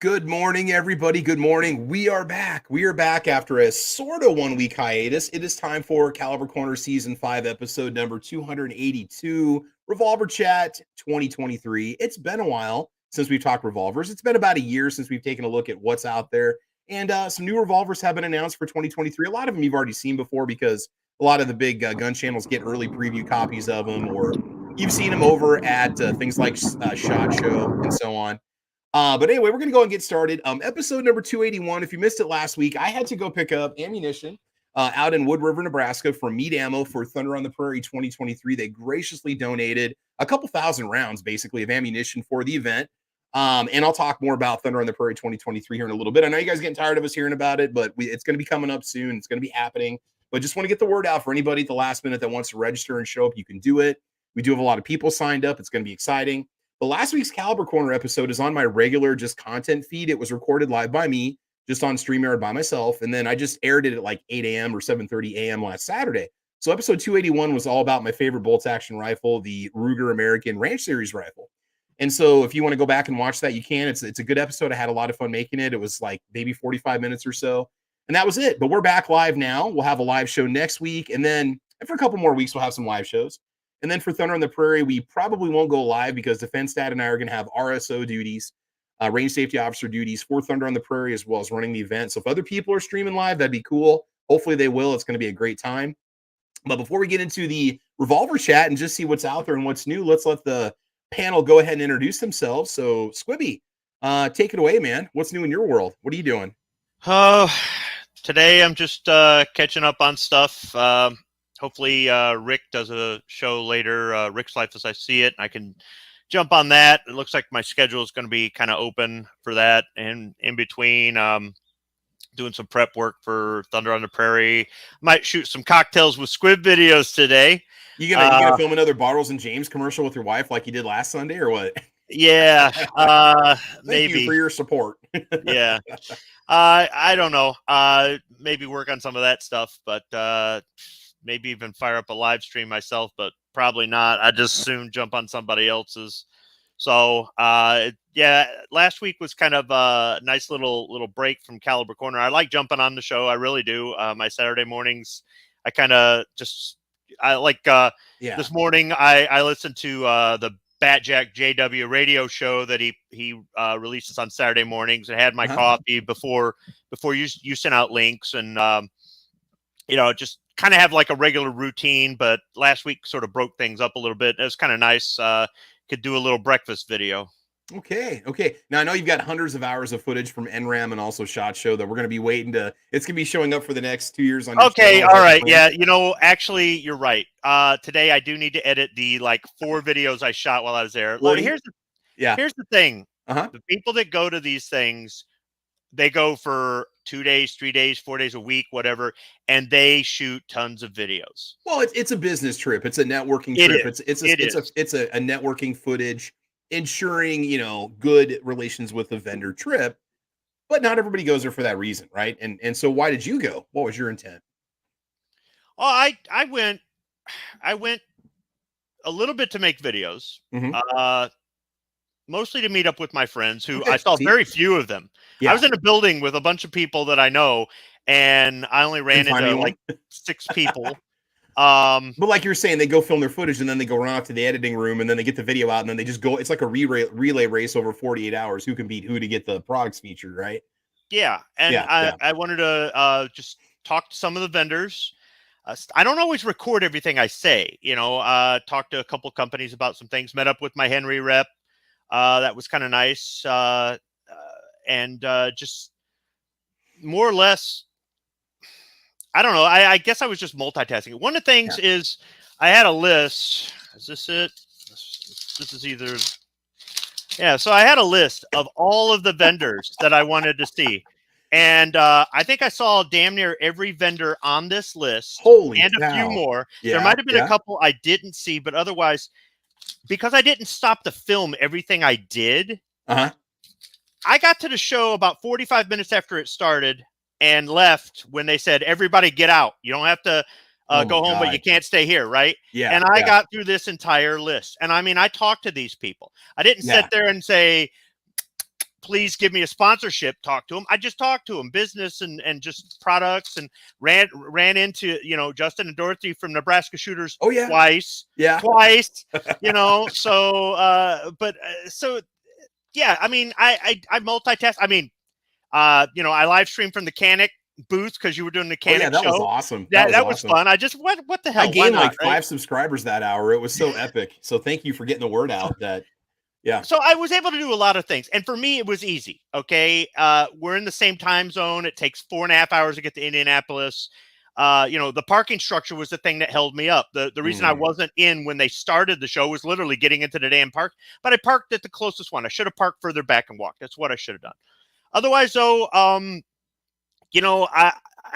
Good morning, everybody. Good morning. We are back. We are back after a sort of 1 week hiatus. It is time for Caliber Corner Season 5, episode number 282, Revolver Chat 2023. It's been a while since we've talked revolvers. It's been about a year since we've taken a look at what's out there. And some new revolvers have been announced for 2023. A lot of them you've already seen before because a lot of the big gun channels get early preview copies of them, or you've seen them over at things like SHOT Show and so on. But anyway, we're going to go and get started. Episode number 281. If you missed it last week, I had to go pick up ammunition out in Wood River, Nebraska from Meat Ammo for Thunder on the Prairie 2023. They graciously donated a couple thousand rounds, basically, of ammunition for the event. And I'll talk more about Thunder on the Prairie 2023 here in a little bit. I know you guys are getting tired of us hearing about it, but it's going to be coming up soon. It's going to be happening. But just want to get the word out for anybody at the last minute that wants to register and show up. You can do it. We do have a lot of people signed up. It's going to be exciting. The last week's Caliber Corner episode is on my regular just content feed. It was recorded live by me, just on StreamYard by myself. And then I just aired it at like 8 a.m. or 7:30 a.m. last Saturday. So episode 281 was all about my favorite bolt action rifle, the Ruger American Ranch Series rifle. And so if you want to go back and watch that, you can. It's a good episode. I had a lot of fun making it. It was like maybe 45 minutes or so. And that was it. But we're back live now. We'll have a live show next week. And then for a couple more weeks, we'll have some live shows. And then for Thunder on the Prairie, we probably won't go live because Defense Dad and I are going to have RSO duties, range safety officer duties for Thunder on the Prairie, as well as running the event. So if other people are streaming live, that'd be cool. Hopefully they will. It's going to be a great time. But before we get into the Revolver Chat and just see what's out there and what's new, let's let the panel go ahead and introduce themselves. So Squibby, take it away, man. What's new in your world? What are you doing? Today I'm just catching up on stuff. Hopefully Rick does a show later, Rick's Life as I See It. I can jump on that. It looks like my schedule is going to be kind of open for that. And in between, doing some prep work for Thunder on the Prairie. Might shoot some cocktails with squid videos today. You gonna film another Bottles and James commercial with your wife like you did last Sunday, or what? Yeah, Thank you for your support. Yeah. I don't know. Maybe work on some of that stuff, but maybe even fire up a live stream myself, but probably not. I just soon jump on somebody else's. So, yeah, last week was kind of a nice little break from Caliber Corner. I like jumping on the show. I really do. My Saturday mornings, I kind of this morning I listened to the Batjack JW radio show that he releases on Saturday mornings, and had my coffee before you sent out links, and just kind of have like a regular routine. But last week sort of broke things up a little bit. It was kind of nice. Could do a little breakfast video. Okay. Now I know you've got hundreds of hours of footage from NRAM and also SHOT Show that we're going to be waiting to. It's going to be showing up for the next 2 years on your channel. All right. Yeah, actually, you're right. Today I do need to edit the 4 videos I shot while I was there. Well, here's the thing. The people that go to these things, they go for 2 days, 3 days, 4 days a week, whatever, and they shoot tons of videos. Well, it's a business trip. It's a networking trip. It's a networking footage, ensuring good relations with the vendor trip. But not everybody goes there for that reason, right? And so why did you go? What was your intent? Oh, I went a little bit to make videos. Mostly to meet up with my friends, who I saw very few of them. Yeah. I was in a building with a bunch of people that I know, and I only ran into 6 people. But like you're saying, they go film their footage, and then they go run off to the editing room, and then they get the video out, and then they just go. It's like a relay race over 48 hours. Who can beat who to get the products featured, right? Yeah, and I wanted to just talk to some of the vendors. I don't always record everything I say. Talk to a couple companies about some things. Met up with my Henry rep. That was kind of nice. And just more or less, I don't know. I guess I was just multitasking. One of the things is I had a list. Is this it? This is either. Yeah. So I had a list of all of the vendors that I wanted to see. And I think I saw damn near every vendor on this list. Holy and a few more. There might have been a couple I didn't see, but otherwise, because I didn't stop to film everything I did, I got to the show about 45 minutes after it started and left when they said, everybody get out. You don't have to go home, but you can't stay here, right? Yeah. And I got through this entire list. And I mean, I talked to these people. I didn't sit there and say, please give me a sponsorship, talk to them. I just talked to them, business and just products, and ran into, Justin and Dorothy from Nebraska Shooters twice. Yeah. Twice, so yeah, I mean, I multitask. I mean, I live stream from the Canic booth because you were doing the Canic that show. was awesome. That was fun. I just, what the hell? I gained like 5 subscribers that hour. It was so epic. So thank you for getting the word out that, yeah. So I was able to do a lot of things. And for me, it was easy. Okay. We're in the same time zone. It takes 4.5 hours to get to Indianapolis. The parking structure was the thing that held me up. The reason I wasn't in when they started the show was literally getting into the damn park, but I parked at the closest one. I should have parked further back and walked. That's what I should have done. Otherwise, though, I've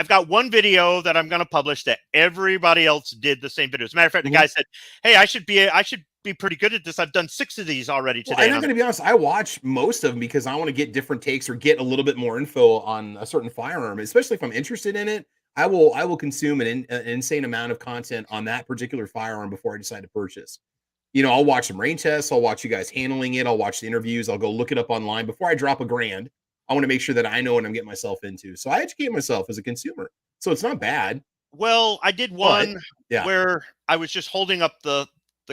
got one video that I'm going to publish that everybody else did the same video. As a matter of fact, the guy said, "Hey, I should be pretty good at this. I've done 6 of these already today." I'm going to be honest. I watch most of them because I want to get different takes or get a little bit more info on a certain firearm, especially if I'm interested in it. I will consume an insane amount of content on that particular firearm before I decide to purchase. I'll watch some range tests. I'll watch you guys handling it. I'll watch the interviews. I'll go look it up online before I drop $1,000. I want to make sure that I know what I'm getting myself into. So I educate myself as a consumer. So it's not bad. Well, I did one where I was just holding up the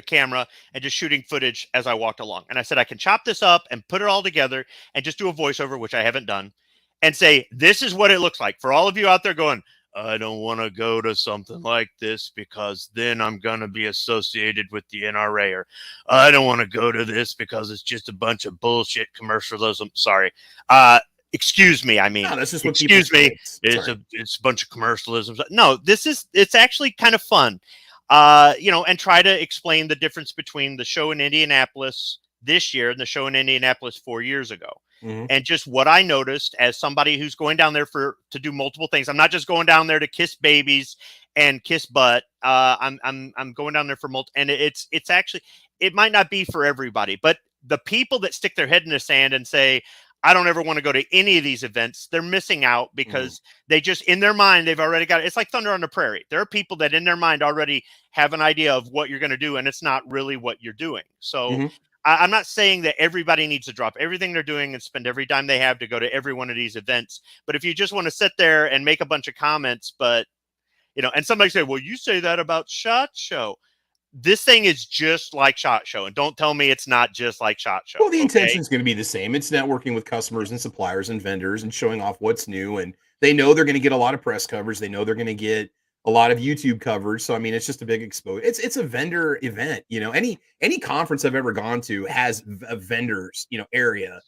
camera and just shooting footage as I walked along. And I said, I can chop this up and put it all together and just do a voiceover, which I haven't done, and say, this is what it looks like. For all of you out there going, I don't want to go to something like this because then I'm going to be associated with the NRA, or I don't want to go to this because it's just a bunch of bullshit commercialism. Sorry. Excuse me. I mean, no, that's just what excuse me. It's a bunch of commercialism. No, it's actually kind of fun. And try to explain the difference between the show in Indianapolis this year and the show in Indianapolis 4 years ago. And just what I noticed as somebody who's going down there to do multiple things. I'm not just going down there to kiss babies and kiss butt. I'm going down there for and it's actually, it might not be for everybody, but the people that stick their head in the sand and say, I don't ever want to go to any of these events, they're missing out because they just, in their mind, they've already got it. It's like Thunder on the Prairie. There are people that in their mind already have an idea of what you're going to do, and it's not really what you're doing. So I'm not saying that everybody needs to drop everything they're doing and spend every dime they have to go to every one of these events. But if you just want to sit there and make a bunch of comments, but, and somebody say, well, you say that about SHOT Show. This thing is just like SHOT Show, and don't tell me it's not just like SHOT Show. Well, the intention is going to be the same. It's networking with customers and suppliers and vendors and showing off what's new. And they know they're going to get a lot of press coverage. They know they're going to get a lot of YouTube coverage. So, I mean, it's just a big exposure. It's a vendor event. Any conference I've ever gone to has a vendors, area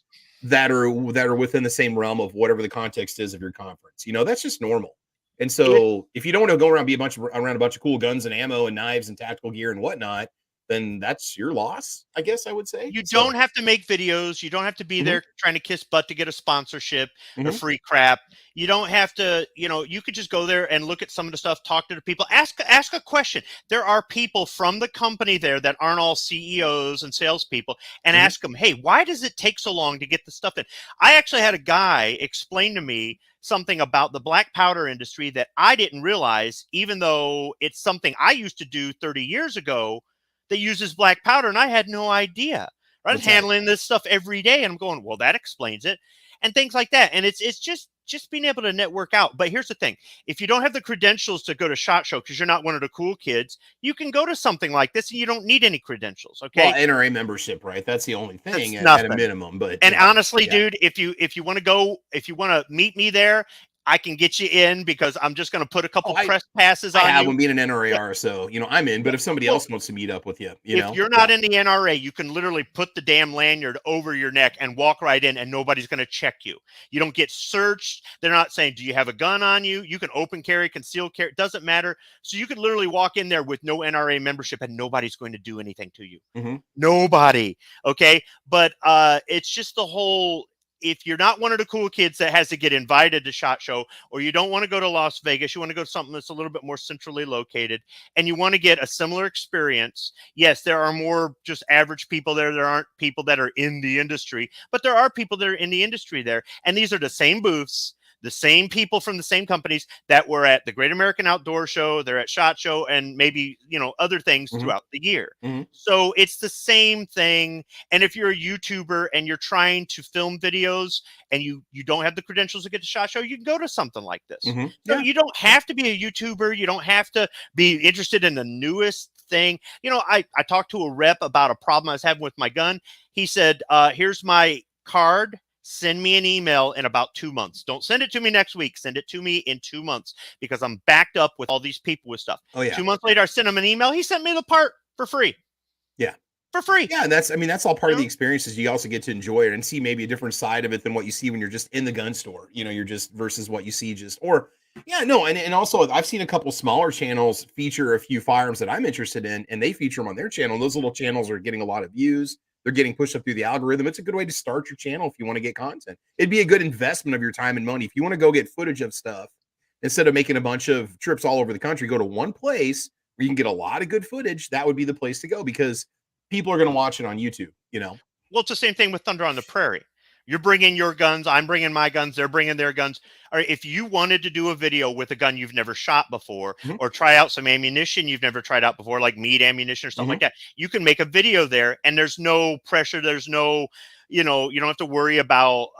that are within the same realm of whatever the context is of your conference. That's just normal. And so if you don't want to go around around a bunch of cool guns and ammo and knives and tactical gear and whatnot, then that's your loss, I guess I would say. You don't have to make videos. You don't have to be there trying to kiss butt to get a sponsorship or free crap. You don't have to, you could just go there and look at some of the stuff, talk to the people, ask a question. There are people from the company there that aren't all CEOs and salespeople, and ask them, hey, why does it take so long to get the stuff in? I actually had a guy explain to me something about the black powder industry that I didn't realize, even though it's something I used to do 30 years ago that uses black powder, and I had no idea. I was handling this stuff every day, and I'm going, well, that explains it, and things like that. And it's just being able to network out. But here's the thing. If you don't have the credentials to go to SHOT Show because you're not one of the cool kids, you can go to something like this and you don't need any credentials. Okay. Well, NRA membership, right? That's the only thing at a minimum. But honestly, dude, if you want to meet me there, I can get you in because I'm just going to put a couple press passes on you. I have when being an NRA RSO, I'm in, but if somebody else wants to meet up with you, if you're not in the NRA, you can literally put the damn lanyard over your neck and walk right in and nobody's going to check you. You don't get searched. They're not saying, do you have a gun on you? You can open carry, conceal carry. It doesn't matter. So you could literally walk in there with no NRA membership and nobody's going to do anything to you. Nobody. Okay. But it's just the whole, if you're not one of the cool kids that has to get invited to SHOT Show, or you don't want to go to Las Vegas, you want to go to something that's a little bit more centrally located, and you want to get a similar experience. Yes, there are more just average people there. There aren't people that are in the industry, but there are people that are in the industry there. And these are the same booths. the same people from the same companies that were at the Great American Outdoor Show, they're at SHOT Show, and maybe, other things throughout the year. So it's the same thing. And if you're a YouTuber and you're trying to film videos and you don't have the credentials to get to SHOT Show, you can go to something like this. So you don't have to be a YouTuber. You don't have to be interested in the newest thing. I talked to a rep about a problem I was having with my gun. He said, here's my card. Send me an email in about 2 months. Don't send it to me next week. Send it to me in 2 months because I'm backed up with all these people with stuff. 2 months later, I sent him an email. He sent me the part for free. Yeah. For free. Yeah. And that's all part of the experiences. You also get to enjoy it and see maybe a different side of it than what you see when you're just in the gun store, you're just versus what you see and also I've seen a couple smaller channels feature a few firearms that I'm interested in, and they feature them on their channel. Those little channels are getting a lot of views. They're getting pushed up through the algorithm. It's a good way to start your channel if you want to get content. It'd be a good investment of your time and money. If you want to go get footage of stuff, instead of making a bunch of trips all over the country, go to one place where you can get a lot of good footage. That would be the place to go because people are going to watch it on YouTube, Well, it's the same thing with Thunder on the Prairie. You're bringing your guns. I'm bringing my guns. They're bringing their guns. Or if you wanted to do a video with a gun you've never shot before, or try out some ammunition you've never tried out before, like meat ammunition or something like that, you can make a video there, and there's no pressure. There's no, you don't have to worry about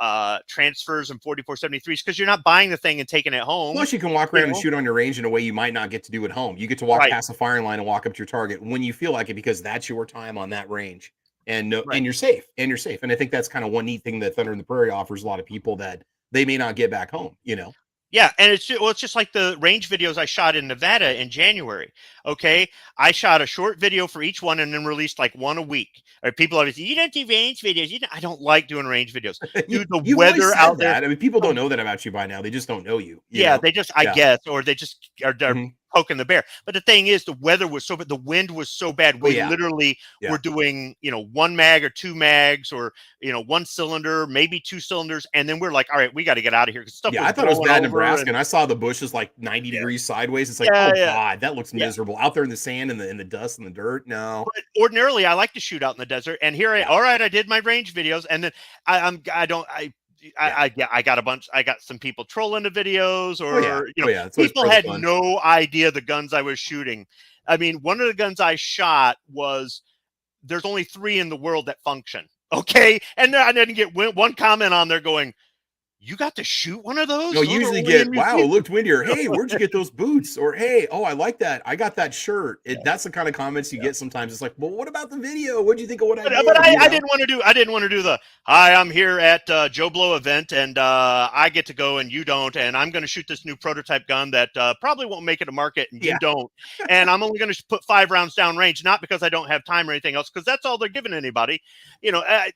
transfers and 4473s because you're not buying the thing and taking it home. Plus, you can walk around and shoot on your range in a way you might not get to do at home. You get to walk past the firing line and walk up to your target when you feel like it because that's your time on that range. And you're safe. And I think that's kind of one neat thing that Thunder in the Prairie offers a lot of people that they may not get back home, Yeah, and it's just like the range videos I shot in Nevada in January. Okay, I shot a short video for each one and then released like one a week. People always say, you don't do range videos. I don't like doing range videos. Dude, the weather out there. I mean, people don't know that about you by now. They just don't know you. They just, I guess, or they just are poking the bear. But the thing is, the weather was so bad. The wind was so bad. We literally were doing, one mag or two mags or, one cylinder, maybe two cylinders. And then we're like, all right, we got to get out of here. Stuff I thought it was bad in Nebraska. And I saw the bushes like 90 degrees sideways. It's like, God, that looks miserable out there in the sand and the dust and the dirt. No. But ordinarily, I like to shoot out in the desert. And here I did my range videos. And then I got a bunch. I got some people trolling the videos, or people had no idea the guns I was shooting. I mean, one of the guns I shot there's only 3 in the world that function. Okay, and I didn't get one comment on there going, "You got to shoot one of those?" No, you usually get, "Wow, it looked windier." "Hey, where'd you get those boots?" Or, "Hey, I like that. I got that shirt." That's the kind of comments you get sometimes. It's like, "Well, what about the video? What'd you think of what I did?" But I didn't want to do the, "Hi, I'm here at Joe Blow event, and I get to go and you don't, and I'm going to shoot this new prototype gun that probably won't make it to market, and you don't, and I'm only going to put 5 rounds down range, not because I don't have time or anything else, because that's all they're giving anybody." I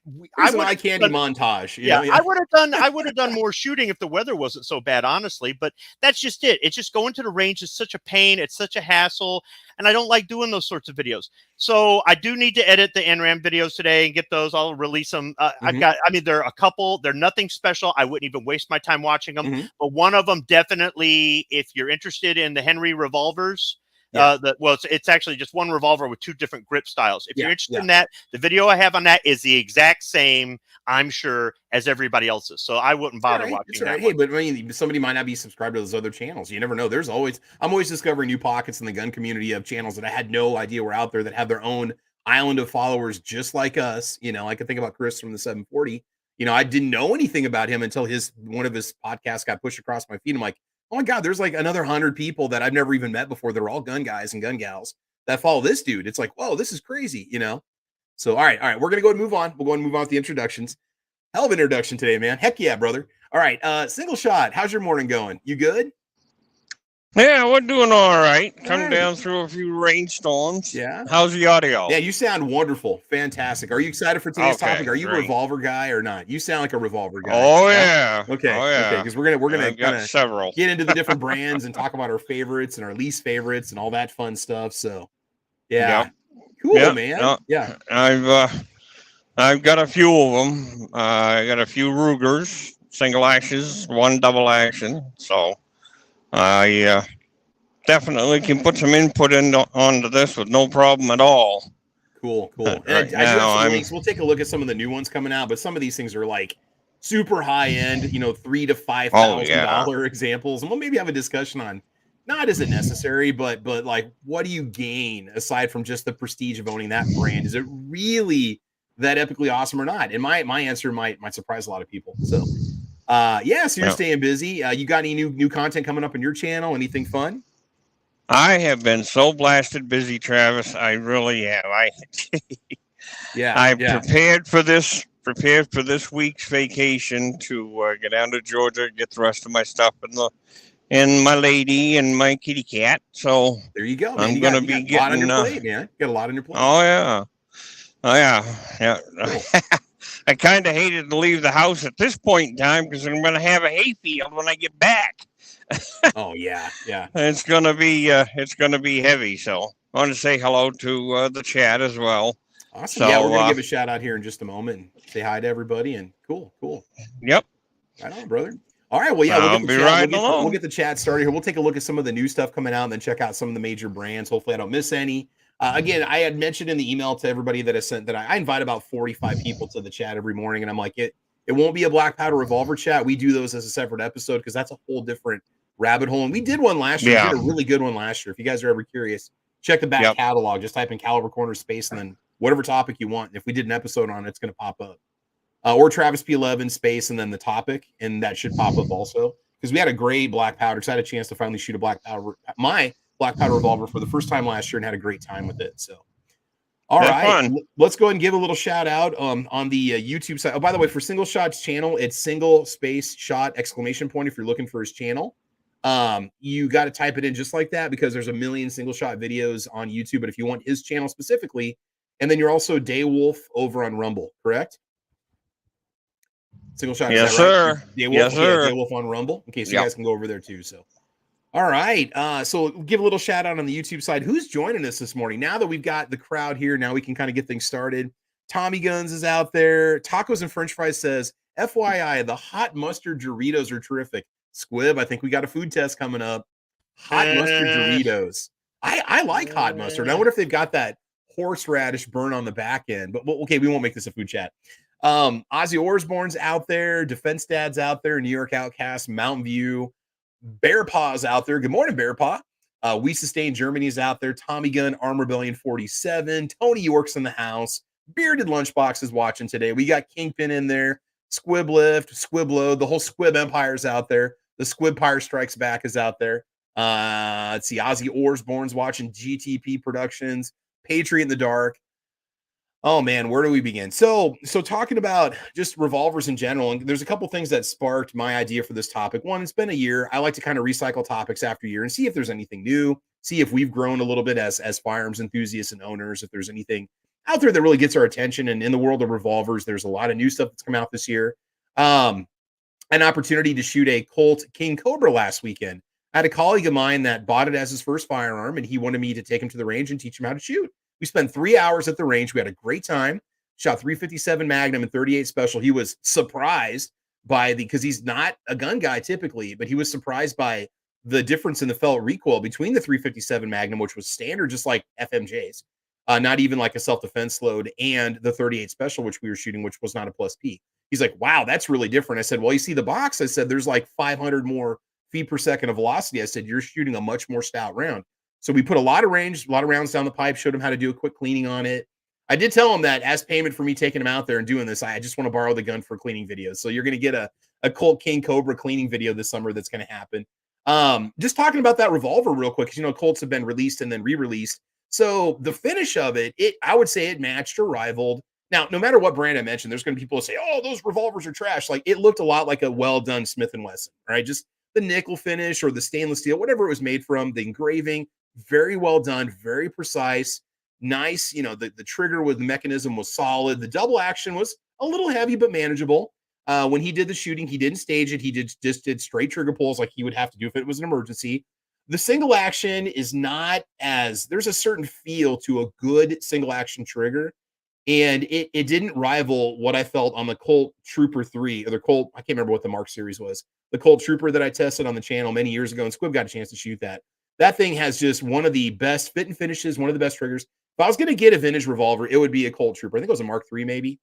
would eye candy montage. I would have done more shooting if the weather wasn't so bad, honestly, but that's just it. It's just going to the range is such a pain. It's such a hassle. And I don't like doing those sorts of videos. So I do need to edit the NRAM videos today and get those. I'll release them. There are a couple. They're nothing special. I wouldn't even waste my time watching them. But one of them definitely, if you're interested in the Henry revolvers, it's actually just one revolver with 2 different grip styles. If you're interested in that, the video I have on that is the exact same, I'm sure, as everybody else's. So I wouldn't bother watching that. Hey, but somebody might not be subscribed to those other channels. You never know. I'm always discovering new pockets in the gun community of channels that I had no idea were out there that have their own island of followers just like us. I can think about Chris from the 740. I didn't know anything about him until one of his podcasts got pushed across my feed. I'm like, oh my God, there's like another 100 people that I've never even met before. They're all gun guys and gun gals that follow this dude. It's like, whoa, this is crazy, So, all right. We're going to go and move on. We'll go and move on with the introductions. Hell of an introduction today, man. Heck yeah, brother. All right. Single shot. How's your morning going? You good? Yeah, we're doing all right. Come down through a few rainstorms. Yeah. How's the audio? Yeah, you sound wonderful. Fantastic. Are you excited for today's topic? Are you a revolver guy or not? You sound like a revolver guy. Oh yeah. Okay. Oh, yeah. Okay. Because we're gonna several. Get into the different brands and talk about our favorites and our least favorites and all that fun stuff. So, yeah. Yep. Cool, man. Yeah. I've got a few of them. I got a few Rugers, single actions, one double action. So I definitely can put some input onto this with no problem at all. Cool. And we'll take a look at some of the new ones coming out, but some of these things are like super high end, $3,000 to $5,000 examples, and we'll maybe have a discussion on not is it necessary, but like what do you gain aside from just the prestige of owning that brand? Is it really that epically awesome or not? And my answer might surprise a lot of people. So so you're staying busy. You got any new content coming up on your channel? Anything fun? I have been so blasted busy, Travis. I really have. I prepared for this week's vacation to get down to Georgia, get the rest of my stuff and my lady and my kitty cat. So there you go, man. I'm going to be getting a lot on your plate, man. You got a lot on your plate. Oh yeah. Cool. I kind of hated to leave the house at this point in time because I'm going to have a hayfield when I get back. Oh yeah. It's gonna be heavy. So I want to say hello to the chat as well. Awesome. So, we're gonna give a shout out here in just a moment and say hi to everybody. And cool. Yep. Right on, brother. All right. Well, we'll get the chat started here. We'll take a look at some of the new stuff coming out and then check out some of the major brands. Hopefully, I don't miss any. Again, I had mentioned in the email to everybody that I sent that I invite about 45 people to the chat every morning, and I'm like, it won't be a Black Powder Revolver chat. We do those as a separate episode because that's a whole different rabbit hole. And we did one last year. We did a really good one last year. If you guys are ever curious, check the back catalog. Just type in Caliber Corner space and then whatever topic you want. And if we did an episode on it, it's going to pop up. Or Travis P11 space and then the topic, and that should pop up also. Because we had a great black powder. Because I had a chance to finally shoot my black powder revolver for the first time last year and had a great time with it. So, all right, let's go ahead and give a little shout out on the YouTube side. Oh, by the way, for Single Shot's channel, it's single space shot ! If you're looking for his channel. You got to type it in just like that because there's a million Single Shot videos on YouTube. But if you want his channel specifically, and then you're also Daywolf over on Rumble, correct? Single Shot. Yes, sir. Daywolf, yes, sir. Daywolf on Rumble. Okay, so you guys can go over there too. So, all right. So give a little shout out on the YouTube side. Who's joining us this morning? Now that we've got the crowd here, now we can kind of get things started. Tommy Guns is out there. Tacos and French Fries says, FYI, the hot mustard Doritos are terrific. Squib, I think we got a food test coming up. Hot mustard Doritos. I like hot mustard. I wonder if they've got that horseradish burn on the back end. But okay, we won't make this a food chat. Ozzy Osbourne's out there. Defense Dad's out there. New York Outcast. Mountain View. Bear Paw's out there. Good morning, Bear Paw. We Sustain Germany's out there. Tommy Gun, Arm Rebellion 47. Tony York's in the house. Bearded Lunchbox is watching today. We got Kingpin in there. Squib Lift, Squib Load. The whole Squib Empire's out there. The Squibpire Strikes Back is out there. Let's see. Ozzy Osbourne's watching. GTP Productions. Patriot in the Dark. Oh, man, where do we begin? So talking about just revolvers in general, and there's a couple things that sparked my idea for this topic. One, it's been a year. I like to kind of recycle topics after a year and see if there's anything new, see if we've grown a little bit as firearms enthusiasts and owners, if there's anything out there that really gets our attention. And in the world of revolvers, there's a lot of new stuff that's come out this year. An opportunity to shoot a Colt King Cobra last weekend. I had a colleague of mine that bought it as his first firearm, and he wanted me to take him to the range and teach him how to shoot. We spent 3 hours at the range. We had a great time. Shot 357 Magnum and 38 Special. He was surprised because he's not a gun guy typically, but he was surprised by the difference in the felt recoil between the 357 Magnum, which was standard, just like FMJs, not even like a self-defense load, and the 38 Special, which we were shooting, which was not a plus P. He's like, wow, that's really different. I said, well, you see the box? I said, there's like 500 more feet per second of velocity. I said, you're shooting a much more stout round. So we put a lot of rounds down the pipe, showed him how to do a quick cleaning on it. I did tell him that as payment for me taking him out there and doing this, I just want to borrow the gun for cleaning videos. So you're going to get a Colt King Cobra cleaning video this summer that's going to happen. Just talking about that revolver real quick, because, Colts have been released and then re-released. So the finish of it, I would say it matched or rivaled. Now, no matter what brand I mentioned, there's going to be people who say, oh, those revolvers are trash. Like, it looked a lot like a well-done Smith & Wesson, right? Just the nickel finish or the stainless steel, whatever it was made from, the engraving, very well done, very precise, nice. The trigger with the mechanism was solid. The double action was a little heavy, but manageable. When he did the shooting, he didn't stage it. He just did straight trigger pulls like he would have to do if it was an emergency. The single action is not there's a certain feel to a good single action trigger. And it didn't rival what I felt on the Colt Trooper 3, or the Colt, I can't remember what the Mark series was. The Colt Trooper that I tested on the channel many years ago, and Squib got a chance to shoot that. That thing has just one of the best fit and finishes, one of the best triggers. If I was going to get a vintage revolver, it would be a Colt Trooper. I think it was a Mark 3 maybe.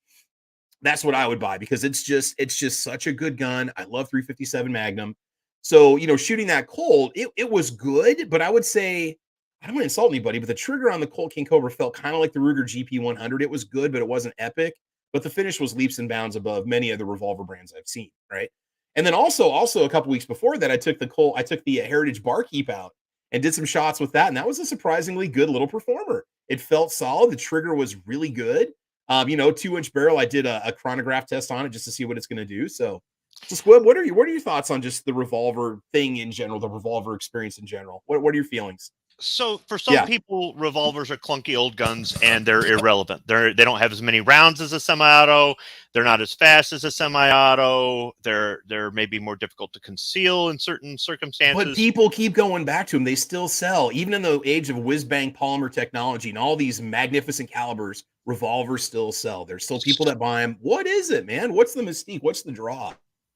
That's what I would buy because it's just such a good gun. I love 357 Magnum. So, shooting that Colt, it was good, but I would say, I don't want to insult anybody, but the trigger on the Colt King Cobra felt kind of like the Ruger GP100. It was good, but it wasn't epic. But the finish was leaps and bounds above many other revolver brands I've seen, right? And then also a couple weeks before that, I took the Heritage Barkeep out and did some shots with that, and that was a surprisingly good little performer. It felt solid. The trigger was really good. 2-inch barrel. I did a chronograph test on it just to see what it's going to do. So Squib, what are your thoughts on just the revolver thing in general, the revolver experience in general? What are your feelings? So for some people, revolvers are clunky old guns and they're irrelevant. They don't have as many rounds as a semi-auto. They're not as fast as a semi-auto. They're maybe more difficult to conceal in certain circumstances. But people keep going back to them. They still sell. Even in the age of whiz-bang polymer technology and all these magnificent calibers, revolvers still sell. There's still people that buy them. What is it, man? What's the mystique? What's the draw?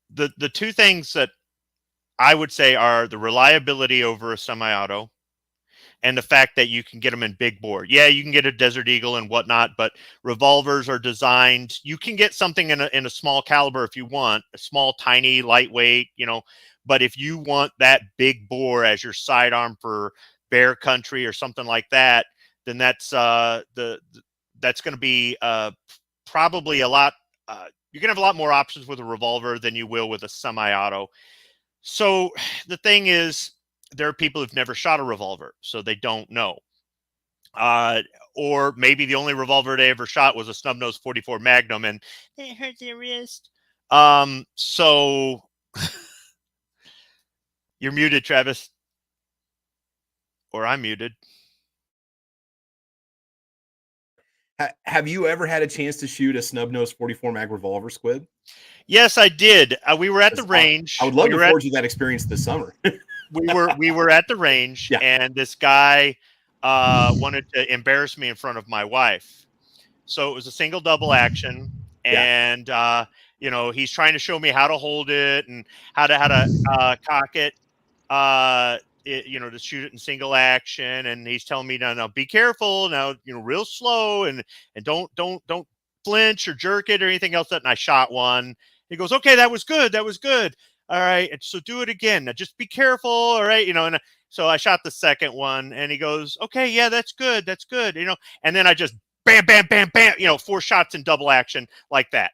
The two things that I would say are the reliability over a semi-auto and the fact that you can get them in big bore. Yeah, you can get a Desert Eagle and whatnot, but revolvers are designed. You can get something in a small caliber if you want, a small, tiny, lightweight, but if you want that big bore as your sidearm for bear country or something like that, then that's going to be probably a lot. You're going to have a lot more options with a revolver than you will with a semi-auto. So the thing is, there are people who've never shot a revolver, so they don't know. Or maybe the only revolver they ever shot was a snub-nosed 44 Magnum, and they hurt their wrist. So you're muted, Travis. Or I'm muted. Have you ever had a chance to shoot a snub-nosed 44 mag revolver, Squid? Yes, I did. We were at the range. I would love to forward you that experience this summer. we were at the range, and this guy wanted to embarrass me in front of my wife. So it was a single double action, and he's trying to show me how to hold it and how to cock it. To shoot it in single action, and he's telling me now be careful now, real slow and don't flinch or jerk it or anything else. And I shot one. He goes, okay, that was good. All right, so do it again. Now just be careful. All right, and so I shot the second one, and he goes, okay, yeah, that's good. And then I just bam, bam, bam, bam, 4 shots in double action like that.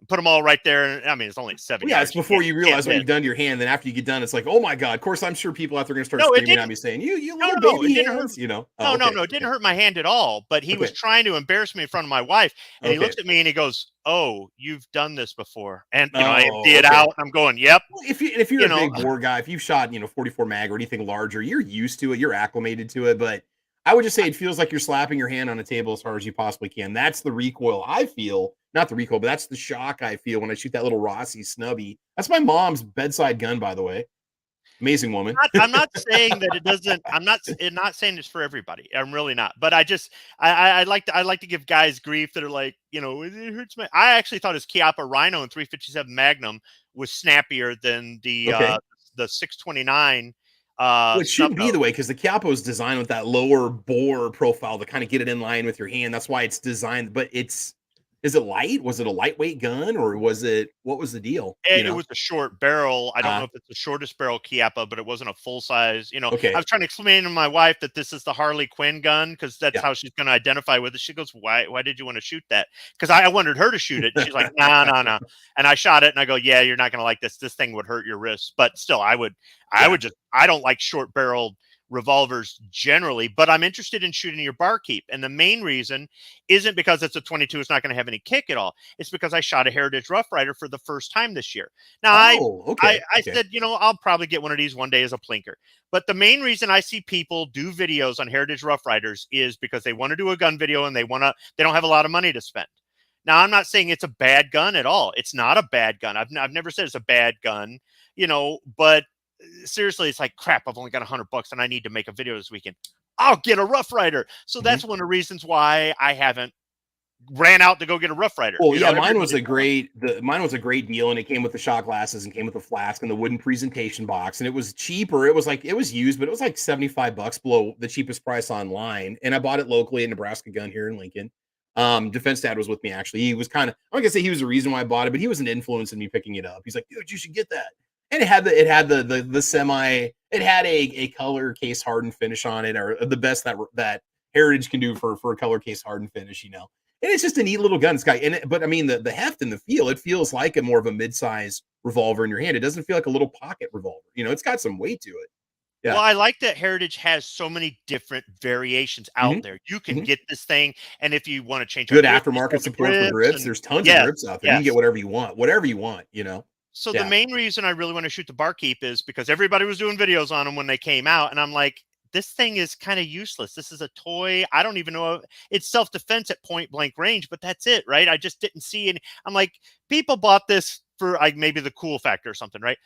Put them all right there. I mean, it's only 7 yards. It's before you realize what you've done to your hand. Then after you get done, it's like, oh my God. Of course, I'm sure people out there are going to start screaming at me saying, you little baby hands, No, it didn't hurt my hand at all. But he was trying to embarrass me in front of my wife. And he looks at me and he goes, oh, you've done this before. And, I empty it out. I'm going, yep. Well, if you're a big bore guy, if you've shot, 44 mag or anything larger, you're used to it. You're acclimated to it. But I would just say it feels like you're slapping your hand on a table as hard as you possibly can. That's the recoil I feel. Not the recoil, but that's the shock I feel when I shoot that little Rossi snubby. That's my mom's bedside gun, by the way. Amazing woman. I'm not saying that it doesn't. I'm not saying it's for everybody. I'm really not. But I like to give guys grief that are like, it hurts my. I actually thought his Chiappa Rhino and 357 Magnum was snappier than the 629. It shouldn't be the way because the Chiappa is designed with that lower bore profile to kind of get it in line with your hand. That's why it's designed. But is it light? Was it a lightweight gun or what was the deal? It was a short barrel. I don't know if it's the shortest barrel Chiappa, but it wasn't a full size. Okay. I was trying to explain to my wife that this is the Harley Quinn gun because that's how she's going to identify with it. She goes, "Why did you want to shoot that?" Because I wanted her to shoot it. And she's like, "No." And I shot it, and I go, "Yeah, you're not going to like this. This thing would hurt your wrists." But still, I don't like short barreled revolvers generally, but I'm interested in shooting your barkeep. And the main reason isn't because it's a 22, it's not going to have any kick at all. It's because I shot a Heritage Rough Rider for the first time this year. Now, I said, I'll probably get one of these one day as a plinker. But the main reason I see people do videos on Heritage Rough Riders is because they want to do a gun video and they don't have a lot of money to spend. Now, I'm not saying it's a bad gun at all. It's not a bad gun. I've never said it's a bad gun, but seriously, it's like, crap, I've only got $100 and I need to make a video this weekend. I'll get a Rough Rider. So that's one of the reasons why I haven't ran out to go get a Rough Rider. Well, mine was a great deal, and it came with the shot glasses and came with the flask and the wooden presentation box, and it was cheaper. It was used, but it was like $75 below the cheapest price online. And I bought it locally at Nebraska Gun here in Lincoln. Defense Dad was with me actually. He was kind of, I'm not gonna say he was the reason why I bought it, but he was an influence in me picking it up. He's like, dude, you should get that. And it had the semi, it had a color case hardened finish on it, or the best that Heritage can do for a color case hardened finish, you know. And it's just a neat little gun. It's got, but I mean the heft and the feel, it feels like a more of a mid-size revolver in your hand. It doesn't feel like a little pocket revolver. You know, it's got some weight to it. Yeah. Well, I like that Heritage has so many different variations out there. You can get this thing, and if you want to change good aftermarket support for grips, there's tons of grips out there. You can get whatever you want, you know. So the main reason I really want to shoot the Barkeep is because everybody was doing videos on them when they came out, and I'm like, this thing is kind of useless. This is a toy. I don't even know. It's self-defense at point blank range, but that's it, right? I just didn't see any. I'm like, people bought this for like maybe the cool factor or something, right?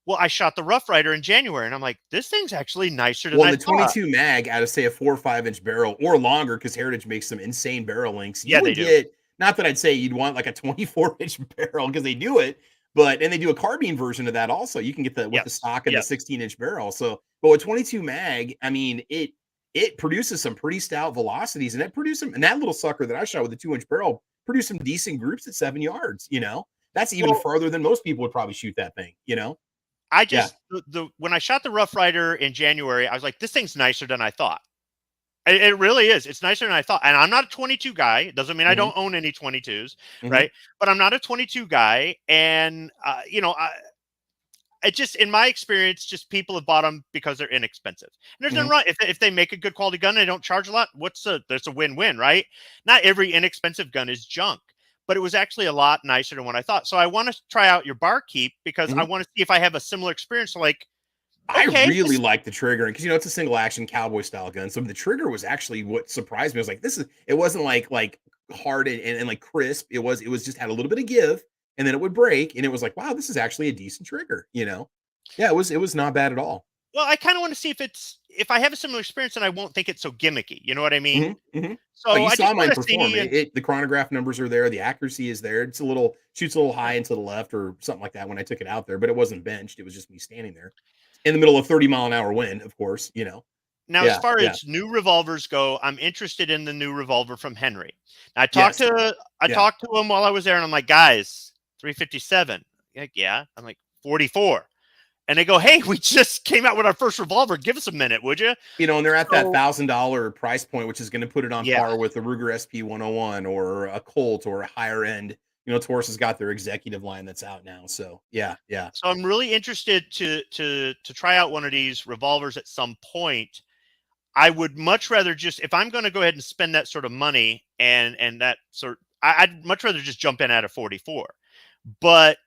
Well, I shot the Rough Rider in January, and I'm like, this thing's actually nicer than I thought. Well, the 22 mag out of, say, a 4 or 5 inch barrel or longer, because Heritage makes some insane barrel lengths. Yeah, they do. Not that I'd say you'd want like a 24-inch barrel, because they do it, and they do a carbine version of that also. You can get with the stock and the 16-inch barrel. So, but with 22 mag, I mean, it produces some pretty stout velocities, and and that little sucker that I shot with the 2-inch barrel produced some decent groups at 7 yards. You know, that's even farther than most people would probably shoot that thing. You know. I just when I shot the Rough Rider in January, I was like, this thing's nicer than I thought. It really is. It's nicer than I thought. And I'm not a 22 guy. It doesn't mean I don't own any 22s, right? But I'm not a 22 guy. And you know, it just, in my experience, just people have bought them because they're inexpensive. And there's nothing wrong if they make a good quality gun and they don't charge a lot. There's a win-win, right? Not every inexpensive gun is junk. But it was actually a lot nicer than what I thought. So I want to try out your Barkeep because I want to see if I have a similar experience. Like, okay, I really like the trigger, because, you know, it's a single action cowboy style gun. So the trigger was actually what surprised me. I was like, it wasn't like hard and like crisp. It was just had a little bit of give, and then it would break, and it was like, wow, this is actually a decent trigger, you know? Yeah, it was not bad at all. Well, I kind of want to see if I have a similar experience, and I won't think it's so gimmicky. You know what I mean? So you saw mine perform. The chronograph numbers are there. The accuracy is there. Shoots a little high into the left or something like that when I took it out there, but it wasn't benched. It was just me standing there in the middle of 30-mile-an-hour wind, of course, you know. Now, as far as new revolvers go, I'm interested in the new revolver from Henry. Now, I talked to him while I was there, and I'm like, guys, 357. Like, yeah. I'm like, 44. And they go, hey, we just came out with our first revolver. Give us a minute, would you? You know, and they're at that $1,000 price point, which is going to put it on par with the Ruger SP 101 or a Colt or a higher end. You know, Taurus has got their executive line that's out now. So yeah. So I'm really interested to try out one of these revolvers at some point. I would much rather if I'm going to go ahead and spend that sort of money and that sort, I'd much rather just jump in at a 44. But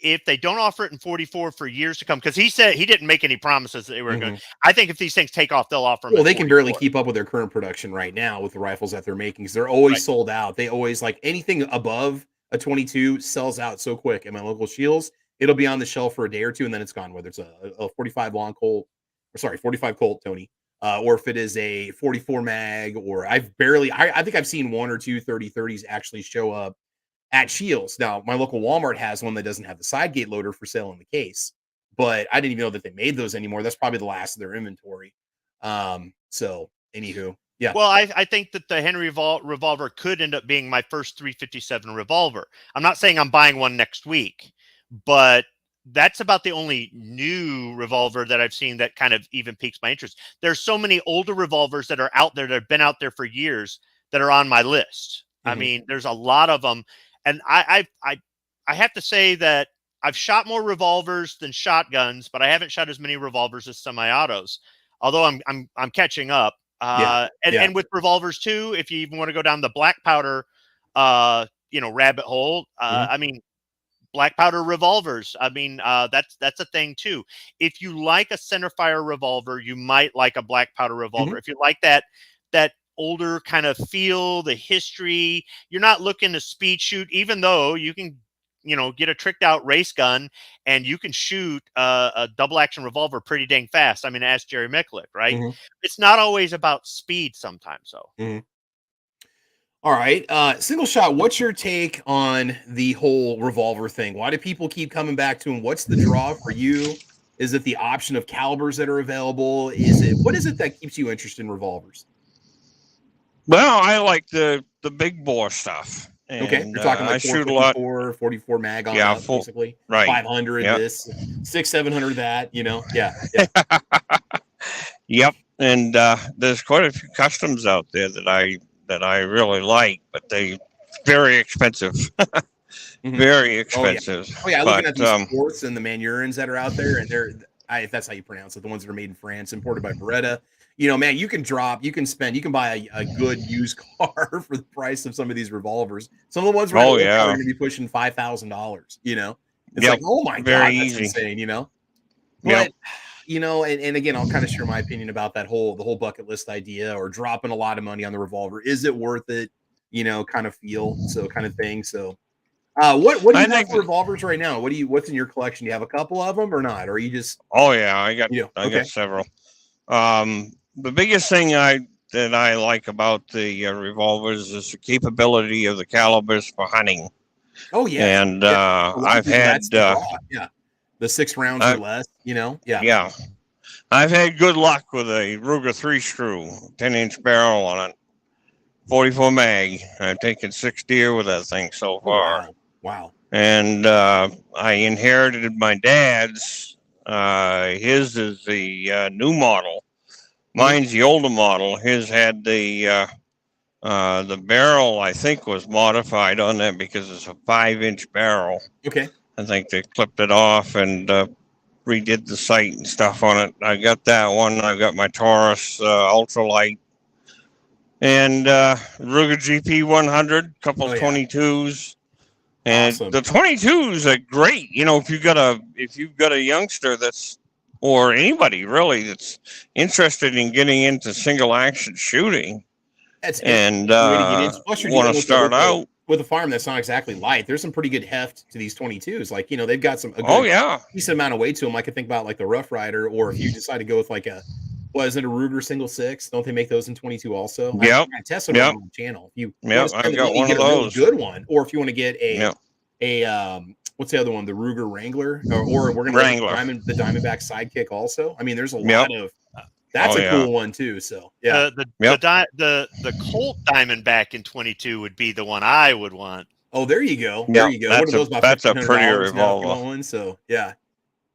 if they don't offer it in 44 for years to come, because he said he didn't make any promises that they were going to. I think if these things take off, they'll offer them. Well, they can barely keep up with their current production right now with the rifles that they're making, because they're always sold out. They always, like, anything above a 22 sells out so quick. At my local Shields, it'll be on the shelf for a day or two, and then it's gone. Whether it's a 45 long Colt, 45 Colt, Tony, or if it is a 44 mag, or I think I've seen 1 or 2 30-30s actually show up at Shields. Now, my local Walmart has one that doesn't have the side gate loader for sale in the case, but I didn't even know that they made those anymore. That's probably the last of their inventory. So anywho, yeah. Well, I think that the Henry revolver could end up being my first 357 revolver. I'm not saying I'm buying one next week, but that's about the only new revolver that I've seen that kind of even piques my interest. There's so many older revolvers that are out there that have been out there for years that are on my list. I mean, there's a lot of them. And I have to say that I've shot more revolvers than shotguns, but I haven't shot as many revolvers as semi-autos. Although I'm catching up. And with revolvers too, if you even want to go down the black powder, rabbit hole. I mean, black powder revolvers. I mean, that's a thing too. If you like a centerfire revolver, you might like a black powder revolver. If you like that older kind of feel, the history, you're not looking to speed shoot, even though you can, get a tricked out race gun and you can shoot a double action revolver pretty dang fast. I mean, ask Jerry Micklick, right? It's not always about speed sometimes, though. All right. Single shot, what's your take on the whole revolver thing? Why do people keep coming back to them? What's the draw for you? Is it the option of calibers that are available? What is it that keeps you interested in revolvers? Well, I like the the big bore stuff. And, okay, you're talking like I shoot a lot. 44 mag on up, basically. Right. 500 this, 700 that. Yeah. Yep. And there's quite a few customs out there that I really like, but they very expensive. Very expensive. Oh yeah, looking at these sports and the Manurins that are out there, and if that's how you pronounce it, the ones that are made in France, imported by Beretta. Man, you can buy a good used car for the price of some of these revolvers. Some of the ones are going to be pushing $5,000. It's like, oh my God, that's insane. But and again, I'll kind of share my opinion about the whole bucket list idea, or dropping a lot of money on the revolver. Is it worth it? Kind of thing. So, what do you have for revolvers right now? What's in your collection? Do you have a couple of them or not? Or are you just? Oh yeah, I got several. The biggest thing that I like about the revolvers is the capability of the calibers for hunting. Oh yeah, and I've had the 6 rounds or less. Yeah, I've had good luck with a Ruger 3-screw, 10-inch barrel on it, 44 mag. I've taken 6 deer with that thing so far. Wow. And I inherited my dad's. His is the new model. Mine's the older model. His had the barrel, I think, was modified on that because it's a 5-inch barrel. Okay. I think they clipped it off and redid the sight and stuff on it. I got that one. I got my Taurus ultralight and Ruger GP 100, couple of 22s. And awesome. The 22s are great. If you've got a youngster or anybody really that's interested in getting into single action shooting, and want to start out with a firearm that's not exactly light, there's some pretty good heft to these 22s. Like, they've got some decent amount of weight to them. I could think about like the Rough Rider, or if you decide to go with like a Ruger single 6, don't they make those in 22 also? Yeah, I tested them on the channel. If you I've got one of those. A really good one, or if you want to get a what's the other one? The Ruger Wrangler, or we're going to the Diamondback Sidekick also. I mean, there's a lot of. That's a cool one too. So the Colt Diamondback in 22 would be the one I would want. Oh, there you go. There you go. That's a prettier revolver. One, so yeah.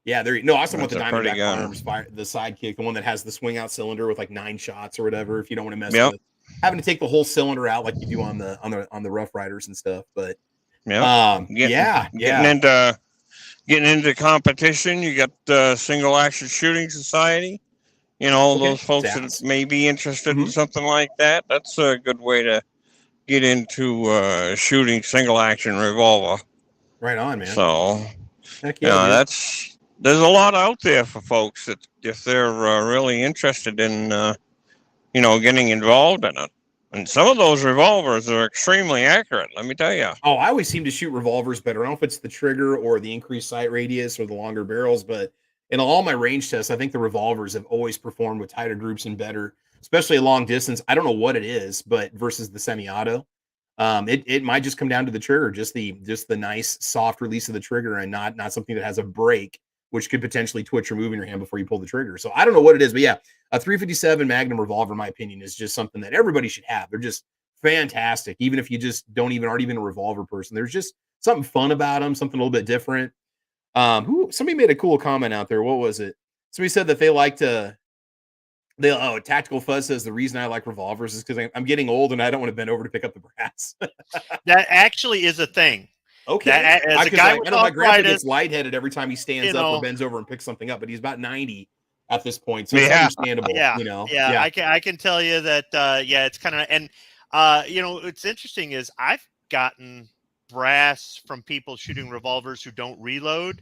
There. No, I was talking about the Diamondback Farms, the Sidekick, the one that has the swing out cylinder with like 9 shots or whatever. If you don't want to mess with having to take the whole cylinder out like you do on the Rough Riders and stuff, but. Getting into competition, you got the Single Action Shooting Society. Those folks that may be interested in something like that. That's a good way to get into shooting single action revolver. Right on, man. So, there's a lot out there for folks that if they're really interested in, getting involved in it. And some of those revolvers are extremely accurate, let me tell you. Oh, I always seem to shoot revolvers better. I don't know if it's the trigger or the increased sight radius or the longer barrels, but in all my range tests, I think the revolvers have always performed with tighter groups and better, especially at long distance. I don't know what it is, but versus the semi-auto, it might just come down to the trigger, just the nice soft release of the trigger, and not something that has a break, which could potentially twitch or move in your hand before you pull the trigger. So I don't know what it is, but yeah, a 357 Magnum revolver, in my opinion, is just something that everybody should have. They're just fantastic. Even if you just aren't even a revolver person, there's just something fun about them, something a little bit different. Somebody made a cool comment out there. What was it? Somebody said that Tactical Fuzz says the reason I like revolvers is because I'm getting old and I don't want to bend over to pick up the brass. That actually is a thing. Okay. As a guy with my grandpa gets lightheaded every time he stands up or bends over and picks something up, but he's about 90 at this point, so it's understandable. I can tell you that. It's kind of, and what's interesting is I've gotten brass from people shooting revolvers who don't reload,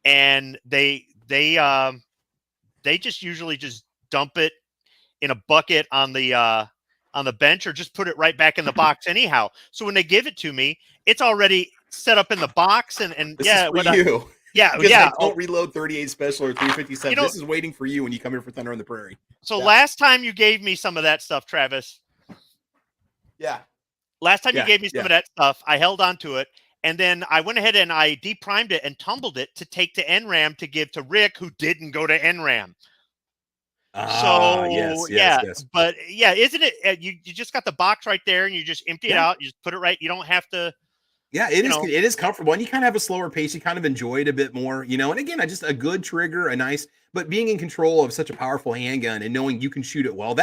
and they just usually just dump it in a bucket on the bench, or just put it right back in the box anyhow. So when they give it to me, it's already set up in the box, and this is for you. I don't reload 38 special or 357. This is waiting for you when you come here for Thunder on the Prairie. So last time you gave me some of that stuff, Travis. Yeah. Last time you gave me some of that stuff, I held on to it, and then I went ahead and I deprimed it and tumbled it to take to NRAM to give to Rick, who didn't go to NRAM. So yes. but yeah, isn't it? You just got the box right there, and you just empty it out. You just put it right. You don't have to. Yeah, it is comfortable, and you kind of have a slower pace. You kind of enjoy it a bit more, And again, just a good trigger, but being in control of such a powerful handgun and knowing you can shoot it well.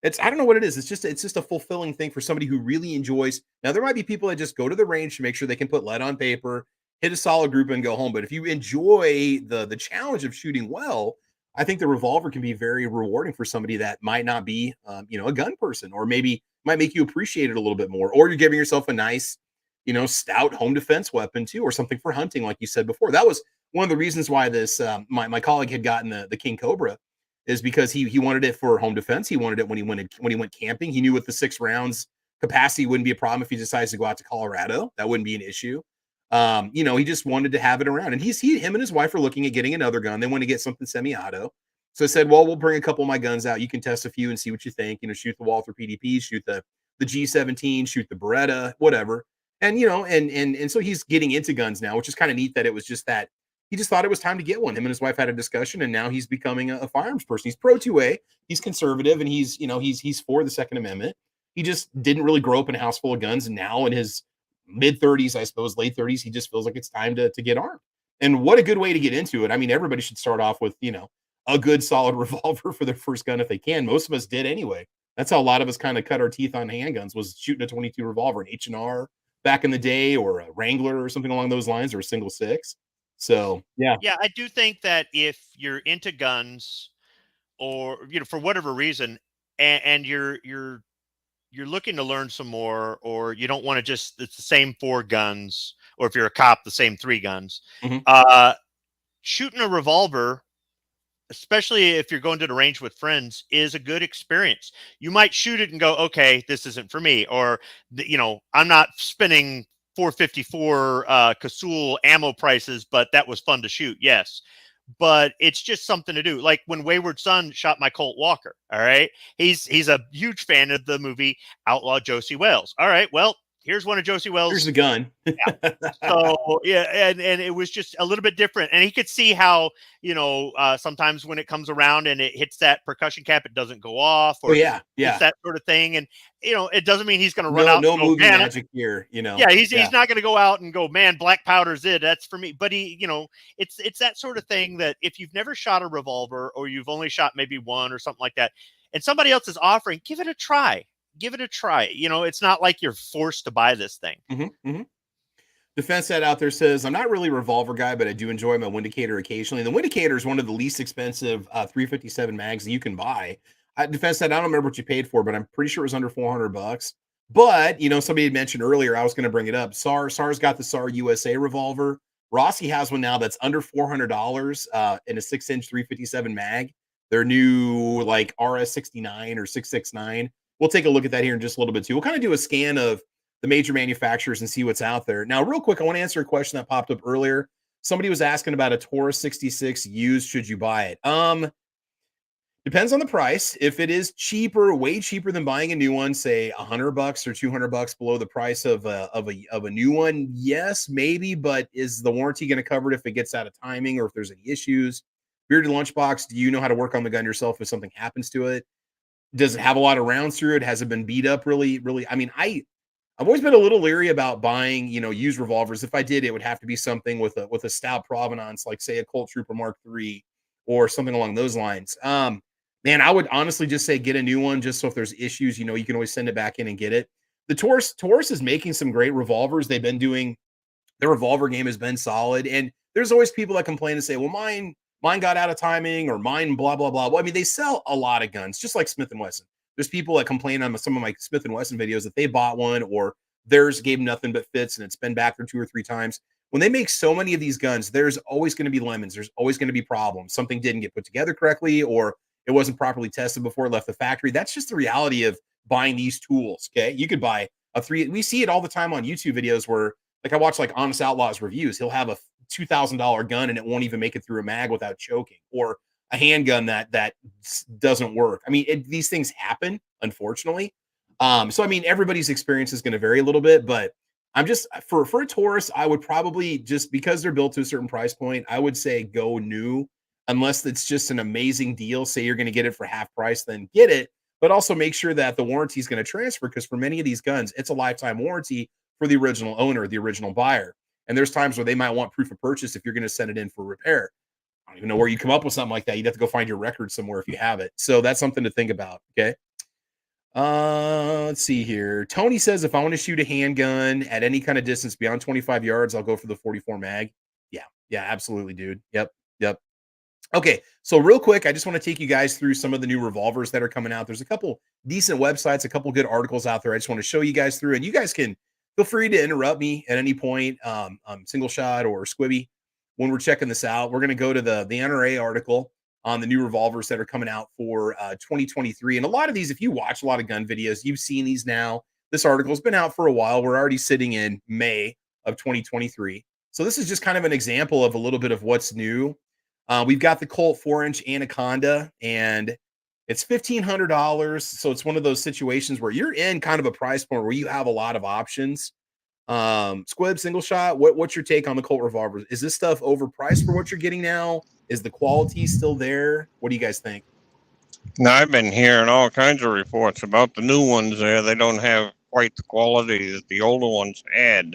It's I don't know what it is. It's just a fulfilling thing for somebody who really enjoys. Now, there might be people that just go to the range to make sure they can put lead on paper, hit a solid group, and go home. But if you enjoy the challenge of shooting well, I think the revolver can be very rewarding for somebody that might not be, a gun person, or maybe might make you appreciate it a little bit more, or you're giving yourself a nice stout home defense weapon too, or something for hunting, like you said before. That was one of the reasons why this my colleague had gotten the King Cobra, is because he wanted it for home defense. He wanted it when he went camping. He knew with the 6 rounds capacity wouldn't be a problem if he decides to go out to Colorado. That wouldn't be an issue. He just wanted to have it around. And him and his wife are looking at getting another gun. They want to get something semi-auto. So I said, well, we'll bring a couple of my guns out. You can test a few and see what you think. Shoot the Walther PDP, shoot the G17, shoot the Beretta, whatever. And so he's getting into guns now, which is kind of neat that it was just that he just thought it was time to get one. Him and his wife had a discussion, and now he's becoming a firearms person. He's pro 2A, he's conservative, and he's for the Second Amendment. He just didn't really grow up in a house full of guns, and now in his mid 30s, I suppose, late 30s, he just feels like it's time to get armed. And what a good way to get into it. I mean, everybody should start off with, a good solid revolver for their first gun if they can. Most of us did anyway. That's how a lot of us kind of cut our teeth on handguns, was shooting a 22 revolver, an H&R back in the day, or a Wrangler or something along those lines, or a single 6. So yeah, I do think that if you're into guns, or for whatever reason, and you're looking to learn some more, or you don't want to just, it's the same 4 guns, or if you're a cop, the same 3 guns, shooting a revolver, especially if you're going to the range with friends, is a good experience. You might shoot it and go, okay, this isn't for me. Or, I'm not spending $454 Casull ammo prices, but that was fun to shoot. Yes. But it's just something to do. Like when Wayward Son shot my Colt Walker. All right. He's a huge fan of the movie Outlaw Josie Wales. All right. Well, here's one of Josie Wales. Here's the gun. So yeah, and it was just a little bit different, and he could see how sometimes when it comes around and it hits that percussion cap, it doesn't go off, or it's that sort of thing. And it doesn't mean he's going to run out. No movie magic here. Yeah, he's not going to go out and go, man, black powder's it. That's for me. But it's that sort of thing that if you've never shot a revolver, or you've only shot maybe one or something like that, and somebody else is offering, give it a try. Give it a try. It's not like you're forced to buy this thing. Defense Set out there says, I'm not really a revolver guy, but I do enjoy my Windicator occasionally. And the Windicator is one of the least expensive 357 mags that you can buy. Defense Set, I don't remember what you paid for, but I'm pretty sure it was under $400. But, somebody had mentioned earlier, I was going to bring it up. SAR's got the SAR USA revolver. Rossi has one now that's under $400 in a 6-inch 357 mag. Their new like RS69 or 669. We'll take a look at that here in just a little bit too. We'll kind of do a scan of the major manufacturers and see what's out there. Now, real quick, I want to answer a question that popped up earlier. Somebody was asking about a Taurus 66 used. Should you buy it? Depends on the price. If it is cheaper, way cheaper than buying a new one, say $100 or $200 below the price of a new one, yes, maybe. But is the warranty going to cover it if it gets out of timing, or if there's any issues? Bearded Lunchbox, do you know how to work on the gun yourself if something happens to it? Does it have a lot of rounds through it? Has it been beat up really? I mean, I've always been a little leery about buying, used revolvers. If I did, it would have to be something with a stout provenance, like say a Colt Trooper Mark III or something along those lines. Man, I would honestly just say get a new one, just so if there's issues, you can always send it back in and get it. The Taurus is making some great revolvers. They've been doing, the revolver game has been solid. And there's always people that complain and say, well, mine got out of timing, or mine blah, blah, blah. Well, I mean, they sell a lot of guns, just like Smith & Wesson. There's people that complain on some of my Smith & Wesson videos that they bought one, or theirs gave nothing but fits and it's been back there 2 or 3 times. When they make so many of these guns, there's always going to be lemons. There's always going to be problems. Something didn't get put together correctly, or it wasn't properly tested before it left the factory. That's just the reality of buying these tools. Okay. You could buy we see it all the time on YouTube videos where, like, I watch like Honest Outlaws reviews. He'll have a $2,000 gun and it won't even make it through a mag without choking, or a handgun that doesn't work. I mean, these things happen, unfortunately. So I mean, everybody's experience is going to vary a little bit, but I'm just for a Taurus, I would probably, just because they're built to a certain price point, I would say go new. unless it's just an amazing deal. Say you're going to get it for half price, then get it. But also make sure that the warranty is going to transfer, because for many of these guns, it's a lifetime warranty for the original owner, the original buyer. And there's times where they might want proof of purchase if you're going to send it in for repair. I don't even know where you come up with something like that. You'd have to go find your record somewhere if you have it. So that's something to think about. Okay. Let's see here. Tony says, if I want to shoot a handgun at any kind of distance beyond 25 yards, I'll go for the 44 mag. Yeah, absolutely, dude. Yep. Okay, so real quick, I just want to take you guys through some of the new revolvers that are coming out. There's a couple decent websites, a couple good articles out there. I just want to show you guys through, and you guys can feel free to interrupt me at any point, Single Shot or Squibby, when we're checking this out. We're going to go to the NRA article on the new revolvers that are coming out for 2023. And a lot of these, if you watch a lot of gun videos, you've seen these now. This article's been out for a while. We're already sitting in May of 2023. So this is just kind of an example of a little bit of what's new. We've got the Colt 4-inch Anaconda, and it's $1,500. So it's one of those situations where you're in kind of a price point where you have a lot of options. Squib, Single Shot, what's your take on the Colt revolvers? Is this stuff overpriced for what you're getting now? Is the quality still there? What do you guys think? Now, I've been hearing all kinds of reports about the new ones there. They don't have quite the quality that the older ones had.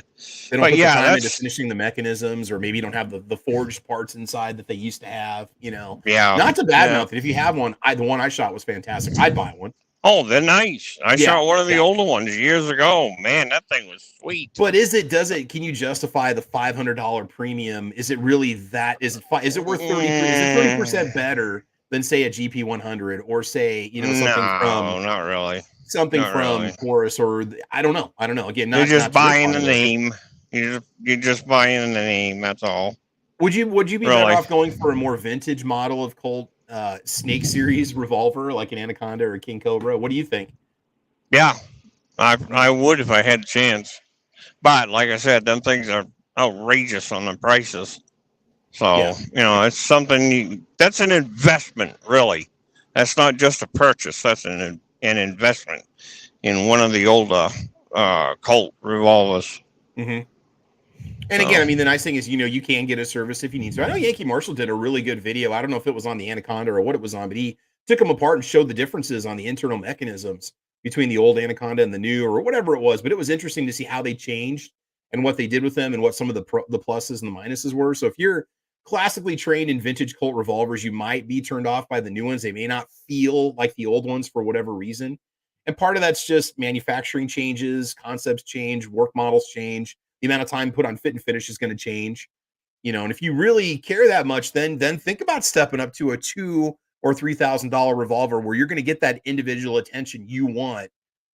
They don't put the time into finishing the mechanisms, or maybe you don't have the forged parts inside that they used to have, you know. Yeah. Not to badmouth it. If you have one, the one I shot was fantastic. I'd buy one. Oh, they're nice. I shot one of the older ones years ago. Man, that thing was sweet. But can you justify the $500 premium? Is it really that? Is it worth 30% better than, say, a GP 100, or say, you know, something not really. Something from Taurus, or I don't know. Again, you're just buying the name. You're just buying the name. That's all. Would you be better off going for a more vintage model of Colt Snake Series revolver, like an Anaconda or a King Cobra? What do you think? Yeah, I would if I had a chance. But like I said, them things are outrageous on the prices. So you know, it's something that's an investment, really. That's not just a purchase. That's an investment in one of the older Colt revolvers. Mm-hmm. And again, I mean, the nice thing is, you know, you can get a service if you need to. I know Yankee Marshall did a really good video. I don't know if it was on the Anaconda or what it was on, but he took them apart and showed the differences on the internal mechanisms between the old Anaconda and the new, or whatever it was. But it was interesting to see how they changed and what they did with them, and what some of the pluses and the minuses were. So if you're classically trained in vintage Colt revolvers, you might be turned off by the new ones. They may not feel like the old ones for whatever reason. And part of that's just manufacturing changes, concepts change, work models change. The amount of time put on fit and finish is going to change, you know. And if you really care that much, then think about stepping up to a $2,000 or $3,000 revolver, where you're going to get that individual attention you want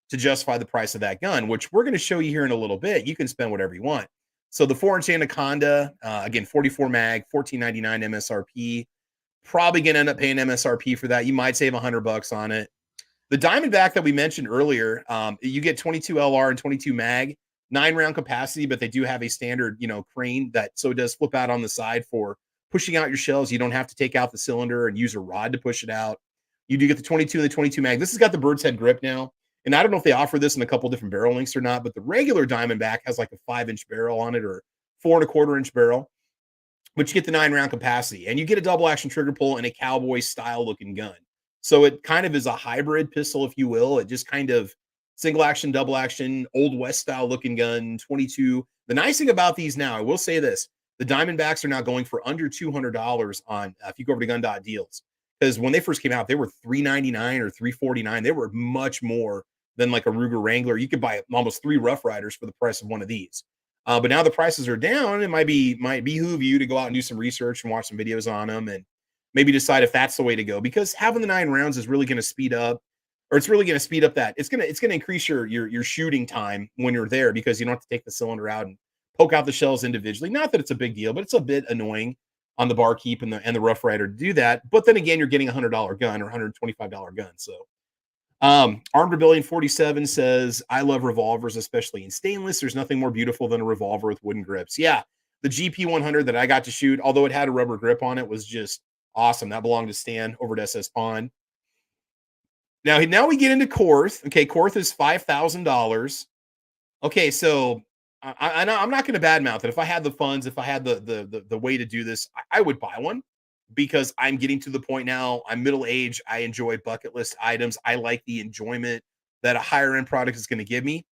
to justify the price of that gun, which we're going to show you here in a little bit. You can spend whatever you want. So the 4-inch Anaconda, again, 44 mag, $14.99 MSRP. Probably going to end up paying MSRP for that. You might save $100 on it. The Diamondback that we mentioned earlier, you get 22 LR and 22 mag. 9-round capacity, but they do have a standard, you know, crane that it does flip out on the side for pushing out your shells. You don't have to take out the cylinder and use a rod to push it out. You do get the 22 and the 22 mag. This has got the bird's head grip now, and I don't know if they offer this in a couple different barrel lengths or not, but the regular Diamondback has like a 5-inch barrel on it, or 4.25-inch barrel, but you get the 9-round capacity, and you get a double action trigger pull and a cowboy style looking gun. So it kind of is a hybrid pistol, if you will. It just kind of single action, double action, old West style looking gun, 22. The nice thing about these now, I will say this, the Diamondbacks are now going for under $200 on, if you go over to gun.deals, because when they first came out, they were $399 or $349. They were much more than like a Ruger Wrangler. You could buy almost 3 Rough Riders for the price of one of these. But now the prices are down. It might behoove you to go out and do some research and watch some videos on them, and maybe decide if that's the way to go, because having the 9 rounds is really going to speed up. Or it's really going to speed up that. It's going to increase your shooting time when you're there, because you don't have to take the cylinder out and poke out the shells individually. Not that it's a big deal, but it's a bit annoying on the barkeep and the Rough Rider to do that. But then again, you're getting a $100 gun or $125 gun. So Armed Rebellion 47 says, I love revolvers, especially in stainless. There's nothing more beautiful than a revolver with wooden grips. Yeah, the GP 100 that I got to shoot, although it had a rubber grip on it, was just awesome. That belonged to Stan over at SS Pawn. Now we get into Korth. Okay, Korth is $5,000. Okay, so I'm not going to badmouth it. If I had the funds, if I had the way to do this, I would buy one. because I'm getting to the point now. I'm middle aged. I enjoy bucket list items. I like the enjoyment that a higher end product is going to give me.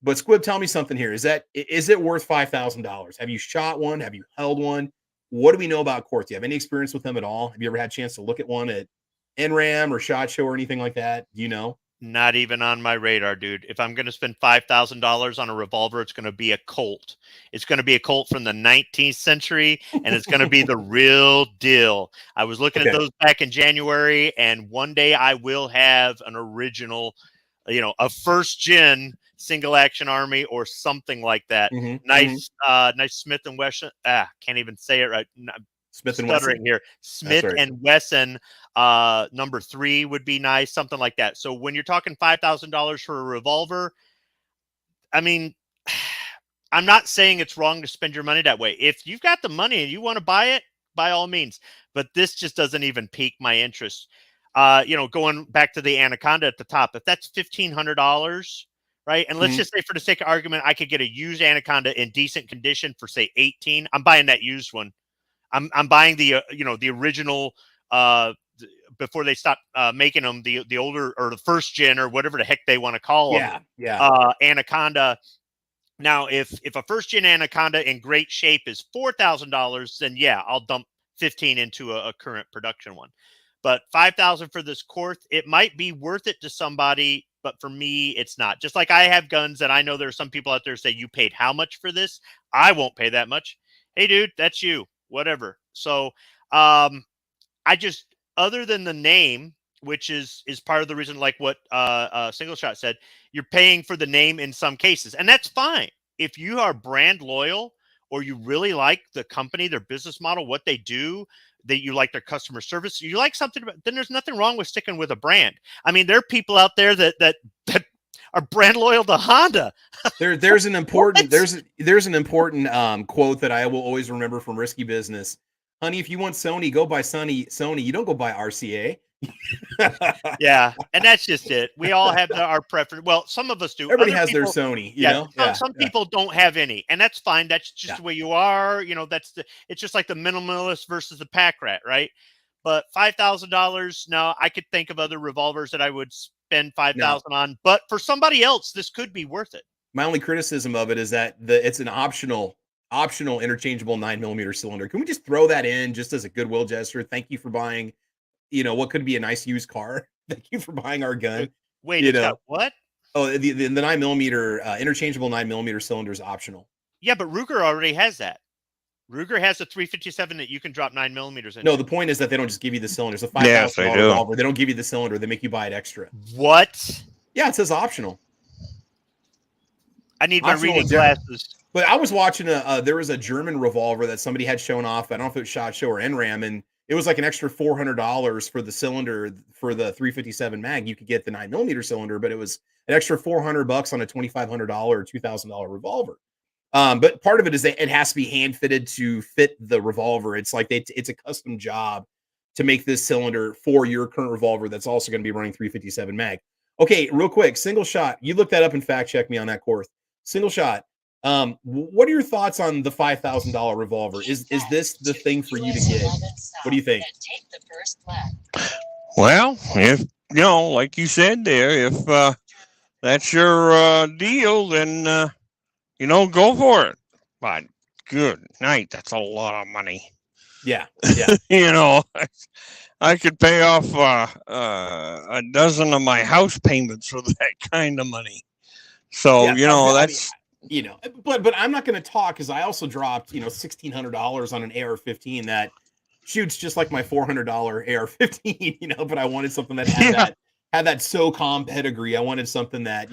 But Squib, tell me something here. Is it worth $5,000? Have you shot one? Have you held one? What do we know about quartz? Do you have any experience with them at all? Have you ever had a chance to look at one at NRAM or SHOT Show or anything like that? Do you know? Not even on my radar, dude. If I'm going to spend $5,000 on a revolver, it's going to be a Colt. It's going to be a Colt from the 19th century, and it's going to be the real deal. I was looking at those back in January, and one day I will have an original, a first gen single action army or something like that. Nice Smith and Wesson. Can't even say it right. Smith and Wesson here. Smith and Wesson number 3 would be nice, something like that. So when you're talking $5,000 for a revolver, I mean, I'm not saying it's wrong to spend your money that way. If you've got the money and you want to buy it, by all means. But this just doesn't even pique my interest. Going back to the Anaconda at the top, if that's $1,500, right? And let's just say, for the sake of argument, I could get a used Anaconda in decent condition for say 18. I'm buying that used one. I'm buying the the original before they stop making them, the older or the first gen or whatever the heck they want to call them. Anaconda. Now, if a first gen Anaconda in great shape is $4,000, then yeah, I'll dump 15 into a current production one. But $5,000 for this quartz, it might be worth it to somebody, but for me, it's not. Just like I have guns that I know there are some people out there say, you paid how much for this? I won't pay that much. Hey, dude, that's you. Whatever. So I just, other than the name, which is part of the reason, like what Single Shot said, you're paying for the name in some cases, and that's fine. If you are brand loyal or you really like the company, their business model, what they do, that you like their customer service, you like something about, then there's nothing wrong with sticking with a brand. I mean, there are people out there that are brand loyal to Honda. There's an important there's an important quote that I will always remember from Risky Business. Honey, if you want Sony, go buy Sony. You don't go buy RCA. Yeah, and that's just it. We all have our preference. Well, some of us do. Everybody has their Sony, you know. Some people don't have any, and that's fine. That's just the way you are. It's just like the minimalist versus the pack rat, right? But $5,000. Now, I could think of other revolvers that I would spend $5,000 on, but for somebody else, this could be worth it. My only criticism of it is that it's an optional interchangeable 9mm cylinder. Can we just throw that in just as a goodwill gesture? Thank you for buying, what could be a nice used car. Thank you for buying our gun. Wait, it's got what? Oh, the 9mm interchangeable 9mm cylinder is optional. Yeah, but Ruger already has that. Ruger has a 357 that you can drop 9mm in. No, the point is that they don't just give you the cylinder. It's a $5,000 revolver. They don't give you the cylinder. They make you buy it extra. What? Yeah, it says optional. I need my reading glasses. But I was watching there was a German revolver that somebody had shown off. I don't know if it was SHOT Show or NRAM, and it was like an extra $400 for the cylinder for the 357 mag. You could get the 9mm cylinder, but it was an extra $400 on a $2,500 or $2,000 revolver. But part of it is that it has to be hand fitted to fit the revolver. It's like it's a custom job to make this cylinder for your current revolver that's also going to be running 357 mag. Okay, real quick, Single Shot. You look that up and fact check me on that course. Single Shot. What are your thoughts on the $5,000 revolver? Is this the thing for you to get? What do you think? Well, if like you said there, if that's your deal, then go for it. But good night, that's a lot of money. Yeah. I could pay off a dozen of my house payments for that kind of money. So that's. But I'm not going to talk because I also dropped, $1,600 on an AR-15 that shoots just like my $400 AR-15, but I wanted something that had that SOCOM pedigree. I wanted something that,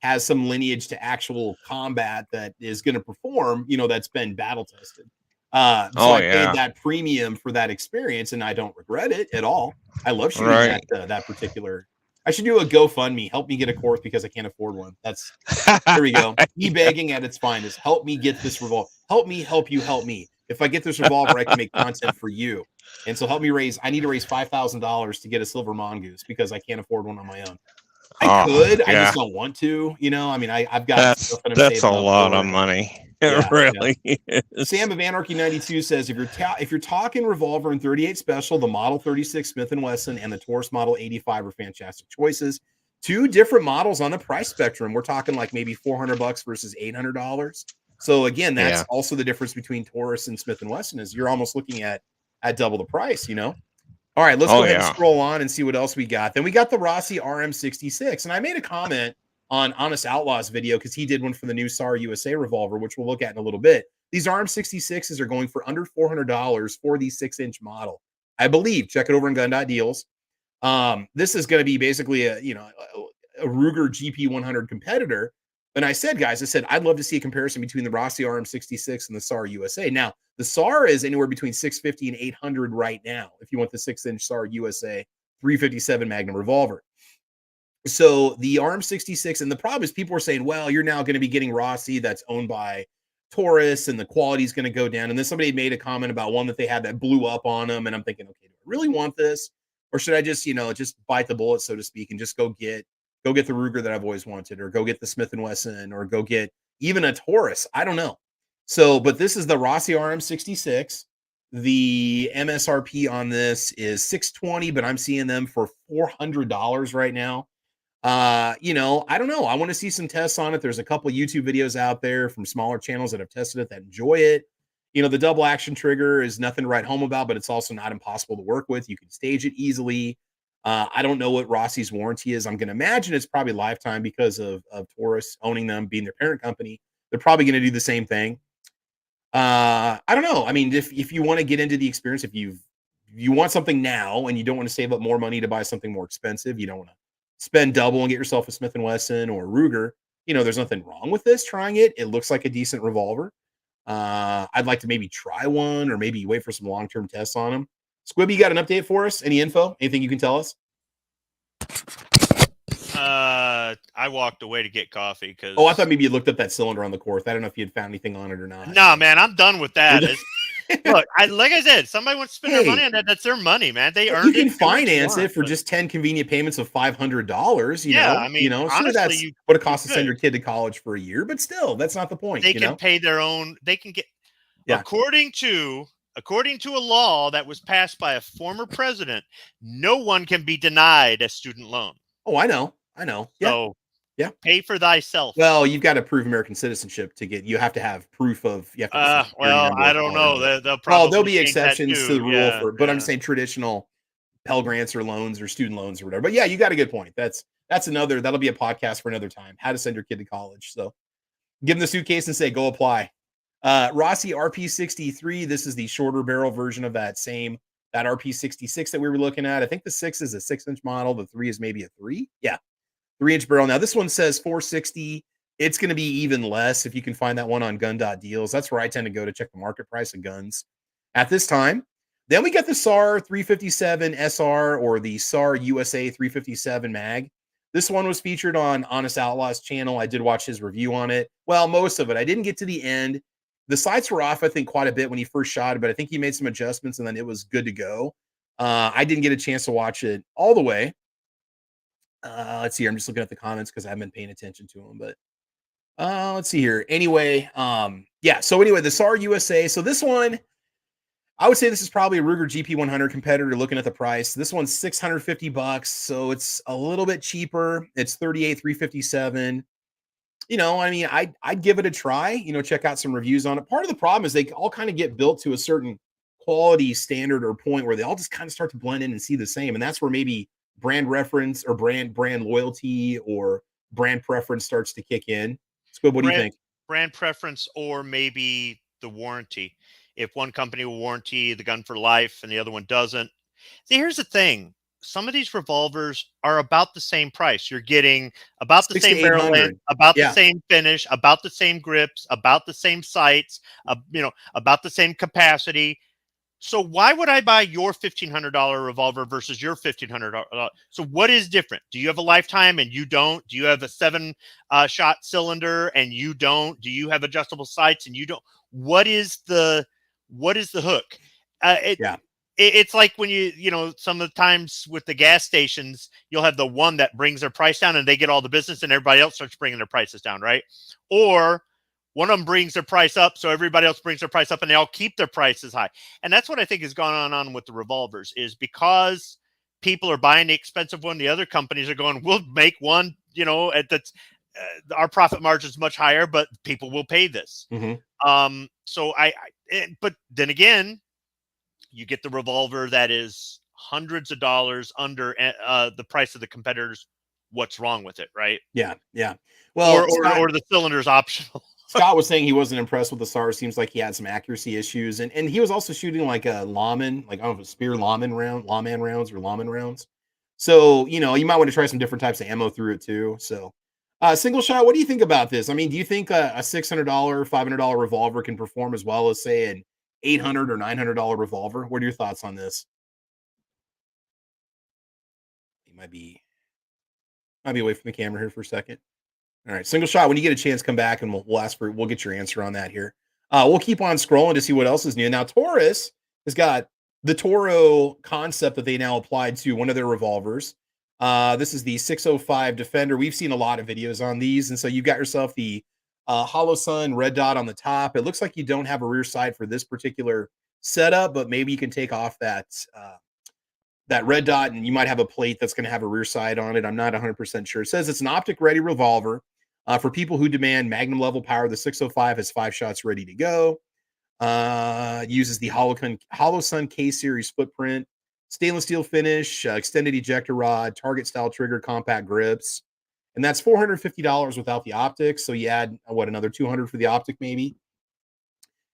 has some lineage to actual combat that is going to perform, that's been battle tested. I paid that premium for that experience and I don't regret it at all. I love shooting that particular. I should do a GoFundMe. Help me get a quartz because I can't afford one. Here we go. E-begging at its finest. Help me get this revolver. Help me, help you, help me. If I get this revolver, I can make content for you. And so I need to raise $5,000 to get a silver mongoose because I can't afford one on my own. I could. I just don't want to. I mean, I've got stuff that I'm that's a saving up lot for. of money. It really is. Sam of Anarchy 92 says if you're talking Revolver and 38 Special, the Model 36 Smith & Wesson and the Taurus Model 85 are fantastic choices. Two different models on the price spectrum. We're talking like maybe $400 versus $800. So again, that's also the difference between Taurus and Smith & Wesson is you're almost looking at double the price, All right, let's go ahead and scroll on and see what else we got. Then we got the Rossi RM66. And I made a comment on Honest Outlaw's video because he did one for the new SAR USA revolver, which we'll look at in a little bit. These RM66s are going for under $400 for the 6-inch model. I believe. Check it over in gun.deals. This is going to be basically a Ruger GP100 competitor. And I said, guys, I'd love to see a comparison between the Rossi RM66 and the SAR USA. Now, the SAR is anywhere between $650 and $800 right now if you want the 6-inch SAR USA 357 Magnum revolver. So the RM66, and the problem is people are saying, well, you're now going to be getting Rossi that's owned by Taurus and the quality is going to go down. And then somebody made a comment about one that they had that blew up on them. And I'm thinking, okay, do I really want this? Or should I just, just bite the bullet, so to speak, and just go get the Ruger that I've always wanted, or go get the Smith & Wesson, or go get even a Taurus? I don't know. So, but this is the Rossi RM66. The MSRP on this is $620, but I'm seeing them for $400 right now. I don't know. I want to see some tests on it. There's a couple YouTube videos out there from smaller channels that have tested it that enjoy it. The double action trigger is nothing to write home about, but it's also not impossible to work with. You can stage it easily. I don't know what Rossi's warranty is. I'm going to imagine it's probably lifetime because of Taurus owning them, being their parent company. They're probably going to do the same thing. I don't know. I mean, if you want to get into the experience, if you want something now and you don't want to save up more money to buy something more expensive, you don't want to spend double and get yourself a Smith & Wesson or Ruger, there's nothing wrong with this. Trying it. It looks like a decent revolver. I'd like to maybe try one or maybe wait for some long-term tests on them. Squibby, you got an update for us? Any info? Anything you can tell us? I walked away to get coffee because. Oh, I thought maybe you looked up that cylinder on the Corth. I don't know if you had found anything on it or not. No, man, I'm done with that. Look, like I said, somebody wants to spend their money on that. That's their money, man. They earned it. You can finance it for just 10 convenient payments of $500. I mean, honestly, that's what it costs to send your kid to college for a year. But still, that's not the point. They can pay their own. They can get. Yeah. According to a law that was passed by a former president, no one can be denied a student loan. Oh, I know. Yeah. So, pay for thyself. Well, you've got to prove American citizenship to get. You have to have proof of. You have to I don't know. There'll be exceptions to the rule but I'm saying traditional Pell Grants or loans or student loans or whatever. But yeah, you got a good point. That'll be a podcast for another time. How to send your kid to college. So, give them the suitcase and say, go apply. Rossi RP63. This is the shorter barrel version of that RP66 that we were looking at. I think the 6 is a 6-inch model. The 3 is maybe a 3. Yeah. 3-inch barrel. Now this one says 460. It's going to be even less if you can find that one on gun.deals. That's where I tend to go to check the market price of guns at this time. Then we got the SAR 357 SR or the SAR USA 357 mag. This one was featured on Honest Outlaw's channel. I did watch his review on it. Well, most of it. I didn't get to the end. The sights were off, I think, quite a bit when he first shot it, but I think he made some adjustments and then it was good to go. I didn't get a chance to watch it all the way. Let's see here. I'm just looking at the comments because I haven't been paying attention to them, but let's see here. Anyway, So anyway, the SAR USA. So this one, I would say this is probably a Ruger GP100 competitor looking at the price. This one's $650, so it's a little bit cheaper. It's 38 357. I'd give it a try, check out some reviews on it. Part of the problem is they all kind of get built to a certain quality standard or point where they all just kind of start to blend in and see the same. And that's where maybe brand reference or brand loyalty or brand preference starts to kick in. Squib, what do you think? Brand preference or maybe the warranty. If one company will warranty the gun for life and the other one doesn't. See, here's the thing. Some of these revolvers are about the same price. You're getting about the same barrel length, about the same finish, about the same grips, about the same sights, about the same capacity. So why would I buy your $1,500 revolver versus your $1,500? So what is different? Do you have a lifetime and you don't? Do you have a 7-shot cylinder and you don't? Do you have adjustable sights and you don't? What is the hook? it's like when some of the times with the gas stations, you'll have the one that brings their price down and they get all the business and everybody else starts bringing their prices down, right? Or one of them brings their price up, so everybody else brings their price up and they all keep their prices high. And that's what I think has gone on with the revolvers, is because people are buying the expensive one, the other companies are going, we'll make one, that's our profit margin is much higher, but people will pay this. So but then again, you get the revolver that is hundreds of dollars under the price of the competitors. What's wrong with it, right? Yeah. Well, or the cylinder's optional. Scott was saying he wasn't impressed with the SAR. Seems like he had some accuracy issues, and he was also shooting like a lawman, like I don't know, spear lawman rounds. So you might want to try some different types of ammo through it too. So, single shot. What do you think about this? I mean, do you think a $600, $500 revolver can perform as well as say an $800 or $900 revolver? What are your thoughts on this? He might be away from the camera here for a second. All right, single shot. When you get a chance, come back and we'll get your answer on that here. We'll keep on scrolling to see what else is new. Now, Taurus has got the Toro concept that they now applied to one of their revolvers. This is the 605 Defender. We've seen a lot of videos on these, and so you've got yourself the Hollow Sun red dot on the top. It looks like you don't have a rear sight for this particular setup, but maybe you can take off that red dot, and you might have a plate that's going to have a rear sight on it. I'm not 100% sure. It says it's an optic-ready revolver. For people who demand magnum level power, the 605 has 5 shots ready to go. Uses the Hollow Sun K series footprint, stainless steel finish, extended ejector rod, target style trigger, compact grips, and that's $450 without the optics. So you add another $200 for the optic maybe,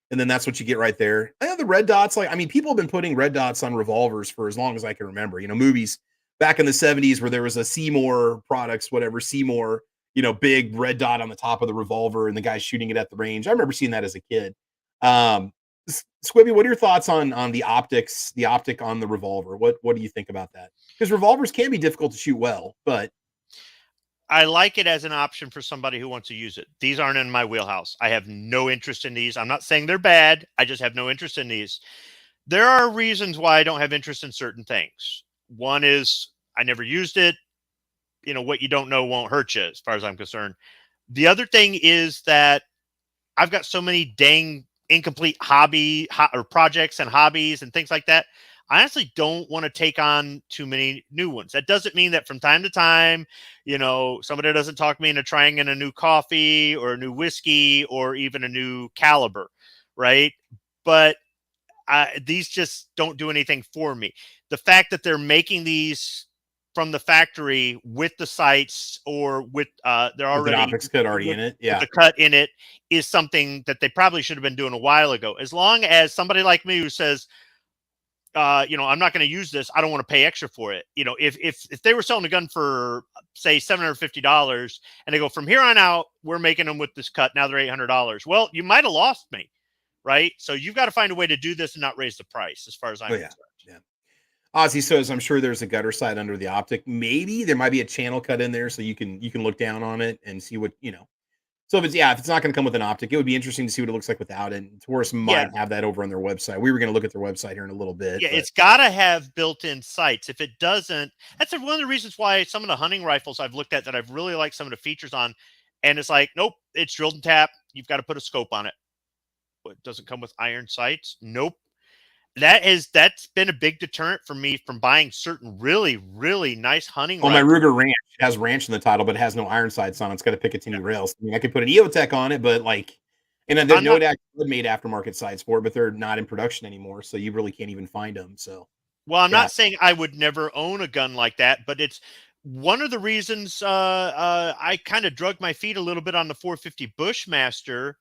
and then that's what you get right there. I know the red dots, people have been putting red dots on revolvers for as long as I can remember. Movies back in the 70s where there was a Seymour products, whatever Seymour. Big red dot on the top of the revolver and the guy shooting it at the range. I remember seeing that as a kid. Squibby, what are your thoughts on the optic on the revolver? What do you think about that? Because revolvers can be difficult to shoot well, but I like it as an option for somebody who wants to use it. These aren't in my wheelhouse. I have no interest in these. I'm not saying they're bad. I just have no interest in these. There are reasons why I don't have interest in certain things. One is I never used it. What you don't know won't hurt you, as far as I'm concerned. The other thing is that I've got so many dang incomplete or projects and hobbies and things like that. I honestly don't want to take on too many new ones. That doesn't mean that from time to time, somebody doesn't talk me into trying in a new coffee or a new whiskey or even a new caliber, right? But these just don't do anything for me. The fact that they're making these from the factory with the sights or with they're already the optics cut already in it. Yeah. The cut in it is something that they probably should have been doing a while ago. As long as somebody like me who says, I'm not going to use this, I don't want to pay extra for it. If they were selling a gun for say $750 and they go from here on out, we're making them with this cut. Now they're $800. Well, you might have lost me. Right. So you've got to find a way to do this and not raise the price as far as I'm concerned. Yeah. Ozzy says, I'm sure there's a gutter sight under the optic. Maybe there might be a channel cut in there so you can look down on it and see what, So if it's not going to come with an optic, it would be interesting to see what it looks like without it. And Taurus might have that over on their website. We were going to look at their website here in a little bit. Yeah, it's got to have built-in sights. If it doesn't, that's one of the reasons why some of the hunting rifles I've looked at that I've really liked some of the features on, and it's like, nope, it's drilled and tapped. You've got to put a scope on it. It doesn't come with iron sights. Nope. That's been a big deterrent for me from buying certain really, really nice hunting rifles. My Ruger Ranch has ranch in the title, but it has no iron sights on it. It's got a Picatinny rails. I mean, I could put an EOTech on it, but and then there's made aftermarket sights for it, but they're not in production anymore. So you really can't even find them. So, well, I'm not saying I would never own a gun like that, but it's one of the reasons I kind of drug my feet a little bit on the 450 Bushmaster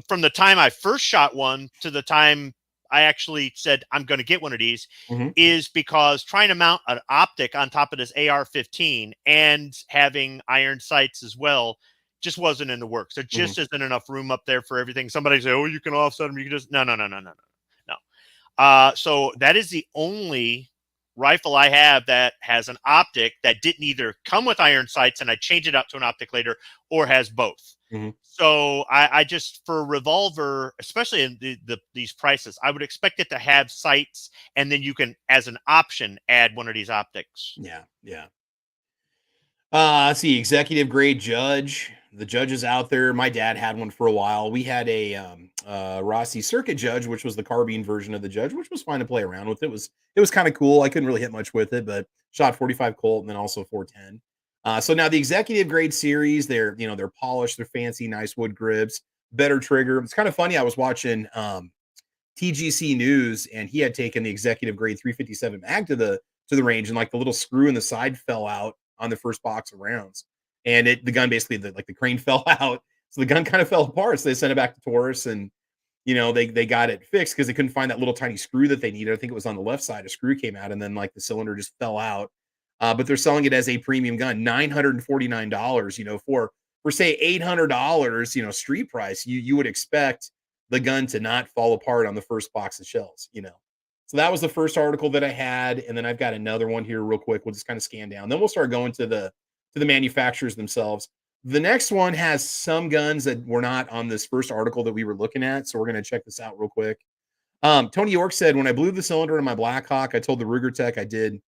from the time I first shot one to the time I actually said I'm going to get one of these is because trying to mount an optic on top of this AR-15 and having iron sights as well just wasn't in the works. There just isn't enough room up there for everything. Somebody say, "Oh, you can offset them. You can just no." So that is the only rifle I have that has an optic that didn't either come with iron sights and I changed it out to an optic later, or has both. Mm-hmm. So I just, for a revolver, especially in these prices, I would expect it to have sights, and then you can, as an option, add one of these optics. Yeah. Let's see, executive grade Judge. The Judge is out there. My dad had one for a while. We had a Rossi Circuit Judge, which was the carbine version of the Judge, which was fun to play around with. It was kind of cool. I couldn't really hit much with it, but shot 45 Colt and then also 410. So now the executive grade series, they're polished, they're fancy, nice wood grips, better trigger. It's kind of funny. I was watching TGC News, and he had taken the executive grade 357 mag to the range, and like the little screw in the side fell out on the first box of rounds, and the gun basically the crane fell out, so the gun kind of fell apart. So they sent it back to Taurus, and they got it fixed because they couldn't find that little tiny screw that they needed. I think it was on the left side. A screw came out, and then like the cylinder just fell out. But they're selling it as a premium gun, $949. For say $800, street price, you would expect the gun to not fall apart on the first box of shells. So that was the first article that I had, and then I've got another one here real quick. We'll just kind of scan down. Then we'll start going to the manufacturers themselves. The next one has some guns that were not on this first article that we were looking at, so we're going to check this out real quick. Tony York said, when I blew the cylinder in my Blackhawk, I told the Ruger Tech I did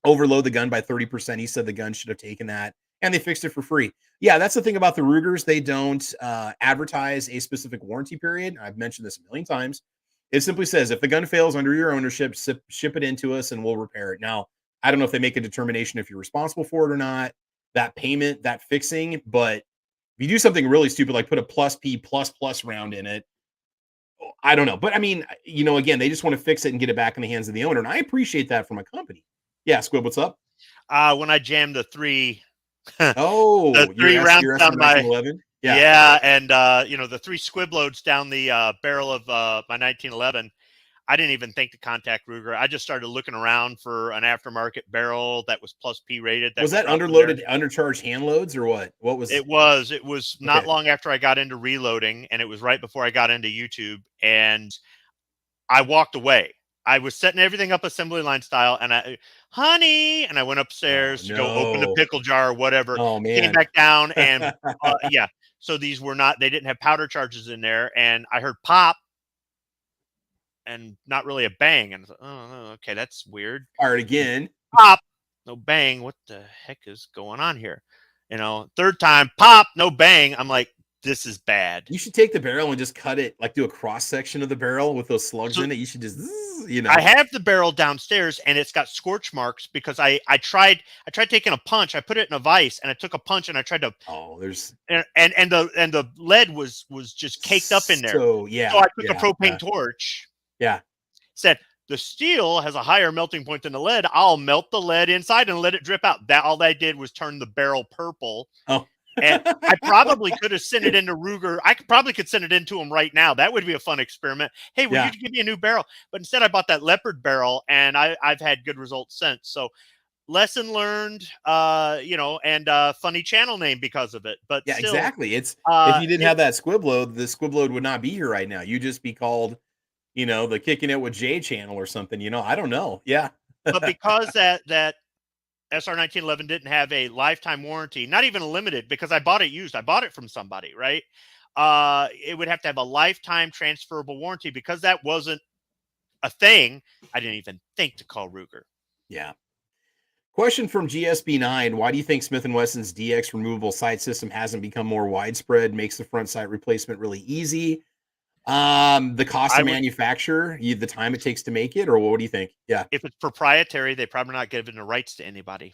overload the gun by 30%. He said the gun should have taken that, and they fixed it for free. Yeah, that's the thing about the Rugers. They don't advertise a specific warranty period. I've mentioned this a million times. It simply says, if the gun fails under your ownership, ship it into us and we'll repair it. Now, I don't know if they make a determination if you're responsible for it or not, that payment, that fixing, but if you do something really stupid, like put a plus P plus round in it, I don't know. But I mean, again, they just want to fix it and get it back in the hands of the owner. And I appreciate that from a company. Yeah, Squib, what's up? When I jammed the three the three rounds down my 1911. Yeah, and the 3 squib loads down the barrel of my 1911. I didn't even think to contact Ruger. I just started looking around for an aftermarket barrel that was plus P rated. Was that underloaded, undercharged hand loads, or what? What was it? It was not long after I got into reloading, and it was right before I got into YouTube, and I walked away. I was setting everything up assembly line style, and honey, and I went upstairs to go open the pickle jar or whatever. Oh man! Came back down, and yeah. So these were not. They didn't have powder charges in there, and I heard pop, and not really a bang. And I thought, oh, okay, that's weird. Fired again. Pop, no bang. What the heck is going on here? Third time, pop, no bang. I'm like, this is bad. You should take the barrel and just cut it, like do a cross section of the barrel with those slugs in it. You should just, I have the barrel downstairs, and it's got scorch marks because I tried taking a punch. I put it in a vise, and I took a punch, and I tried to. Oh, there's and the lead was just caked up in there. So yeah. So I took a propane torch. Yeah. Said the steel has a higher melting point than the lead. I'll melt the lead inside and let it drip out. All I did was turn the barrel purple. Oh. And I probably could have sent it into Ruger. I could send it into him right now. That would be a fun experiment. Hey, will you give me a new barrel? But instead, I bought that Leopard barrel, and I've had good results since. So, lesson learned, and funny channel name because of it. But yeah, still, exactly. It's if you didn't have that squib load, the squib load would not be here right now. You'd just be called, the Kicking It with Jay channel or something. I don't know. Yeah. But because that SR 1911 didn't have a lifetime warranty, not even a limited, because I bought it used. I bought it from somebody, right? It would have to have a lifetime transferable warranty. Because that wasn't a thing, I didn't even think to call Ruger. Yeah. Question from GSB9. Why do you think Smith & Wesson's DX removable sight system hasn't become more widespread, makes the front sight replacement really easy? The cost of manufacture, the time it takes to make it, or what do you think? Yeah. If it's proprietary, they probably not giving the rights to anybody.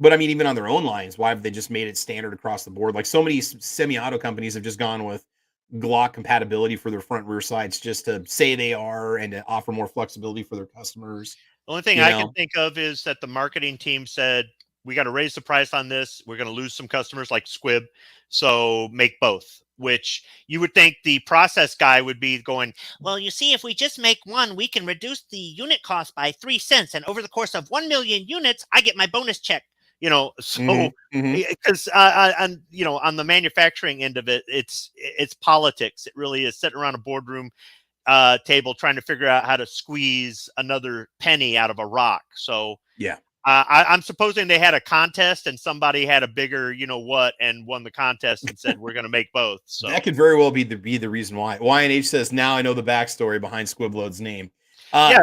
But I mean, even on their own lines, why have they just made it standard across the board? Like so many semi-auto companies have just gone with Glock compatibility for their front rear sights just to say they are and to offer more flexibility for their customers. The only thing I can think of is that the marketing team said, we got to raise the price on this. We're going to lose some customers like Squib. So make both. Which you would think the process guy would be going, well, you see, if we just make one, we can reduce the unit cost by 3 cents. And over the course of 1 million units, I get my bonus check. So because on the manufacturing end of it, it's politics. It really is sitting around a boardroom table trying to figure out how to squeeze another penny out of a rock. So yeah. I'm supposing they had a contest and somebody had a bigger, and won the contest and said, we're going to make both. So that could very well be the reason why. YNH says, now I know the backstory behind Squibload's name.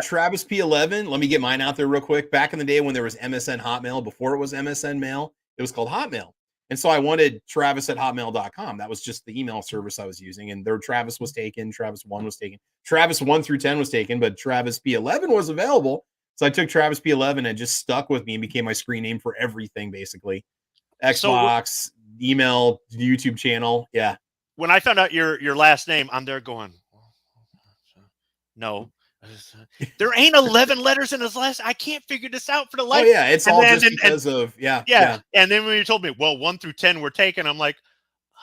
Travis P11, let me get mine out there real quick. Back in the day when there was MSN Hotmail, before it was MSN Mail, it was called Hotmail. And so I wanted Travis@hotmail.com. That was just the email service I was using. And there Travis was taken. Travis 1 was taken. Travis 1 through 10 was taken, but Travis P11 was available. So I took Travis P11 and just stuck with me and became my screen name for everything, basically. Xbox, email, YouTube channel. Yeah. When I found out your last name, I'm there going, no. There ain't 11 letters in his last. I can't figure this out for the life. Oh, yeah. It's all just because of, yeah. And then when you told me, well, 1 through 10 were taken, I'm like,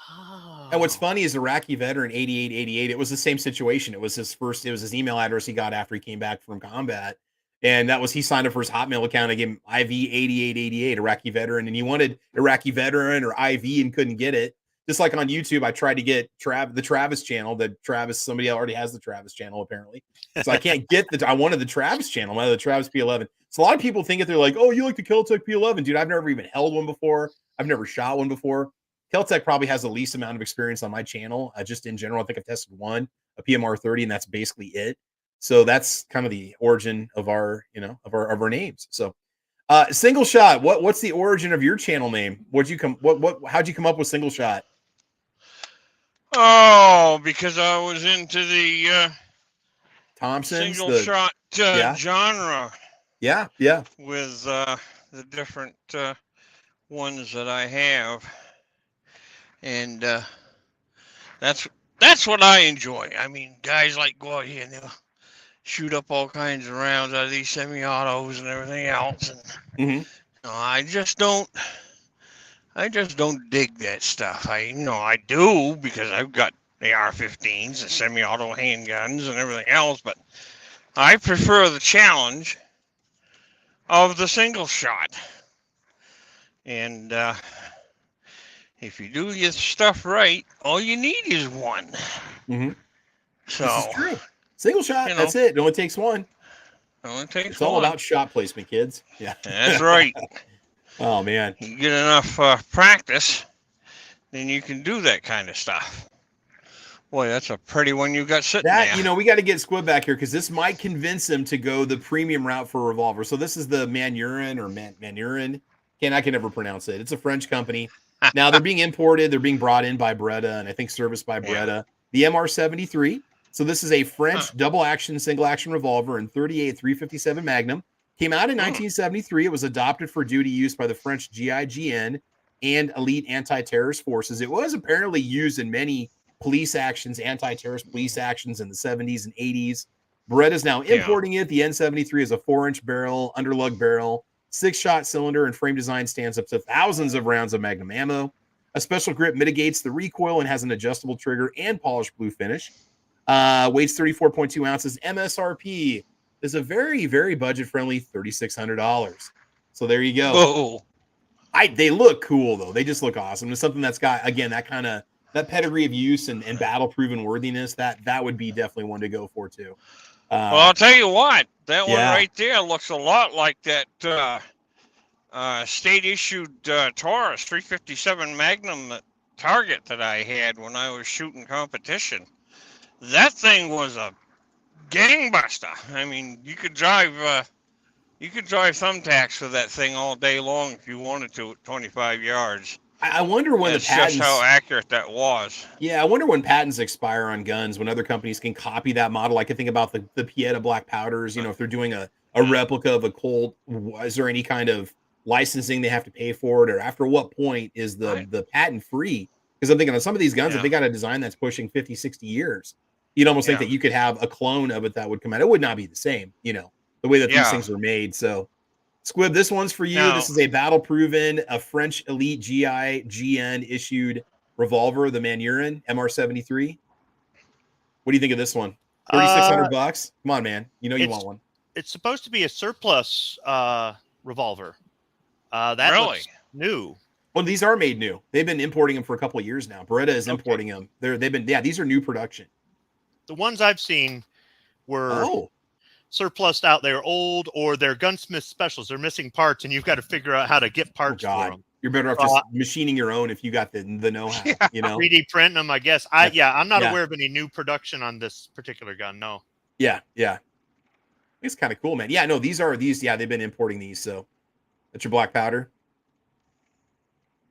oh. And what's funny is Iraqi veteran 8888, it was the same situation. It was his email address he got after he came back from combat. And he signed up for his Hotmail account. I gave him IV8888, Iraqi veteran. And he wanted Iraqi veteran or IV and couldn't get it. Just like on YouTube, I tried to get the Travis channel. Somebody already has the Travis channel, apparently. So I can't get I wanted the Travis channel, the Travis P11. So a lot of people think they're like, oh, you like the Keltec P11. Dude, I've never even held one before. I've never shot one before. Keltec probably has the least amount of experience on my channel. Just in general, I think I've tested one, a PMR 30, and that's basically it. So that's kind of the origin of our names. So Single Shot, what's the origin of your channel name? How'd you come up with Single Shot? Oh, because I was into the Thompson's single shot genre. Yeah. With the different ones that I have. And that's what I enjoy. I mean, guys like go out here and they'll shoot up all kinds of rounds out of these semi-autos and everything else. And I just don't dig that stuff. I do because I've got AR-15s and semi-auto handguns and everything else, but I prefer the challenge of the single shot. And if you do your stuff right, all you need is one. So this is true. Single shot, that's it. It only takes one. It's all about shot placement, kids. Yeah. That's right. Oh, man. You get enough practice, then you can do that kind of stuff. Boy, that's a pretty one you got sitting there. We got to get Squib back here because this might convince him to go the premium route for Revolver. So this is the Manurin or Manurin. I can never pronounce it. It's a French company. Now they're being imported. They're being brought in by Beretta and I think serviced by Beretta. The MR73. So this is a French double action, single action revolver in 38 .357 Magnum. Came out in 1973. It was adopted for duty use by the French GIGN and elite anti-terrorist forces. It was apparently used in many police actions, anti-terrorist police actions in the 70s and 80s. Beretta is now importing it. The N73 is a 4-inch barrel, underlug barrel, 6-shot cylinder, and frame design stands up to thousands of rounds of Magnum ammo. A special grip mitigates the recoil and has an adjustable trigger and polished blue finish. Weighs 34.2 ounces. MSRP is a very, very budget-friendly $3,600. So there you go. Whoa. They look cool, though. They just look awesome. It's something that's got, again, that pedigree of use and battle-proven worthiness. That would be definitely one to go for, too. Well, I'll tell you what. That one right there looks a lot like that state-issued Taurus 357 Magnum target that I had when I was shooting competition. That thing was a gangbuster. I mean, you could drive thumbtacks with that thing all day long if you wanted to at 25 yards. I wonder when the patents... just how accurate that was. Yeah, I wonder when patents expire on guns, when other companies can copy that model. I can think about the Pieta black powders, if they're doing a replica of a Colt, is there any kind of licensing they have to pay for it? Or after what point is the patent free? Because I'm thinking on some of these guns, if they got a design that's pushing 50, 60 years, you'd almost think that you could have a clone of it that would come out. It would not be the same, the way that these things are made. So, Squib, this one's for you. No. This is a battle-proven, a French elite GIGN issued revolver, the Manurin MR73. What do you think of this one? $3,600. Come on, man. You want one. It's supposed to be a surplus revolver. That really looks new. Well, these are made new. They've been importing them for a couple of years now. Beretta is importing them. These are new production. The ones I've seen, were surplused out. They're old, or they're gunsmith specials. They're missing parts, and you've got to figure out how to get parts for them. You're better off just machining your own if you got the know-how, 3D printing them, I guess. I'm not aware of any new production on this particular gun. No. Yeah. It's kind of cool, man. Yeah, no, these. Yeah, they've been importing these. So that's your black powder.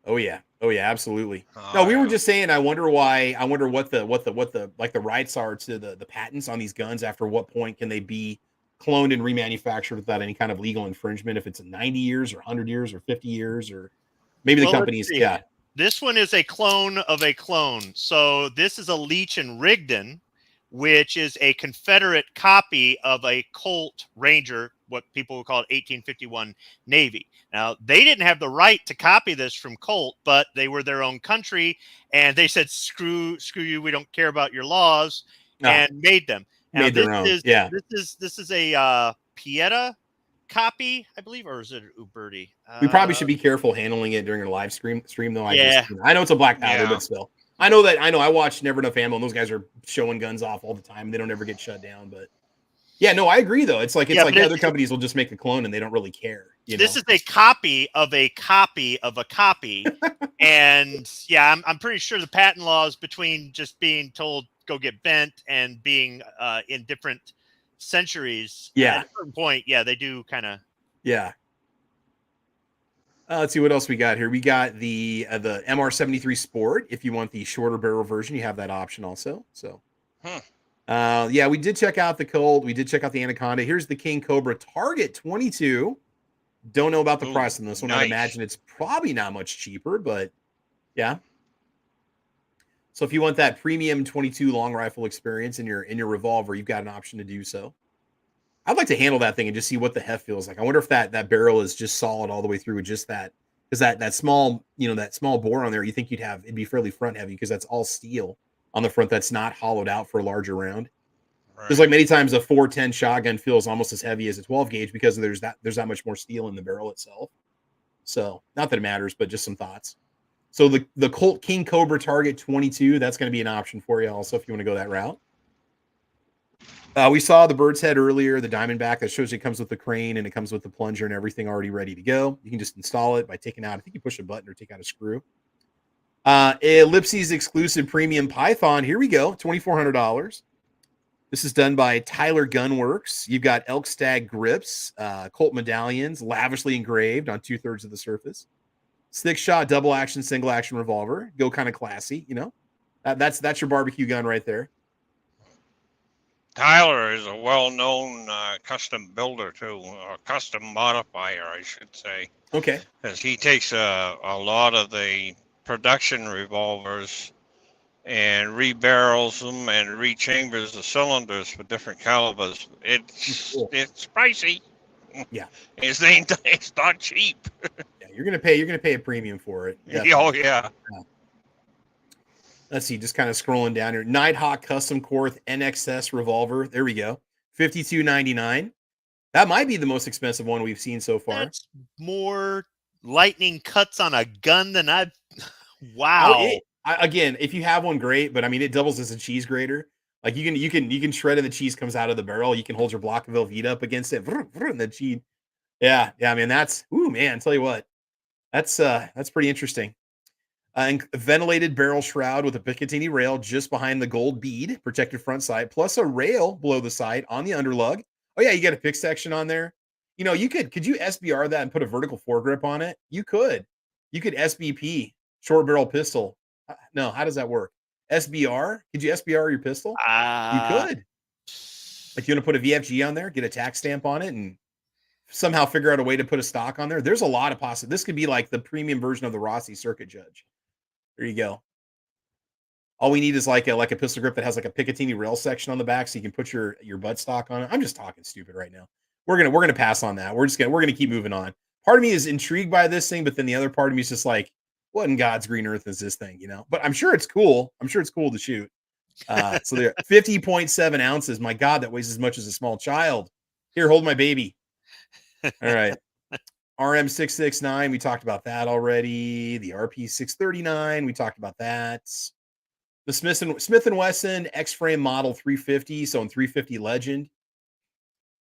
Oh yeah, absolutely. No, we were just saying. I wonder what the like the rights are to the patents on these guns. After what point can they be cloned and remanufactured without any kind of legal infringement? If it's 90 years or 100 years or 50 years, or maybe the companies. Yeah. This one is a clone of a clone. So this is a Leach and Rigdon, which is a Confederate copy of a Colt Ranger, what people would call it 1851 Navy. Now, they didn't have the right to copy this from Colt, but they were their own country, and they said, screw you, we don't care about your laws, and made them. Now, made their own. This is a Pieta copy, I believe, or is it Uberti? We probably should be careful handling it during a live stream though. I know it's a black powder, but still. I know. I watch Never Enough Ammo, and those guys are showing guns off all the time. They don't ever get shut down, but yeah, no, I agree though. It's like other companies will just make a clone and they don't really care. This is a copy of a copy of a copy. And yeah, I'm pretty sure the patent laws between just being told go get bent and being in different centuries. Yeah. At a certain point, they do kind of. Yeah. Let's see what else we got here. We got the MR73 Sport. If you want the shorter barrel version, you have that option also. So, we did check out the Colt. We did check out the Anaconda. Here's the King Cobra Target 22. Don't know about the price on this one. Nice. I imagine it's probably not much cheaper, but yeah. So if you want that premium 22 long rifle experience in your revolver, you've got an option to do so. I'd like to handle that thing and just see what the heft feels like. I wonder if that barrel is just solid all the way through with just that, because that small, that small bore on there, you think it'd be fairly front heavy because that's all steel on the front that's not hollowed out for a larger round. Right. There's like many times a 410 shotgun feels almost as heavy as a 12 gauge because there's that much more steel in the barrel itself. So not that it matters, but just some thoughts. So the Colt King Cobra Target 22, that's going to be an option for you also if you want to go that route. We saw the Bird's Head earlier, the Diamondback that shows it comes with the crane and it comes with the plunger and everything already ready to go. You can just install it by taking out, I think you push a button or take out a screw. Ellipses exclusive premium Python. Here we go, $2,400. This is done by Tyler Gunworks. You've got elk stag grips, Colt medallions, lavishly engraved on 2/3 of the surface. 6-shot double action, single action revolver. Go kind of classy, That's your barbecue gun right there. Tyler is a well-known custom builder too, or custom modifier, I should say. Okay. Because he takes a lot of the production revolvers and rebarrels them and rechambers the cylinders for different calibers. It's pricey. Yeah. It's not cheap. Yeah, you're gonna pay a premium for it. Definitely. Oh yeah. Let's see, just kind of scrolling down here. Nighthawk Custom Korth NXS revolver. There we go. $52.99. That might be the most expensive one we've seen so far. That's more lightning cuts on a gun than I've. Wow. Again, if you have one, great. But I mean, it doubles as a cheese grater. Like you can shred and the cheese comes out of the barrel. You can hold your block of Velveeta up against it, and the cheese. Yeah. I mean, man. Tell you what, that's pretty interesting. A ventilated barrel shroud with a Picatinny rail just behind the gold bead, protected front sight, plus a rail below the sight on the underlug. Oh yeah, you got a pick section on there. Could you SBR that and put a vertical foregrip on it? You could SBP, short barrel pistol. No, how does that work? SBR? Could you SBR your pistol? You could. If you want to put a VFG on there, get a tax stamp on it, and somehow figure out a way to put a stock on there. There's a lot of possibilities. This could be like the premium version of the Rossi Circuit Judge. There you go. All we need is like a pistol grip that has like a Picatinny rail section on the back, so you can put your buttstock on it. I'm just talking stupid right now. We're gonna pass on that. We're gonna keep moving on. Part of me is intrigued by this thing, but then the other part of me is just like, what in God's green earth is this thing? But I'm sure it's cool. I'm sure it's cool to shoot. So there, 50.7 ounces. My God, that weighs as much as a small child. Here, hold my baby. All right. RM669, we talked about that already. The RP639, we talked about that. The Smith & Wesson X-Frame Model 350, so in 350 Legend,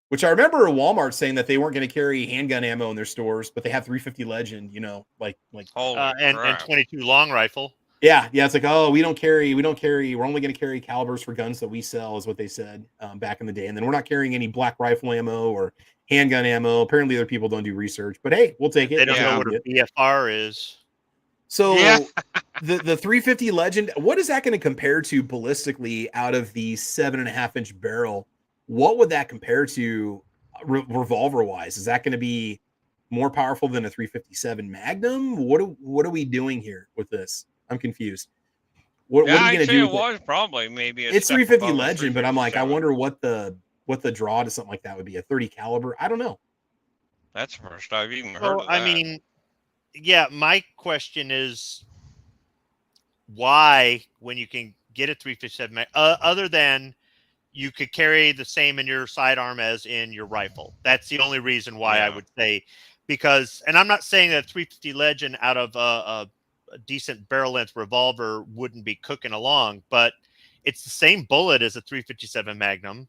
which I remember Walmart saying that they weren't going to carry handgun ammo in their stores, but they have 350 Legend, you know, like and 22 long rifle. Yeah, it's like, oh, we don't carry. We're only going to carry calibers for guns that we sell, is what they said back in the day. And then we're not carrying any black rifle ammo or handgun ammo. Apparently, other people don't do research, but hey, we'll take it. They don't know what a BFR is. So the 350 Legend, what is that going to compare to ballistically out of the 7.5-inch barrel? What would that compare to revolver wise? Is that going to be more powerful than a 357 Magnum? What are we doing here with this? I'm confused. What are you going to do? It was probably maybe it's 350 Legend, but I'm like, I wonder what the draw to something like that would be. A 30 caliber? I don't know. That's the first I've even heard of that. I mean, yeah, my question is why, when you can get a 357, other than you could carry the same in your sidearm as in your rifle. That's the only reason why I would say, because, and I'm not saying that 350 Legend out of a decent barrel length revolver wouldn't be cooking along, but it's the same bullet as a 357 Magnum.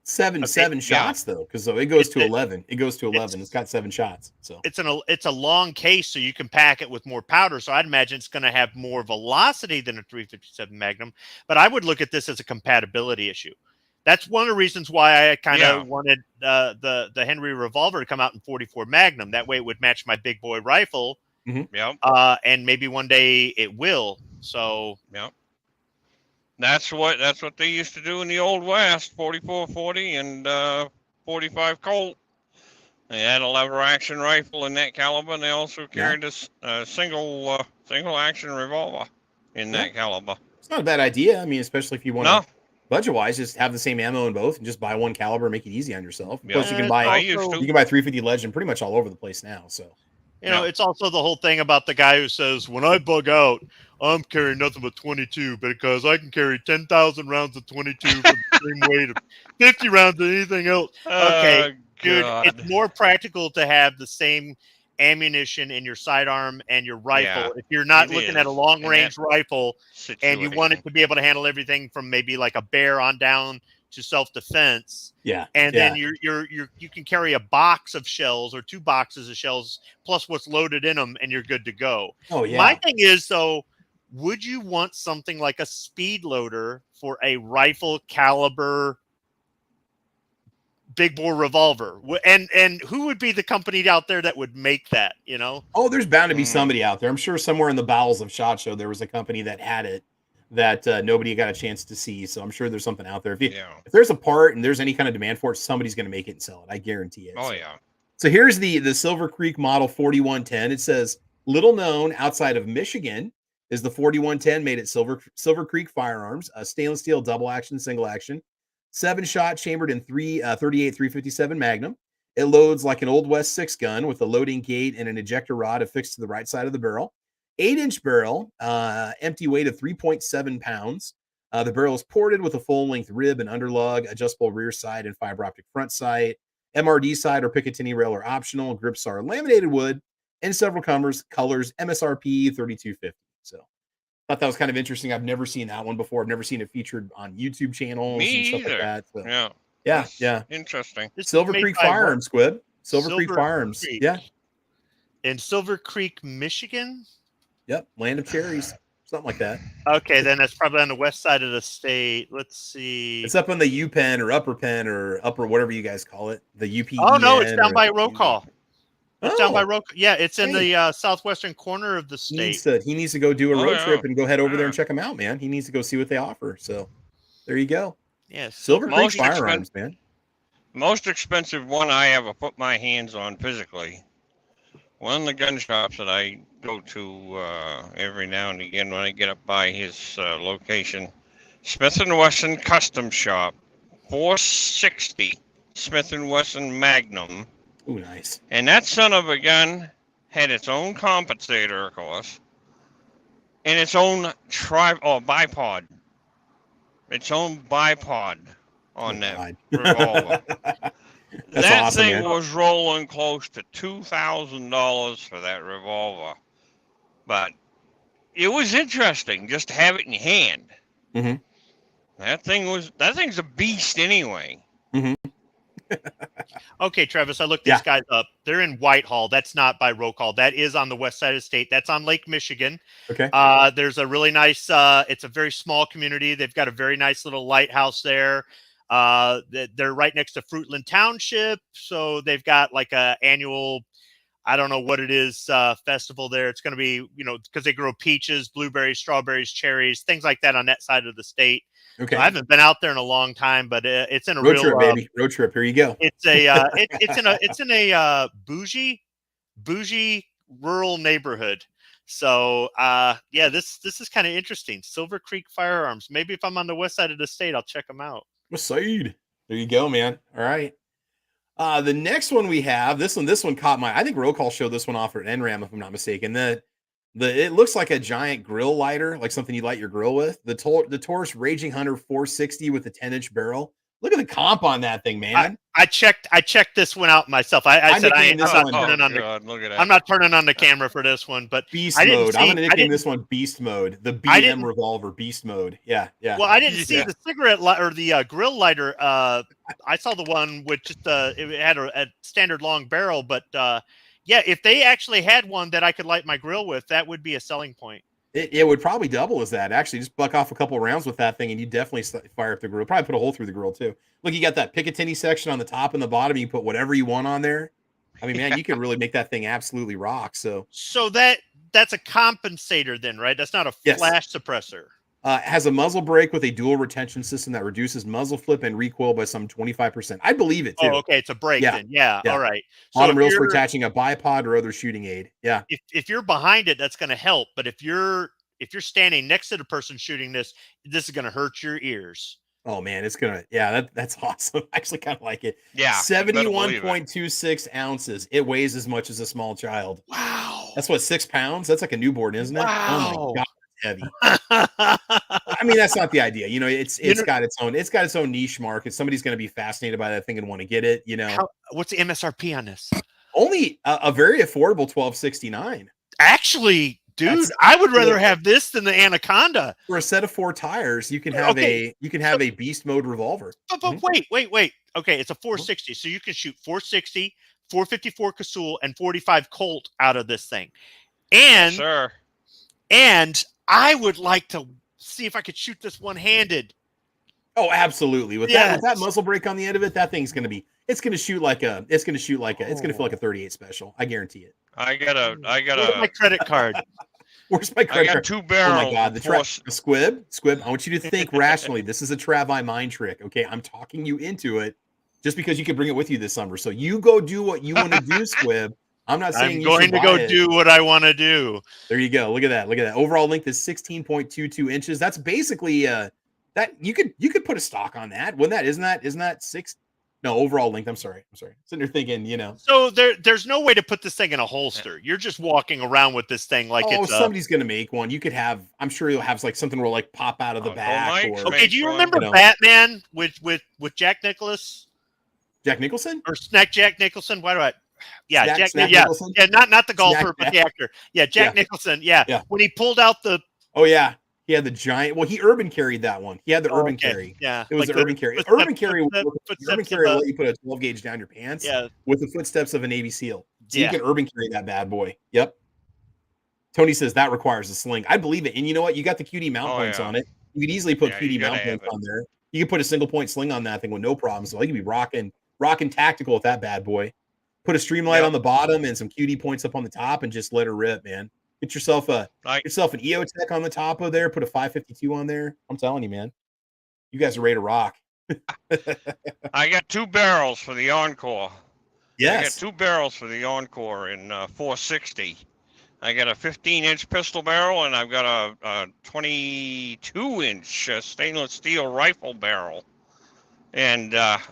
Seven shots though, because it goes to 11. It goes to 11. It's got 7 shots. So it's a long case, so you can pack it with more powder. So I'd imagine it's going to have more velocity than a 357 Magnum. But I would look at this as a compatibility issue. That's one of the reasons why I kind of wanted the Henry revolver to come out in 44 Magnum. That way it would match my big boy rifle. Mm-hmm. And maybe one day it will. So that's what they used to do in the Old West, 44-40 and 45 Colt. They had a lever action rifle in that caliber, and they also carried a single action revolver in that caliber. It's not a bad idea. I mean, especially if you want to budget wise, just have the same ammo in both and just buy one caliber and make it easy on yourself. Plus, you can buy 350 Legend pretty much all over the place now. So. You know, it's also the whole thing about the guy who says, when I bug out, I'm carrying nothing but 22 because I can carry 10,000 rounds of 22 for the same weight of 50 rounds of anything else. Okay, good. It's more practical to have the same ammunition in your sidearm and your rifle. If you're not looking at a long-range rifle and you want it to be able to handle everything from maybe like a bear on down to self-defense. Then you can carry a box of shells or 2 boxes of shells plus what's loaded in them, and you're good to go. My thing is, though, would you want something like a speed loader for a rifle caliber big bore revolver? And who would be the company out there that would make that, you know? Oh, there's bound to be somebody out there. I'm sure somewhere in the bowels of SHOT Show there was a company that had it that nobody got a chance to see. So I'm sure there's something out there. If there's a part and there's any kind of demand for it, somebody's going to make it and sell it. I guarantee it. So here's the Silver Creek Model 4110. It says, little known outside of Michigan is the 4110 made at Silver Creek Firearms, a stainless steel double action, single action, 7-shot chambered in 38 357 Magnum. It loads like an Old West 6 gun with a loading gate and an ejector rod affixed to the right side of the barrel. 8-inch barrel, empty weight of 3.7 pounds. The barrel is ported with a full-length rib and underlug, adjustable rear side and fiber optic front sight. MRD side or Picatinny rail are optional. Grips are laminated wood in several colors. MSRP $32.50. So thought that was kind of interesting. I've never seen that one before. I've never seen it featured on YouTube channels and stuff like that. So, yeah. Interesting. Silver Creek Firearms, Squid. Silver Creek Firearms. Yeah. In Silver Creek, Michigan? Yep, land of cherries, something like that. Okay, then that's probably on the west side of the state. Let's see. It's up on the U Pen or Upper Pen or Upper, whatever you guys call it. The UP. Oh no, it's down by roll call. It's down by roll. Yeah, it's in the southwestern corner of the state. He needs to go do a road trip and go head over there and check them out, man. He needs to go see what they offer. So there you go. Yes, Silver Creek Firearms, man. Most expensive one I ever put my hands on physically. One of the gun shops that I go to every now and again when I get up by his location, Smith & Wesson Custom Shop, 460 Smith & Wesson Magnum. Ooh, nice. And that son of a gun had its own compensator, of course, and its own bipod. Its own bipod on that revolver. That awesome, thing was rolling close to $2,000 for that revolver. But it was interesting just to have it in your hand. Mm-hmm. That thing's a beast anyway. Mm-hmm. Okay, Travis, I looked these guys up. They're in Whitehall. That's not by roll call. That is on the west side of the state. That's on Lake Michigan. Okay. There's a really nice, it's a very small community. They've got a very nice little lighthouse there. They're right next to Fruitland Township. So they've got like a annual, I don't know what it is, festival there. It's going to be, because they grow peaches, blueberries, strawberries, cherries, things like that on that side of the state. Okay. So I haven't been out there in a long time, but it's in a road real trip, baby. Road trip. Here you go. It's a it's in a bougie rural neighborhood. So this is kind of interesting. Silver Creek Firearms. Maybe if I'm on the west side of the state, I'll check them out. West side. There you go, man. All right. The next one we have, this one caught I think roll call showed this one off at NRAM, if I'm not mistaken. It looks like a giant grill lighter, like something you light your grill with. The Taurus Raging Hunter 460 with a 10-inch barrel. Look at the comp on that thing, man. I checked this one out myself. I said I'm not turning on the camera for this one, but Beast mode. I'm gonna nickname this one Beast mode. The BM revolver Beast mode. Yeah. Well, I didn't see the cigarette or the grill lighter. I saw the one with just it had a standard long barrel, but if they actually had one that I could light my grill with, that would be a selling point. It would probably double as that. Actually, just buck off a couple of rounds with that thing, and you definitely fire up the grill. Probably put a hole through the grill too. Look, you got that Picatinny section on the top and the bottom. You can put whatever you want on there. I mean, man, you can really make that thing absolutely rock. So that's a compensator then, right? That's not a flash suppressor. It has a muzzle brake with a dual retention system that reduces muzzle flip and recoil by some 25%. I believe it too. Oh, okay. It's a brake then. Yeah. All right. So bottom rails for attaching a bipod or other shooting aid. Yeah. If you're behind it, that's going to help. But if you're standing next to the person shooting this is going to hurt your ears. Oh man, it's gonna. Yeah, that's awesome. I actually kind of like it. Yeah. 71.26 ounces. It weighs as much as a small child. Wow. That's what, 6 pounds? That's like a newborn, isn't it? Wow. Oh my god. Heavy. I mean, that's not the idea. It's got its own niche market. Somebody's going to be fascinated by that thing and want to get it. What's the MSRP on this? Only a very affordable $1,269. Actually, dude, I would rather have this than the Anaconda. For a set of 4 tires, you can have a beast mode revolver. But wait. Okay, it's a 460, so you can shoot 460, 454 Casull, and 45 Colt out of this thing. And sure. And I would like to see if I could shoot this one-handed. Oh, absolutely. With that muzzle brake on the end of it, that thing's going to feel like a 38 special. I guarantee it. I got Where's my credit card. Where's my credit card? 2 barrels. Oh my god, the Squib. I want you to think rationally. This is a Travi mind trick. Okay, I'm talking you into it just because you can bring it with you this summer. So you go do what you want to do, Squib. I'm not saying I'm going to go do what I want to do. There you go. Look at that. Overall length is 16.22 inches. That's basically that you could put a stock on that. Isn't that 6? No, overall length. I'm sorry. Sitting there thinking, So there's no way to put this thing in a holster. You're just walking around with this thing like it's somebody's gonna make one. You could have. I'm sure you'll have like something will like pop out of the back. Okay, do you remember Batman with Jack Nicklaus? Jack Nicholson or Snack Jack Nicholson? Why do I? Yeah, Snack Nicholson? Yeah, not the golfer, but the actor. Yeah, Jack Nicholson. Yeah. When he pulled out the. Oh yeah, he had the giant. Well, he urban carried that one. He had the urban carry. Yeah, it was the urban carry. Urban carry will let you put a 12 gauge down your pants. Yeah. With the footsteps of a Navy SEAL, so you can urban carry that bad boy. Yep. Tony says that requires a sling. I believe it, and you know what? You got the QD mount points on it. You could easily put QD mount points on there. You can put a single point sling on that thing with no problems. So you can be rocking tactical with that bad boy. Put a streamlight on the bottom and some QD points up on the top and just let her rip, man. Get yourself an EOTech on the top of there. Put a 552 on there. I'm telling you, man. You guys are ready to rock. I got 2 barrels for the Encore. Yes. I got 2 barrels for the Encore in 460. I got a 15-inch pistol barrel, and I've got a 22-inch stainless steel rifle barrel. And I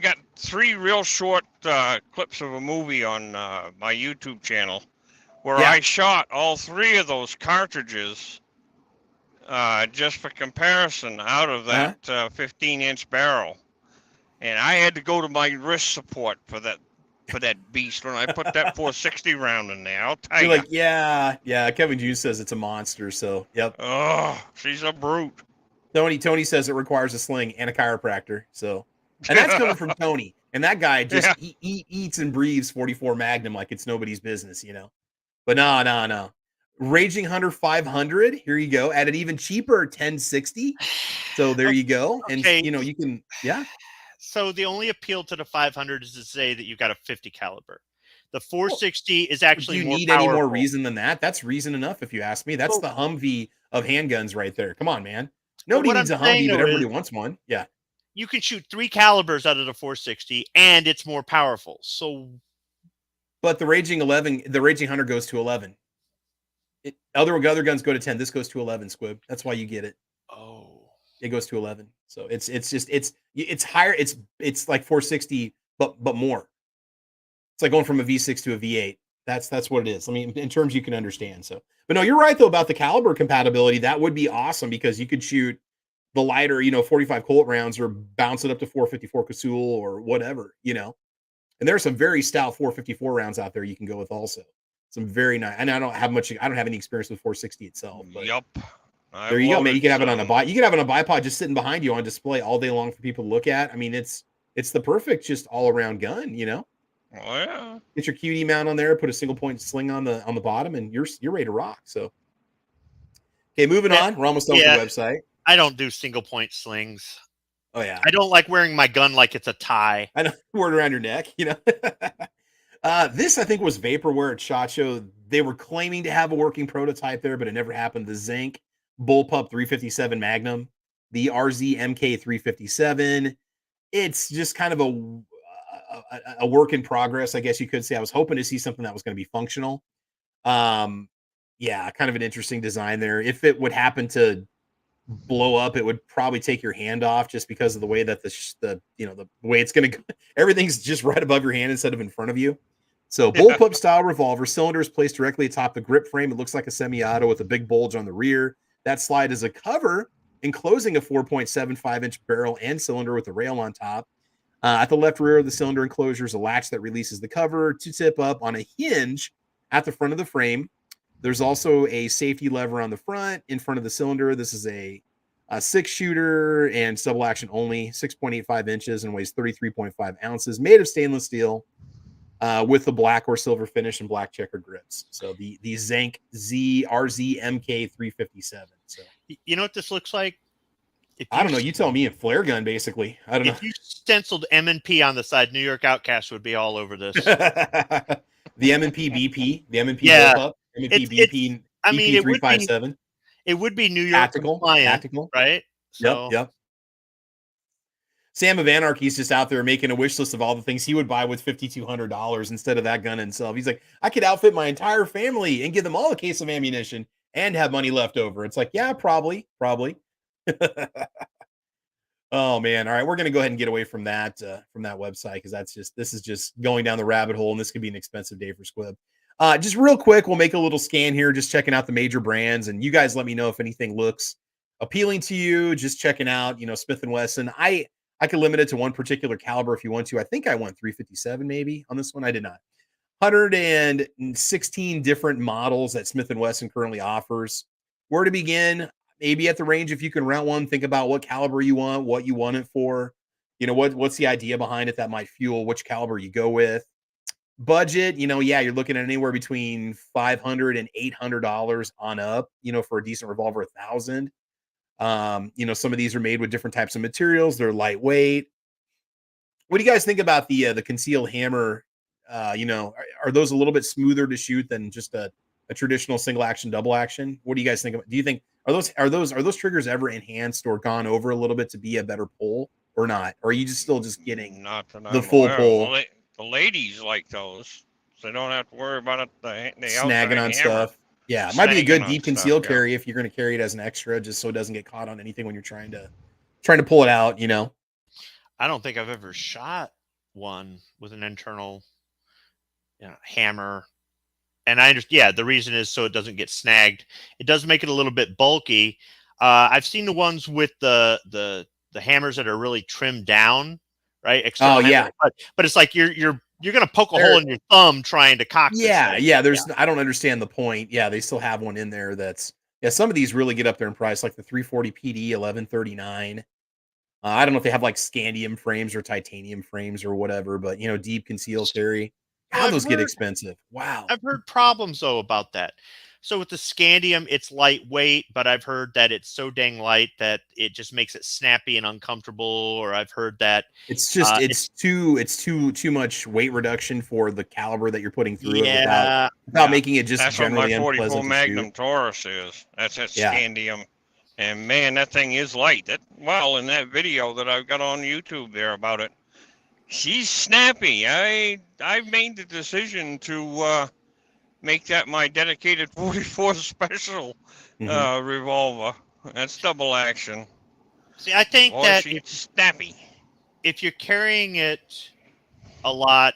got 3 real short clips of a movie on my YouTube channel where I shot all 3 of those cartridges just for comparison out of that 15-inch barrel. And I had to go to my wrist support for that for that beast when I put that 460 round in there. I'll tell You're you. like, yeah. Kevin Hughes says it's a monster. So, yep. Oh, she's a brute. Tony says it requires a sling and a chiropractor. So, and that's coming from Tony. And that guy just he eats and breathes 44 Magnum like it's nobody's business, But no. Raging Hunter 500. Here you go. At an even cheaper 1060. So there you go. And you can, yeah. So the only appeal to the 500 is to say that you got a 50 caliber. The 460 is actually do you more need powerful. any more reason than that? That's reason enough, if you ask me. That's the Humvee of handguns right there. Come on, man. Nobody needs a Humvee, but everybody wants one. Yeah. You can shoot 3 calibers out of the 460, and it's more powerful. So, but the Raging Hunter goes to 11. Other guns go to 10. This goes to 11, Squib. That's why you get it. Oh, it goes to 11. So it's higher. It's like 460, but more. It's like going from a V6 to a V8. That's what it is. I mean, in terms you can understand. So, but no, you're right though about the caliber compatibility. That would be awesome because you could shoot the lighter, 45 Colt rounds or bounce it up to 454 Casull or whatever, And there are some very stout 454 rounds out there you can go with also. Some very nice. And I don't have any experience with 460 itself. But yep. There you go, man. You can have it on a bipod just sitting behind you on display all day long for people to look at. I mean, it's the perfect just all around gun, Oh yeah. Get your QD mount on there, put a single point sling on the bottom, and you're ready to rock. So, okay, moving on. We're almost done with the website. I don't do single point slings. Oh yeah. I don't like wearing my gun like it's a tie. I know, wear it around your neck. This I think was Vaporware at SHOT Show. They were claiming to have a working prototype there, but it never happened. The Zinc Bullpup 357 Magnum, the RZ MK 357. It's just kind of a work in progress, I guess you could say. I was hoping to see something that was going to be functional. Yeah, kind of an interesting design there. If it would happen to blow up, it would probably take your hand off just because of the way that the way it's going to go. Everything's just right above your hand instead of in front of you. So bullpup style revolver, cylinder is placed directly atop the grip frame. It looks like a semi-auto with a big bulge on the rear. That slide is a cover enclosing a 4.75-inch barrel and cylinder with a rail on top. At the left rear of the cylinder enclosure is a latch that releases the cover to tip up on a hinge at the front of the frame. There's also a safety lever on the front in front of the cylinder. This is a 6-shooter and double action only, 6.85 inches and weighs 33.5 ounces, made of stainless steel with the black or silver finish and black checker grips. So the Zank RZ MK 357. So you know what this looks like? I don't know. You tell me. A flare gun, basically. I don't know. If you stenciled M&P on the side, New York Outcast would be all over this. The M&P BP, the M&P bullpup, M&P BP. I mean, BP 357. It would be New York tactical, right? So, yep. Sam of Anarchy is just out there making a wish list of all the things he would buy with $5,200 instead of that gun himself. He's like, I could outfit my entire family and give them all a case of ammunition and have money left over. It's like, yeah, probably. Oh man. All right. We're going to go ahead and get away from that website. Cause this is just going down the rabbit hole and this could be an expensive day for Squib. Just real quick, we'll make a little scan here, just checking out the major brands, and you guys let me know if anything looks appealing to you. Just checking out, Smith & Wesson. I could limit it to one particular caliber if you want to. I think I went 357 maybe on this one. I did not. 116 different models that Smith & Wesson currently offers. Where to begin? Maybe at the range, if you can rent one, think about what caliber you want, what you want it for. What's the idea behind it that might fuel which caliber you go with. Budget, you're looking at anywhere between $500 and $800 on up, for a decent revolver, $1,000. Some of these are made with different types of materials. They're lightweight. What do you guys think about the concealed hammer? Are those a little bit smoother to shoot than just a traditional single action, double action? What do you guys think of? Do you think are those triggers ever enhanced or gone over a little bit to be a better pull or not? Or are you still getting the full pull? The ladies like those, so they don't have to worry about it. The snagging on stuff. Yeah, it might be a good deep concealed carry if you're going to carry it as an extra, just so it doesn't get caught on anything when you're trying to pull it out. I don't think I've ever shot one with an internal hammer, and I understand. Yeah, the reason is so it doesn't get snagged. It does make it a little bit bulky. I've seen the ones with the hammers that are really trimmed down. Right. External hammer, but it's like you're you're going to poke a hole in your thumb trying to cock this thing. Yeah. I don't understand the point. Yeah, they still have one in there that's some of these really get up there in price, like the 340 PD 1139. I don't know if they have like scandium frames or titanium frames or whatever, but deep concealed carry. How those get expensive. Wow. I've heard problems though about that. So with the scandium, it's lightweight, but I've heard that it's so dang light that it just makes it snappy and uncomfortable. Or I've heard that it's just it's too much weight reduction for the caliber that you're putting through it without making it just generally unpleasant. That's what my 44 Magnum Taurus is. That's that scandium. And man, that thing is light. In that video that I've got on YouTube there about it, she's snappy. I've made the decision to make that my dedicated 44 special revolver. That's double action. See, I think that it's snappy. If you're carrying it a lot,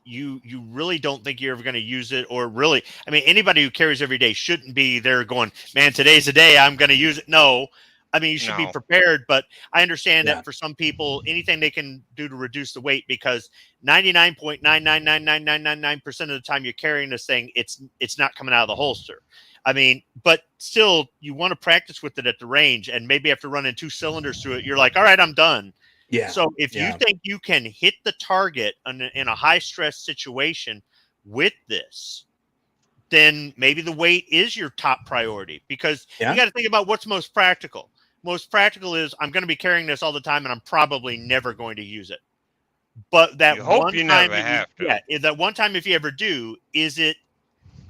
you really don't think you're ever going to use it, or really, I mean, anybody who carries every day shouldn't be there going, man, today's the day I'm going to use it. No, I mean, you should be prepared, but I understand that for some people, anything they can do to reduce the weight, because 99.9999999% of the time you're carrying this thing, it's not coming out of the holster. I mean, but still, you want to practice with it at the range, and maybe after running 2 cylinders through it, you're like, all right, I'm done. Yeah. So if you think you can hit the target in a high stress situation with this, then maybe the weight is your top priority, because you got to think about what's most practical. Most practical is I'm going to be carrying this all the time and I'm probably never going to use it. But that one time, that one time, if you ever do, is it,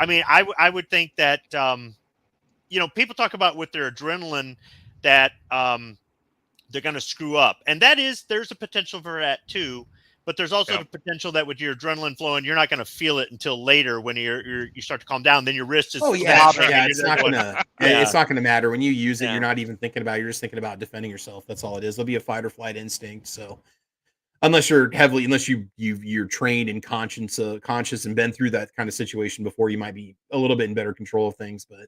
I mean, I would think that, people talk about with their adrenaline that, they're going to screw up. And there's a potential for that too. But there's also the potential that with your adrenaline flowing, you're not going to feel it until later when you start to calm down. Then your wrist is it's not going to matter when you use it. You're not even thinking about it. You're just thinking about defending yourself. That's all it is. There'll be a fight or flight instinct. So unless you're trained and conscious and been through that kind of situation before, you might be a little bit in better control of things. But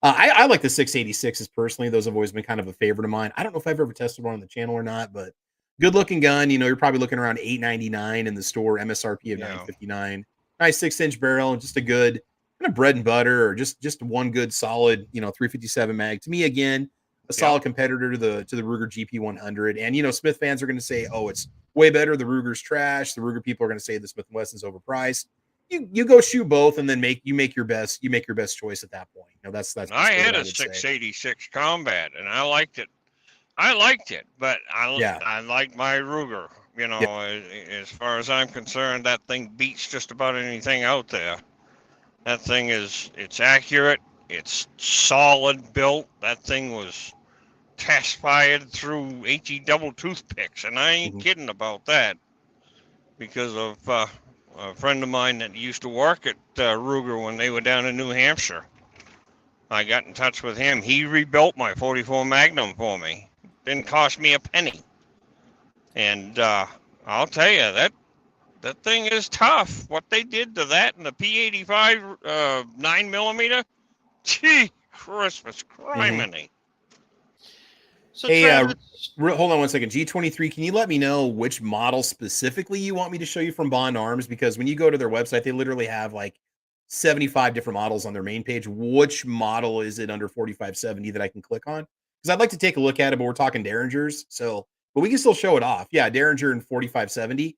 I like the 686s personally. Those have always been kind of a favorite of mine. I don't know if I've ever tested one on the channel or not, but good looking gun. You're probably looking around $899 in the store, MSRP of $959. Nice 6-inch barrel, just a good kind of bread and butter, or just one good solid, 357 mag. To me, again, a solid competitor to the Ruger GP100. And Smith fans are going to say, oh, it's way better. The Ruger's trash. The Ruger people are going to say the Smith & Wesson's overpriced. You go shoot both, and then you make your best choice at that point. That's. I had a 686 Combat, and I liked it. But I like my Ruger. As far as I'm concerned, that thing beats just about anything out there. That thing it's accurate. It's solid built. That thing was test fired through HE double toothpicks, and I ain't kidding about that, because of a friend of mine that used to work at Ruger when they were down in New Hampshire. I got in touch with him. He rebuilt my 44 Magnum for me. Didn't cost me a penny. And I'll tell you, that thing is tough. What they did to that in the P85 9mm, gee, Christmas criminy. So hey, hold on one second. G23, can you let me know which model specifically you want me to show you from Bond Arms? Because when you go to their website, they literally have like 75 different models on their main page. Which model is it under 4570 that I can click on? Because I'd like to take a look at it, but we're talking Derringers. So, but we can still show it off. Yeah, Derringer in 4570.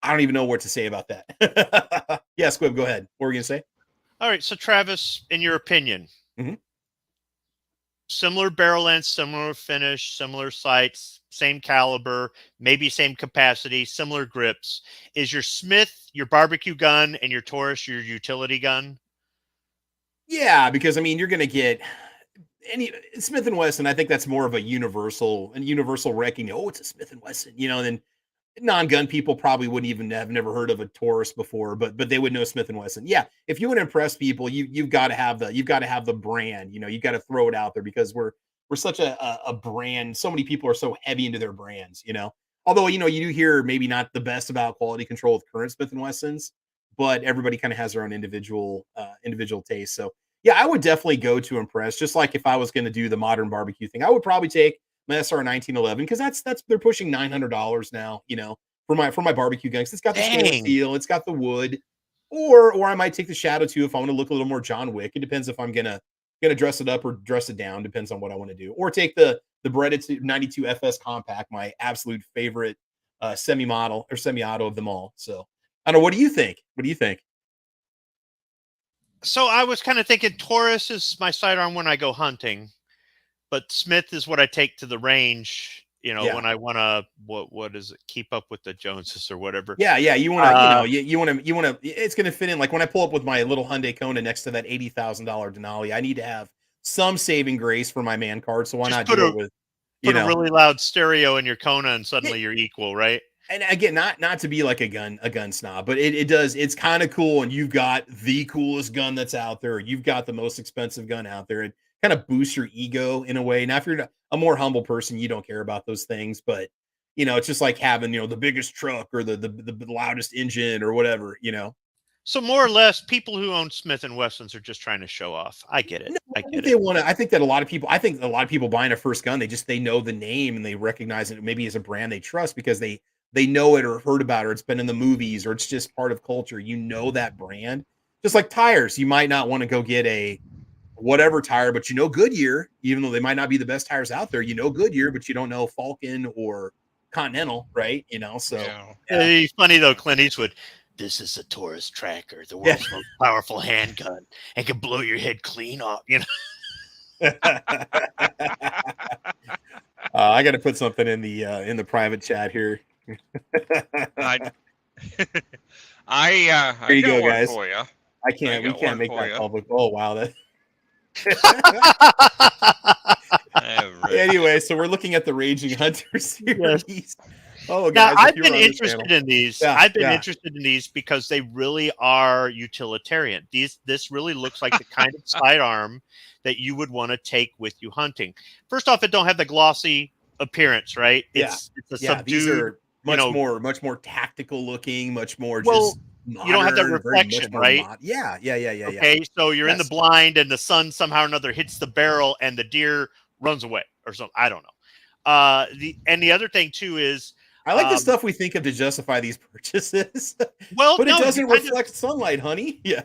I don't even know what to say about that. Yeah, Squib, go ahead. What were you going to say? All right. So, Travis, in your opinion, similar barrel length, similar finish, similar sights, same caliber, maybe same capacity, similar grips. Is your Smith your barbecue gun and your Taurus your utility gun? Yeah, because I mean, you're going to get any Smith & Wesson. I think that's more of a universal wrecking. Oh, it's a Smith & Wesson, and then non-gun people probably wouldn't even have never heard of a Taurus before, but they would know Smith & Wesson. Yeah, if you want to impress people, you've got to have the brand. You've got to throw it out there, because we're such a brand. So many people are so heavy into their brands. Although you do hear maybe not the best about quality control with current Smith & Wessons, but everybody kind of has their own individual taste. So yeah, I would definitely go to impress. Just like if I was going to do the modern barbecue thing, I would probably take my SR 1911, because that's they're pushing $900 now. for my barbecue gun. It's got the stainless steel, it's got the wood, or I might take the Shadow too if I want to look a little more John Wick. It depends if I'm gonna dress it up or dress it down. Depends on what I want to do. Or take the breaded 92 FS Compact, my absolute favorite semi-auto of them all. So I don't know. What do you think? So I was kind of thinking Taurus is my sidearm when I go hunting, but Smith is what I take to the range. When I want to, what is it? Keep up with the Joneses or whatever. Yeah. You want to, you want to, it's going to fit in. Like when I pull up with my little Hyundai Kona next to that $80,000 Denali, I need to have some saving grace for my man card. So why not do it with, put a really loud stereo in your Kona and suddenly you're equal, right? And again, not to be like a gun snob, but it's kind of cool. And you've got the coolest gun that's out there. You've got the most expensive gun out there. It kind of boosts your ego in a way. Now, if you're a more humble person, you don't care about those things, but it's just like having, the biggest truck or the loudest engine or whatever, So more or less, people who own Smith and Wessons are just trying to show off. I get it. No, I think that a lot of people buying a first gun, they know the name and they recognize it maybe as a brand they trust because they know it or heard about it, or it's been in the movies, or it's just part of culture. That brand. Just like tires, you might not want to go get a whatever tire, but Goodyear, even though they might not be the best tires out there, Goodyear, but you don't know Falcon or Continental, right? So yeah. It's funny though, Clint Eastwood. This is a Taurus Tracker, the world's most powerful handgun, and can blow your head clean off. I got to put something in the private chat here. Here you go, guys. For you. We can't make that public. Oh wow, Anyway, so we're looking at the Raging Hunter series. Yes. Oh, guys, I've been interested in these. I've been interested in these because they really are utilitarian. This really looks like the kind of sidearm that you would want to take with you hunting. First off, it don't have the glossy appearance, right? It's a subdued. These are much more tactical looking, much more just modern, you don't have that reflection, right? Yeah. Okay, so you're in the blind and the sun somehow or another hits the barrel and the deer runs away or something. I don't know. The other thing too is I like the stuff we think of to justify these purchases. Well, but it doesn't reflect sunlight, honey. Yeah.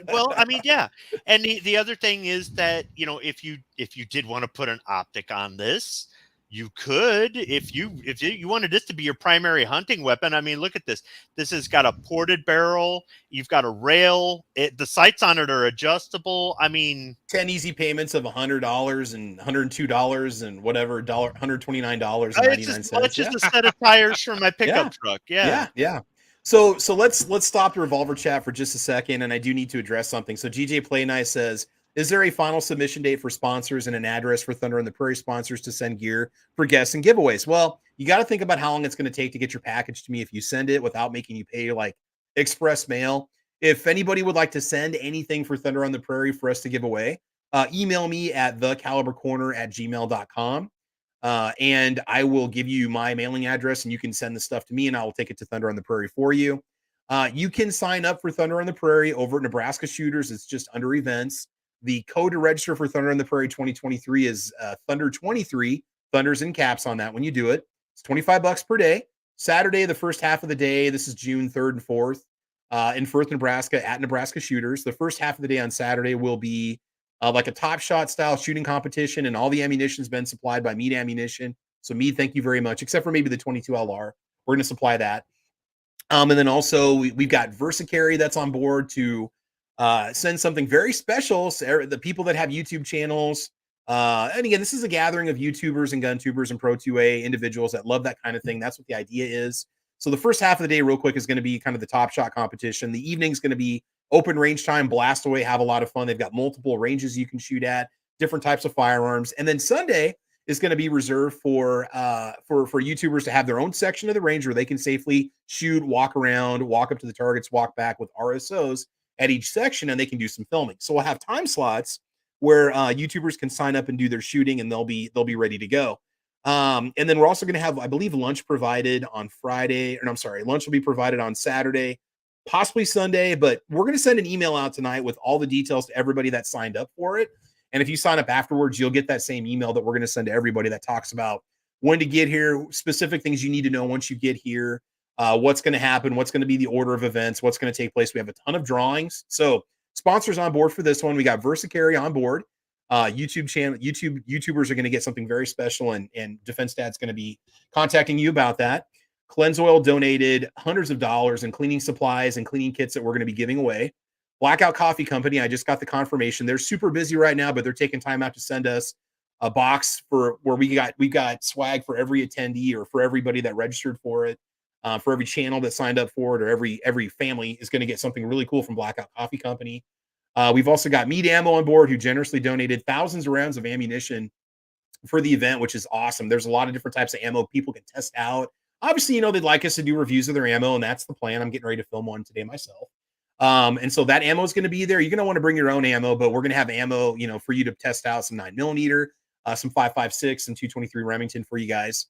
Well, I mean, yeah. And the other thing is that, if you did want to put an optic on this, you could, if you wanted this to be your primary hunting weapon. I mean, look at this. This has got a ported barrel. You've got a rail. The sights on it are adjustable. I mean, 10 easy payments of $100 and $102 and whatever, $129.99. It's as much as a set of tires for my pickup truck. Yeah. So let's stop the Revolver Chat for just a second, and I do need to address something. So GJ Play Nice says, is there a final submission date for sponsors and an address for Thunder on the Prairie sponsors to send gear for guests and giveaways? Well, you got to think about how long it's going to take to get your package to me if you send it without making you pay like express mail. If anybody would like to send anything for Thunder on the Prairie for us to give away, email me at thecalibercorner@gmail.com. And I will give you my mailing address and you can send the stuff to me and I will take it to Thunder on the Prairie for you. You can sign up for Thunder on the Prairie over at Nebraska Shooters. It's just under events. The code to register for Thunder on the Prairie 2023 is Thunder23. Thunder's in caps on that when you do it. It's $25 per day. Saturday, the first half of the day. This is June 3rd and 4th in Firth, Nebraska at Nebraska Shooters. The first half of the day on Saturday will be like a Top Shot style shooting competition, and all the ammunition's been supplied by Mead Ammunition. So Mead, thank you very much, except for maybe the 22 LR. We're going to supply that. And then also we've got VersaCarry that's on board to send something very special. So the people that have YouTube channels. And again, this is a gathering of YouTubers and gun tubers and Pro 2A individuals that love that kind of thing. That's what the idea is. So the first half of the day, real quick, is going to be kind of the Top Shot competition. The evening is going to be open range time, blast away, have a lot of fun. They've got multiple ranges you can shoot at, different types of firearms. And then Sunday is going to be reserved for YouTubers to have their own section of the range where they can safely shoot, walk around, walk up to the targets, walk back with RSOs at each section, and they can do some filming. So we'll have time slots where YouTubers can sign up and do their shooting, and they'll be ready to go. And then we're also going to have, I believe, lunch provided on Friday. Or no, I'm sorry, lunch will be provided on Saturday, possibly Sunday. But we're going to send an email out tonight with all the details to everybody that signed up for it. And if you sign up afterwards, you'll get that same email that we're going to send to everybody that talks about when to get here, specific things you need to know once you get here. what's going to happen, what's going to be the order of events, what's going to take place. We have a ton of drawings. So sponsors on board for this one. We got VersaCarry on board. YouTubers are going to get something very special, and Defense Dad's going to be contacting you about that. Cleanse Oil donated hundreds of dollars in cleaning supplies and cleaning kits that we're going to be giving away. Blackout Coffee Company, I just got the confirmation. They're super busy right now, but they're taking time out to send us a box for where we got swag for every attendee, or for everybody that registered for it, for every channel that signed up for it, or every family is going to get something really cool from Blackout Coffee Company. We've also got Meat Ammo on board, who generously donated thousands of rounds of ammunition for the event, which is awesome. There's a lot of different types of ammo people can test out. Obviously, they'd like us to do reviews of their ammo, and that's the plan. I'm getting ready to film one today myself. And so that ammo is going to be there. You're going to want to bring your own ammo, but we're going to have ammo, for you to test out, some 9mm, some 5.56 and 223 Remington for you guys.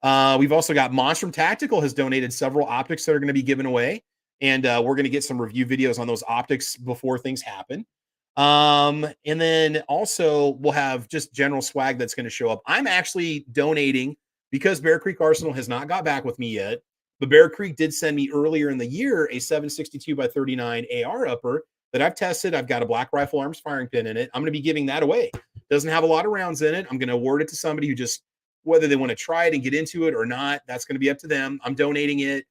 We've also got Monstrum Tactical has donated several optics that are going to be given away. And we're going to get some review videos on those optics before things happen. And then also we'll have just general swag that's going to show up. I'm actually donating, because Bear Creek Arsenal has not got back with me yet, but Bear Creek did send me earlier in the year a 7.62x39 AR upper that I've tested. I've got a Black Rifle Arms firing pin in it. I'm going to be giving that away. Doesn't have a lot of rounds in it. I'm going to award it to somebody who just, whether they want to try it and get into it or not, that's going to be up to them. I'm donating it.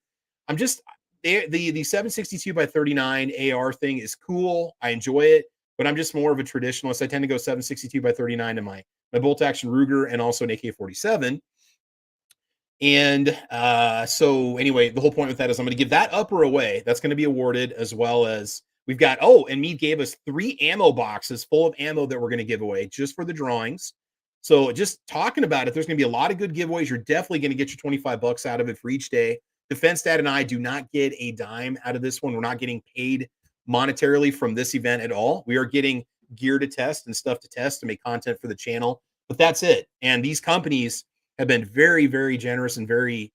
I'm just, the 7.62x39 AR thing is cool. I enjoy it, but I'm just more of a traditionalist. I tend to go 7.62x39 in my bolt action Ruger and also an AK-47. And so anyway, the whole point with that is I'm going to give that upper away. That's going to be awarded, as well as we've got, and Mead gave us 3 ammo boxes full of ammo that we're going to give away just for the drawings. So just talking about it, there's going to be a lot of good giveaways. You're definitely going to get your $25 out of it for each day. Defense Dad and I do not get a dime out of this one. We're not getting paid monetarily from this event at all. We are getting gear to test and stuff to test to make content for the channel, but that's it. And these companies have been very, very generous and very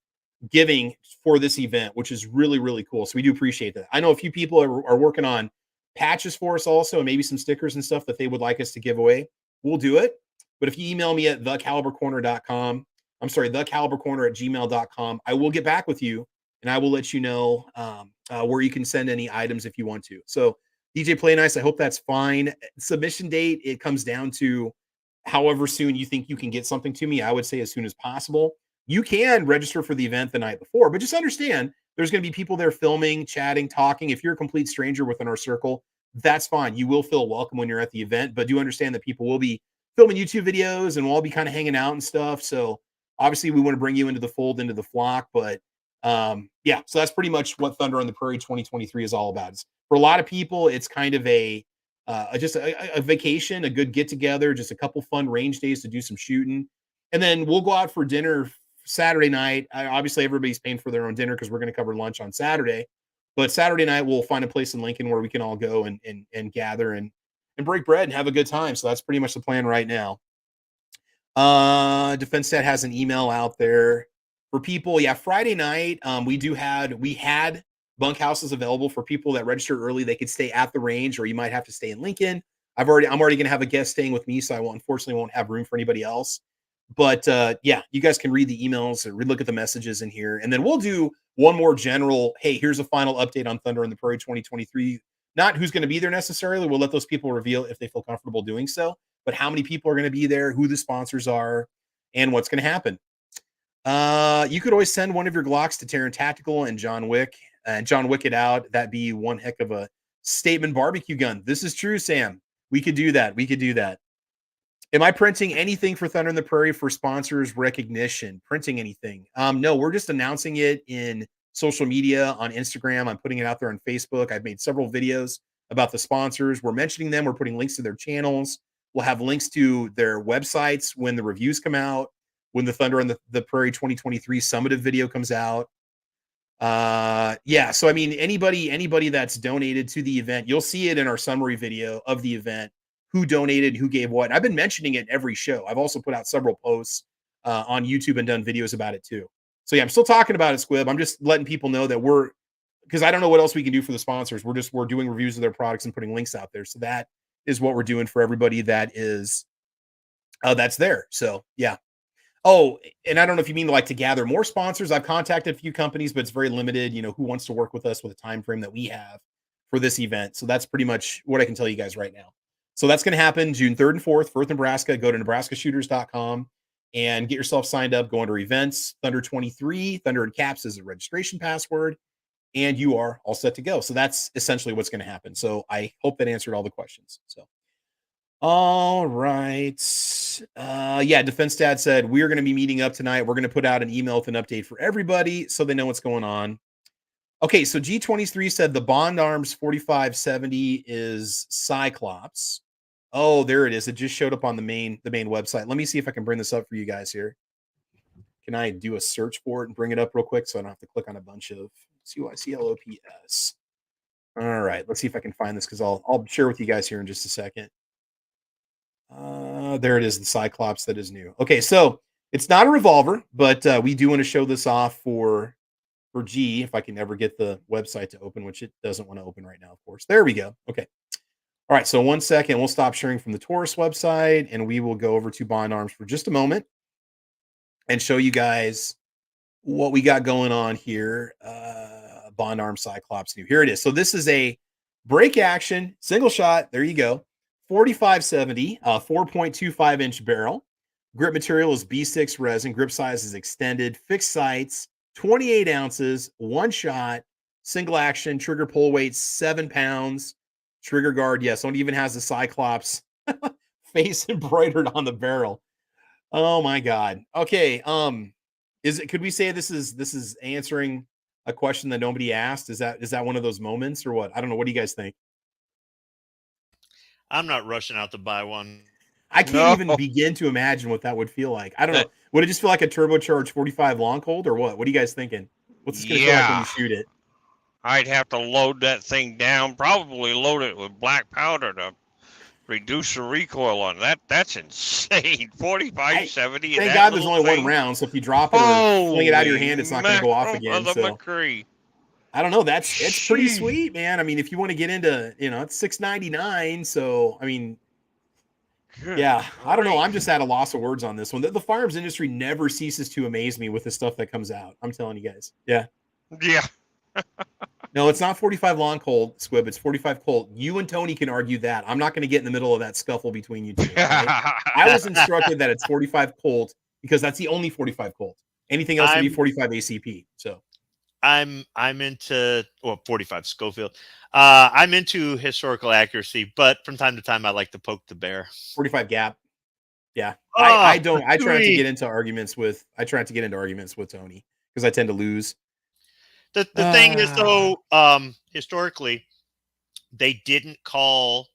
giving for this event, which is really, really cool. So we do appreciate that. I know a few people are working on patches for us also, and maybe some stickers and stuff that they would like us to give away. We'll do it. But if you email me at thecalibercorner.com, thecalibercorner@gmail.com, I will get back with you, and I will let you know where you can send any items if you want to. So DJ Play Nice, I hope that's fine. Submission date, it comes down to however soon you think you can get something to me. I would say as soon as possible. You can register for the event the night before, but just understand there's going to be people there filming, chatting, talking. If you're a complete stranger within our circle, that's fine. You will feel welcome when you're at the event, but do understand that people will be filming YouTube videos and we'll all be kind of hanging out and stuff. So obviously we want to bring you into the fold, into the flock, but yeah, so that's pretty much what Thunder on the Prairie 2023 is all about. For a lot of people, it's kind of just a vacation, a good get together, just a couple fun range days to do some shooting. And then we'll go out for dinner Saturday night. Obviously everybody's paying for their own dinner because we're going to cover lunch on Saturday, but Saturday night we'll find a place in Lincoln where we can all go and gather and break bread and have a good time. So that's pretty much the plan right now. Defense Stat has an email out there for people. Yeah, Friday night, we had bunkhouses available for people that registered early. They could stay at the range, or you might have to stay in Lincoln. I'm already going to have a guest staying with me, so I unfortunately won't have room for anybody else. But yeah, you guys can read the emails or look at the messages in here, and then we'll do one more general. Hey, here's a final update on Thunder on the Prairie 2023. Not who's going to be there necessarily. We'll let those people reveal if they feel comfortable doing so, but how many people are going to be there, who the sponsors are, and what's going to happen. You could always send one of your Glocks to Terran Tactical and John Wick it out. That'd be one heck of a statement barbecue gun. This is true, Sam. We could do that. Am I printing anything for Thunder in the Prairie for sponsors recognition? Printing anything? No, we're just announcing it in social media on Instagram. I'm putting it out there on Facebook. I've made several videos about the sponsors. We're mentioning them. We're putting links to their channels. We'll have links to their websites when the reviews come out, when the Thunder on the Prairie 2023 summative video comes out. Yeah, so I mean, anybody that's donated to the event, you'll see it in our summary video of the event, who donated, who gave what. And I've been mentioning it every show. I've also put out several posts on YouTube and done videos about it too. So yeah, I'm still talking about it, Squib. I'm just letting people know that because I don't know what else we can do for the sponsors. We're doing reviews of their products and putting links out there. So that is what we're doing for everybody that is that's there. So yeah. Oh, and I don't know if you mean like to gather more sponsors. I've contacted a few companies, but it's very limited, who wants to work with us with a time frame that we have for this event. So that's pretty much what I can tell you guys right now. So that's going to happen June 3rd and 4th, Firth, Nebraska. Go to nebraskashooters.com and get yourself signed up. Go under events, Thunder 23, Thunder in caps is a registration password, and you are all set to go. So that's essentially what's going to happen. So I hope that answered all the questions. So, all right. Yeah, Defense Dad said, we're going to be meeting up tonight. We're going to put out an email with an update for everybody so they know what's going on. Okay, so G23 said the Bond Arms 4570 is Cyclops. Oh, there it is. It just showed up on the main website. Let me see if I can bring this up for you guys here. Can I do a search for it and bring it up real quick so I don't have to click on a bunch of CYCLOPS? All right, let's see if I can find this because I'll share with you guys here in just a second. There it is, the Cyclops that is new. Okay, so it's not a revolver, but we do want to show this off for G, if I can ever get the website to open, which it doesn't want to open right now, of course. There we go. Okay. All right, so 1 second. We'll stop sharing from the Taurus website, and we will go over to Bond Arms for just a moment and show you guys what we got going on here. Bond Arms Cyclops new. Here it is. So this is a break action, single shot. There you go. 4570, 4.25 inch barrel. Grip material is B6 resin. Grip size is extended. Fixed sights. 28 ounces, one shot, single action, trigger pull weight 7 pounds, trigger guard. Yes, one even has the Cyclops face embroidered on the barrel. Oh my God. Okay. Could we say this is answering a question that nobody asked? Is that one of those moments or what? I don't know. What do you guys think? I'm not rushing out to buy one. I can't even begin to imagine what that would feel like. I don't know. Would it just feel like a turbocharged 45 long cold or what? What are you guys thinking? What's this going to feel like when you shoot it? I'd have to load that thing down, probably load it with black powder to reduce the recoil on that. That's insane. 4570. Thank God there's only one round, so if you drop it or fling it out of your hand, it's not going to go off again. So I don't know. It's pretty sweet, man. I mean, if you want to get into, it's $6.99. So I mean, yeah, I don't know. I'm just at a loss of words on this one. The firearms industry never ceases to amaze me with the stuff that comes out. I'm telling you guys. Yeah. Yeah. No, it's not 45 long Colt, Squib. It's 45 Colt. You and Tony can argue that. I'm not going to get in the middle of that scuffle between you two. Right? I was instructed that it's 45 Colt because that's the only 45 Colt. Anything else would be 45 ACP. So I'm into 45 Schofield. I'm into historical accuracy, but from time to time I like to poke the bear. 45 gap. Yeah. I try not to get into arguments with Tony because I tend to lose. The thing is though, historically, they didn't call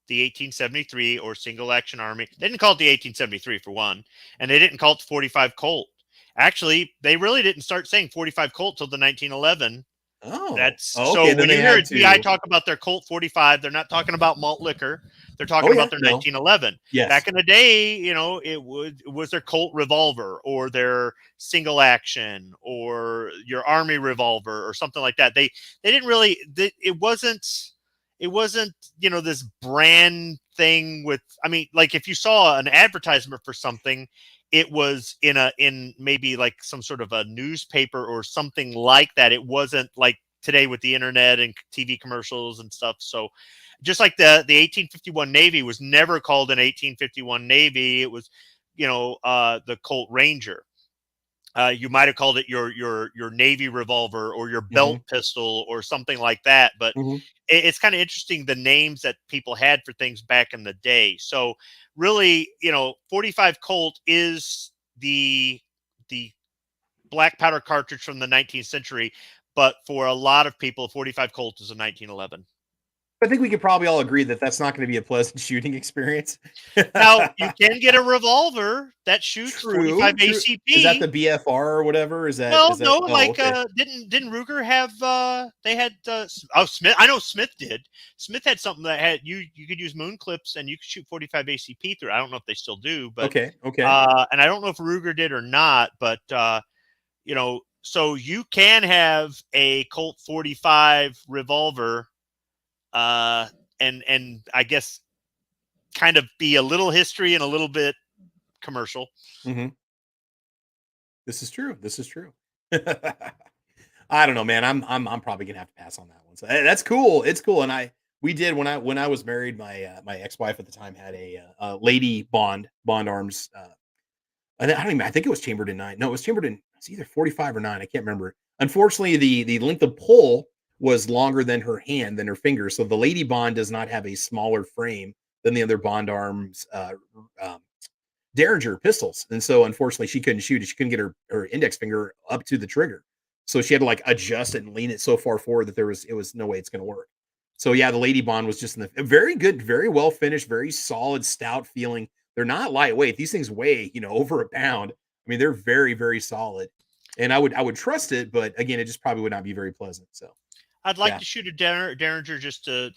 the 1873 or single action army. They didn't call it the 1873 for one, and they didn't call it the 45 Colt. Actually, they really didn't start saying 45 Colt till the 1911. Oh, that's okay, so when you hear GI talk about their Colt 45, they're not talking about malt liquor. They're talking about their 1911. Yes. Back in the day, it was their Colt revolver or their single action or your army revolver or something like that. They didn't really. It wasn't this brand thing with. I mean, like if you saw an advertisement for something, it was in maybe like some sort of a newspaper or something like that. It wasn't like today with the internet and TV commercials and stuff. So just like the 1851 Navy was never called an 1851 Navy. It was, the Colt Ranger. You might have called it your Navy revolver or your belt pistol or something like that. But it's kind of interesting the names that people had for things back in the day. So really, 45 Colt is the black powder cartridge from the 19th century. But for a lot of people, 45 Colt is a 1911. I think we could probably all agree that that's not going to be a pleasant shooting experience. Now, you can get a revolver that shoots 45 ACP. Is that the BFR or whatever? Is that? Didn't Ruger have? They had. Smith. I know Smith did. Smith had something that had you could use moon clips and you could shoot 45 ACP through. I don't know if they still do, but okay. And I don't know if Ruger did or not, but so you can have a Colt 45 revolver. And I guess kind of be a little history and a little bit commercial. This is true. This is true. I don't know, man. I'm probably gonna have to pass on that one. So that's cool. It's cool. And we did when I was married. My ex-wife at the time had a lady bond arms. I don't even. I think it was chambered in 9. No, it was chambered in. It's either 45 or 9. I can't remember. Unfortunately, the length of pull was longer than her hand, than her finger. So the lady bond does not have a smaller frame than the other bond arms. Derringer pistols. And so unfortunately she couldn't shoot it. She couldn't get her index finger up to the trigger. So she had to like adjust it and lean it so far forward that it was no way it's going to work. So yeah, the Lady Bond was just very good, very well finished, very solid, stout feeling. They're not lightweight. These things weigh, over a pound. I mean, they're very, very solid. And I would trust it, but again, it just probably would not be very pleasant. So I'd like to shoot a Derringer just to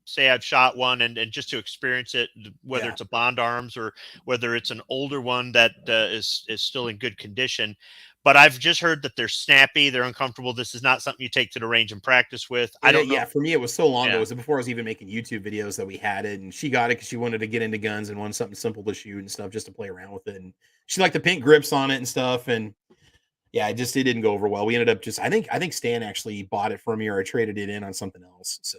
say I've shot one and just to experience it, whether it's a Bond Arms or whether it's an older one that is still in good condition. But I've just heard that they're snappy, they're uncomfortable. This is not something you take to the range and practice with. I don't know. Yeah, for me, it was so long ago. It was before I was even making YouTube videos that we had it. And she got it because she wanted to get into guns and wanted something simple to shoot and stuff just to play around with it. And she liked the pink grips on it and stuff. And yeah, it didn't go over well. We ended up I think Stan actually bought it for me, or I traded it in on something else. So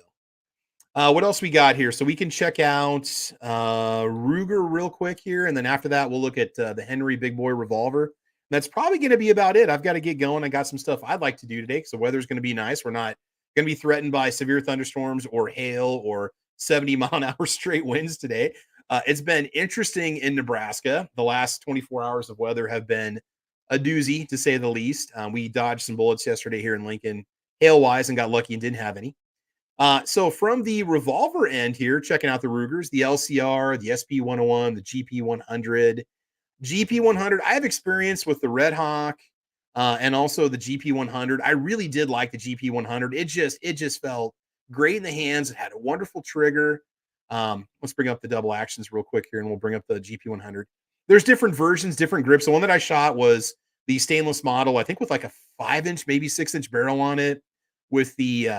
what else we got here? So we can check out Ruger real quick here. And then after that, we'll look at the Henry Big Boy Revolver. That's probably going to be about it. I've got to get going. I got some stuff I'd like to do today because the weather's going to be nice. We're not going to be threatened by severe thunderstorms or hail or 70-mile-an-hour straight winds today. It's been interesting in Nebraska. The last 24 hours of weather have been a doozy, to say the least. We dodged some bullets yesterday here in Lincoln, hail-wise, and got lucky and didn't have any. So from the revolver end here, checking out the Rugers, the LCR, the SP-101, the GP-100, GP-100. I have experience with the Red Hawk and also the GP-100. I really did like the GP-100. It just felt great in the hands. It had a wonderful trigger. Let's bring up the double actions real quick here, and we'll bring up the GP-100. There's different versions, different grips. The one that I shot was the stainless model, I think with like a 5-inch, maybe 6-inch barrel on it, with the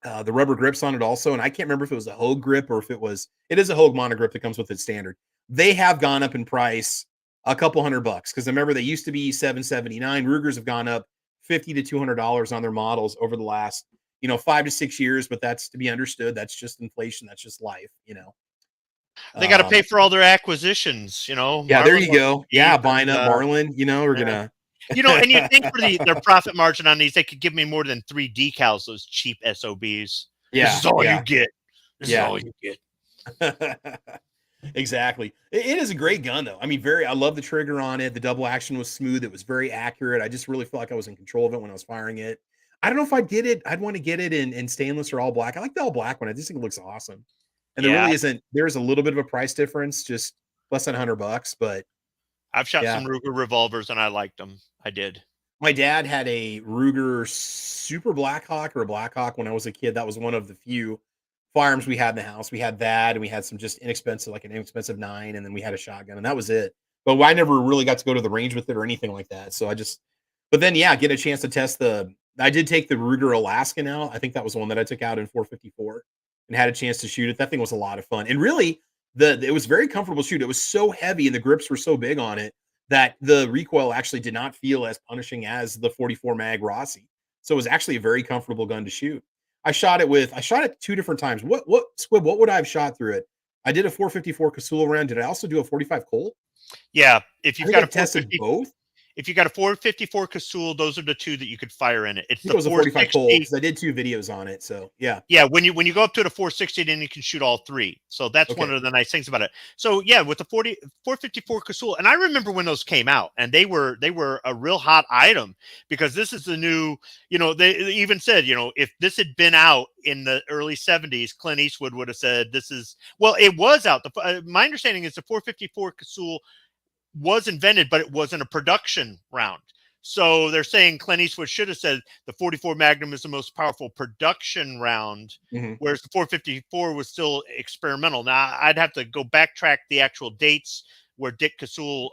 rubber grips on it also. And I can't remember if it was a Hogue grip or if it is a Hogue monogrip that comes with it standard. They have gone up in price a couple $100 because remember they used to be $779. Rugers have gone up $50 to $200 on their models over the last 5 to 6 years, but that's to be understood. That's just inflation. That's just life. They got to pay for all their acquisitions. Yeah, Marlin, there you go. Yeah, buying up Marlin. We're gonna. And you think for their profit margin on these, they could give me more than 3 decals. Those cheap SOBs. Yeah, this is all you get. This is all you get. Exactly. It is a great gun, though. I mean, I love the trigger on it. The double action was smooth. It was very accurate. I just really felt like I was in control of it when I was firing it. I don't know if I'd get it. I'd want to get it in stainless or all black. I like the all black one. I just think it looks awesome. And there really isn't. There's a little bit of a price difference, just less than $100. But I've shot some Ruger revolvers and I liked them. I did. My dad had a Ruger Super Blackhawk or a Blackhawk when I was a kid. That was one of the few firearms we had in the house. We had that, and we had some just inexpensive, like an inexpensive 9, and then we had a shotgun, and that was it. But I never really got to go to the range with it or anything like that. So but then get a chance to test I did take the Ruger Alaskan out. I think that was the one that I took out in 454 and had a chance to shoot it. That thing was a lot of fun. And really, it was very comfortable to shoot. It was so heavy and the grips were so big on it that the recoil actually did not feel as punishing as the 44 mag Rossi. So it was actually a very comfortable gun to shoot. I shot it 2 different times. What would I have shot through it? I did a 454 Casull round. Did I also do a 45 Colt? Yeah. If you've got a tested both. If you got a 454 Casull, those are the 2 that you could fire in it. It was a 45 Colt because I did 2 videos on it. So yeah. When you go up to the 460, then you can shoot all 3. So that's one of the nice things about it. So yeah, with the 454 Casull, and I remember when those came out, and they were a real hot item because this is the new. They even said, if this had been out in the early 70s, Clint Eastwood would have said this is it was out. My understanding is the 454 Casull was invented, but it wasn't a production round. So they're saying Clint Eastwood should have said the 44 Magnum is the most powerful production round, whereas the 454 was still experimental. Now, I'd have to go backtrack the actual dates where Dick Casull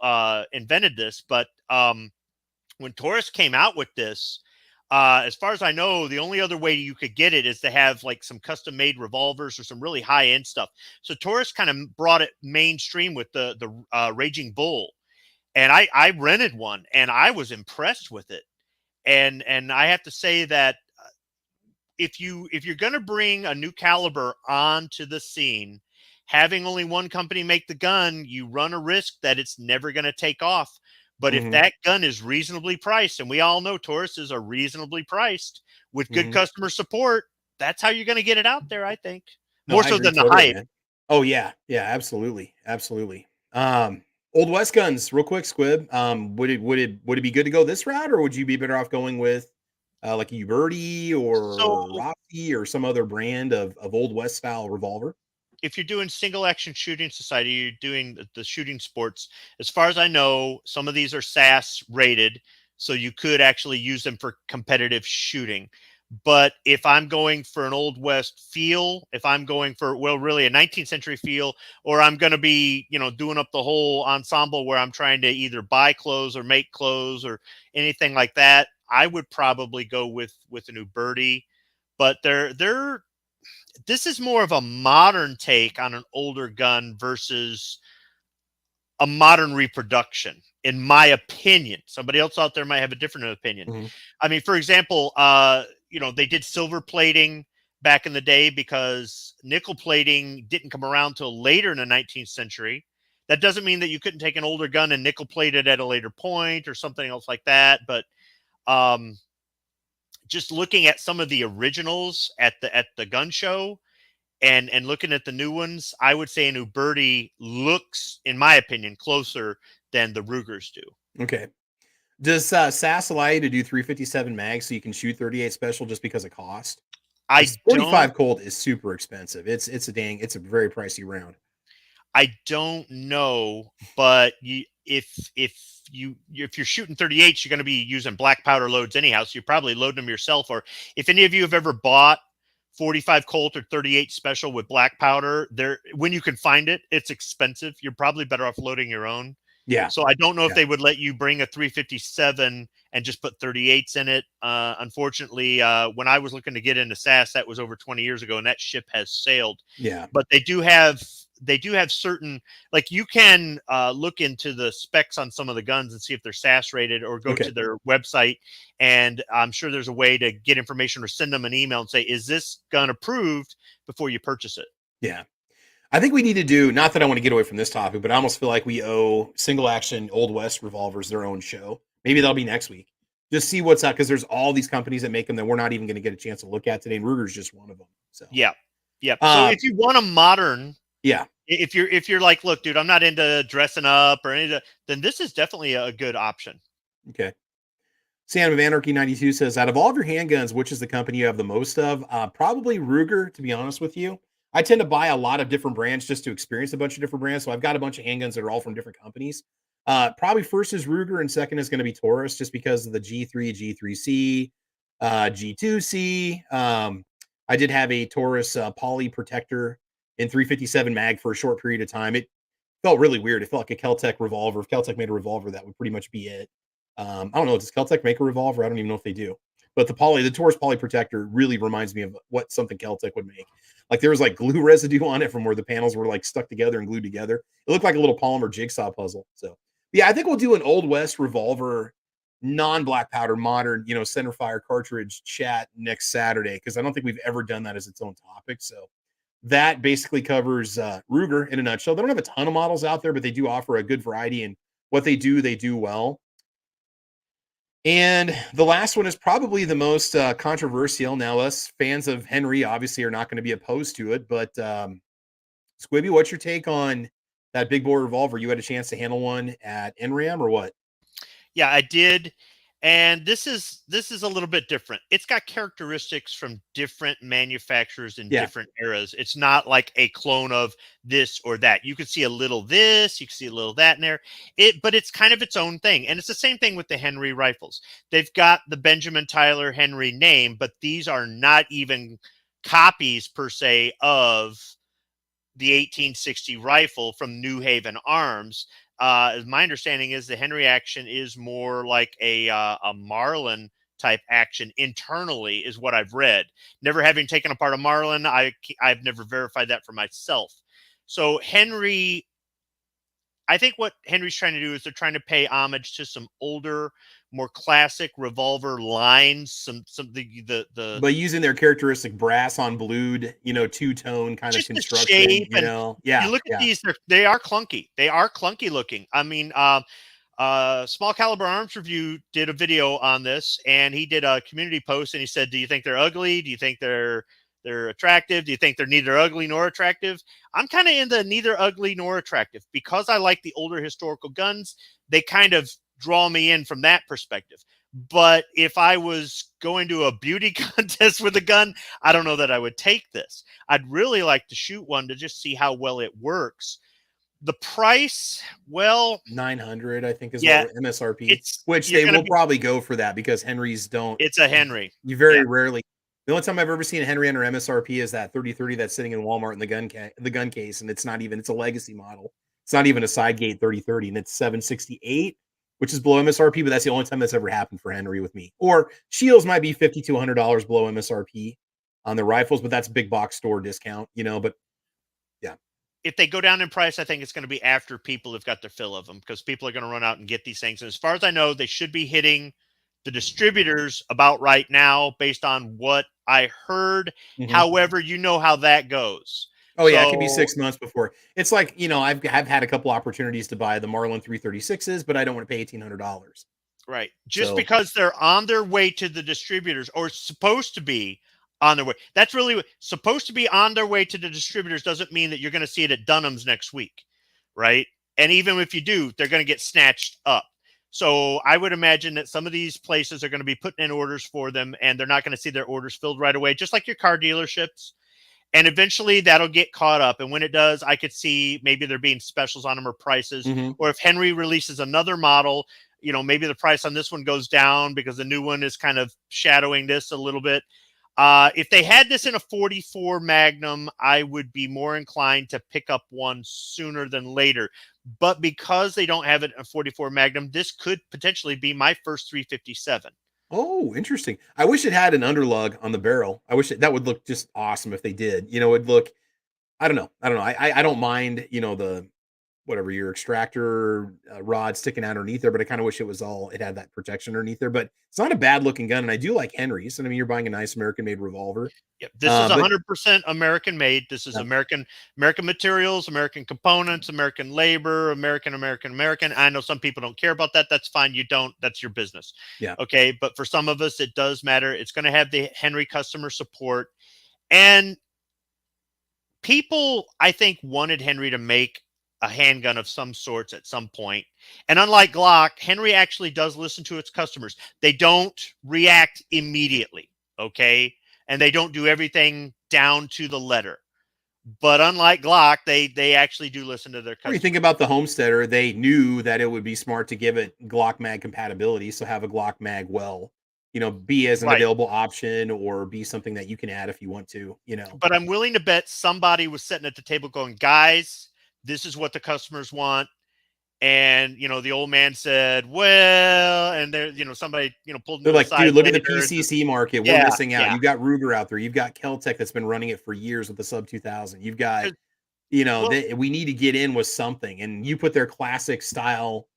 invented this, but when Taurus came out with this, as far as I know, the only other way you could get it is to have like some custom-made revolvers or some really high-end stuff. So Taurus kind of brought it mainstream with the Raging Bull. And I rented one, and I was impressed with it. And I have to say that if you're going to bring a new caliber onto the scene, having only one company make the gun, you run a risk that it's never going to take off. But if that gun is reasonably priced, and we all know Tauruses are reasonably priced with good customer support, that's how you're going to get it out there, I think. More so than the hype. Man. Oh yeah, absolutely. Old West guns, real quick, Squib. Would it be good to go this route, or would you be better off going with like a Uberti or Rocky or some other brand of Old West style revolver? If you're doing single action shooting society, you're doing the shooting sports. As far as I know, some of these are SAS rated, so you could actually use them for competitive shooting. But if I'm going for an Old West feel, if I'm going for, really a 19th century feel, or I'm going to be, doing up the whole ensemble where I'm trying to either buy clothes or make clothes or anything like that, I would probably go with an Uberti. But this is more of a modern take on an older gun versus a modern reproduction, in my opinion. Somebody else out there might have a different opinion. I mean, for example, they did silver plating back in the day because nickel plating didn't come around till later in the 19th century. That doesn't mean that you couldn't take an older gun and nickel plate it at a later point or something else like that. But just looking at some of the originals at the gun show and looking at the new ones, I would say an Uberti looks, in my opinion, closer than the Rugers do. Okay. Does SAS allow you to do 357 mags so you can shoot 38 special just because of cost? 45 Colt is super expensive. It's a very pricey round. I don't know, but if you're shooting 38s, you're going to be using black powder loads anyhow, so you're probably loading them yourself. Or if any of you have ever bought 45 Colt or 38 special with black powder, when you can find it, it's expensive. You're probably better off loading your own. Yeah. So I don't know if they would let you bring a 357 and just put 38s in it. Unfortunately, when I was looking to get into SAS, that was over 20 years ago, and that ship has sailed. Yeah. But they do have certain, like, you can look into the specs on some of the guns and see if they're SAS rated, or go to their website, and I'm sure there's a way to get information or send them an email and say, is this gun approved, before you purchase it. Yeah. I think we need to do, not that I want to get away from this topic, but I almost feel like we owe single action Old West revolvers their own show. Maybe that'll be next week. Just see what's up, because there's all these companies that make them that we're not even going to get a chance to look at today, and Ruger's just one of them. So yeah. So if you want a modern, if you're like, look, dude, I'm not into dressing up or any of that, then this is definitely a good option. Okay. Sam of Anarchy 92 says, out of all of your handguns, which is the company you have the most of? Probably Ruger, to be honest with you. I tend to buy a lot of different brands just to experience a bunch of different brands. So I've got a bunch of handguns that are all from different companies. Probably first is Ruger, and second is going to be Taurus, just because of the G3, G3C, G2C. I did have a Taurus poly protector in 357 mag for a short period of time. It felt really weird. It felt like a Kel-Tec revolver. If Kel-Tec made a revolver, that would pretty much be it. I don't know. Does Kel-Tec make a revolver? I don't even know if they do. But the Taurus poly protector really reminds me of what something Kel-Tec would make. Like, there was like glue residue on it from where the panels were like stuck together and glued together. It looked like a little polymer jigsaw puzzle. So yeah, I think we'll do an Old West revolver, non-black powder, modern, center fire cartridge chat next Saturday, because I don't think we've ever done that as its own topic. So that basically covers Ruger in a nutshell. They don't have a ton of models out there, but they do offer a good variety, and what they do well. And the last one is probably the most controversial. Now, us fans of Henry obviously are not going to be opposed to it, but Squibby, what's your take on that big bore revolver? You had a chance to handle one at NRAM or what? Yeah, I did. And this is a little bit different. It's got characteristics from different manufacturers in different eras. It's not like a clone of this or that. You can see a little this, you can see a little that in there. But it's kind of its own thing. And it's the same thing with the Henry rifles. They've got the Benjamin Tyler Henry name, but these are not even copies per se of the 1860 rifle from New Haven Arms. My understanding is the Henry action is more like a Marlin type action internally, is what I've read. Never having taken apart a Marlin, I've never verified that for myself. So Henry I think what Henry's trying to do is they're trying to pay homage to some older, more classic revolver lines. But using their characteristic brass on blued, two-tone kind of just the construction. shape and Yeah. You look at these; they are clunky. They are clunky looking. I mean, Small Caliber Arms Review did a video on this, and he did a community post, and he said, "Do you think they're ugly? Do you think they're attractive? Do you think they're neither ugly nor attractive?" I'm kind of in the neither ugly nor attractive because I like the older historical guns. They kind of draw me in from that perspective. But if I was going to a beauty contest with a gun, I don't know that I would take this. I'd really like to shoot one to just see how well it works. The price, well, 900, I think, is what MSRP. Which they will probably go for that because Henrys don't. It's a Henry. You very rarely. The only time I've ever seen a Henry under MSRP is that 3030 that's sitting in Walmart in the gun case, and it's a legacy model. It's not even a side gate 3030, and it's 768, which is below MSRP. But that's the only time that's ever happened for Henry with me. Or Shields might be $50 to $100 below MSRP on their rifles, but that's big box store discount, But yeah. If they go down in price, I think it's going to be after people have got their fill of them because people are going to run out and get these things. And as far as I know, they should be hitting the distributors about right now based on what I heard. Mm-hmm. However, you know how that goes. Oh, yeah, it can be 6 months before. It's like, I've had a couple opportunities to buy the Marlin 336s, but I don't want to pay $1,800. Right. Just because they're on their way to the distributors or supposed to be on their way. That's really supposed to be on their way to the distributors doesn't mean that you're going to see it at Dunham's next week, right? And even if you do, they're going to get snatched up. So I would imagine that some of these places are going to be putting in orders for them, and they're not going to see their orders filled right away, just like your car dealerships. And eventually that'll get caught up. And when it does, I could see maybe there being specials on them or prices. Mm-hmm. Or if Henry releases another model, maybe the price on this one goes down because the new one is kind of shadowing this a little bit. If they had this in a 44 Magnum, I would be more inclined to pick up one sooner than later. But because they don't have it in a 44 Magnum, this could potentially be my first 357. Oh, interesting. I wish it had an underlug on the barrel. I wish that would look just awesome if they did. It'd look, I don't know. I don't mind, the whatever your extractor rod sticking out underneath there, but I kind of wish it had that protection underneath there. But it's not a bad looking gun, and I do like Henry's. And I mean, you're buying a nice American made revolver. Yep, this is 100% American made. This is American materials, American components, American labor, American. I know some people don't care about that. That's fine. You don't. That's your business. Yeah. Okay. But for some of us, it does matter. It's going to have the Henry customer support, and people, I think, wanted Henry to make a handgun of some sorts at some point. And unlike Glock, Henry actually does listen to its customers. They don't react immediately, okay? And they don't do everything down to the letter. But unlike Glock, they actually do listen to their customers. When you think about the Homesteader, they knew that it would be smart to give it Glock mag compatibility, so have a Glock mag be as an available option or be something that you can add if you want to, But I'm willing to bet somebody was sitting at the table going, guys, this is what the customers want. And, the old man said, well, and there, somebody, pulled them. They're like, dude, look at the PCC market. We're missing out. You've got Ruger out there. You've got Keltec that's been running it for years with the sub 2000. You've got, we need to get in with something. And you put their classic style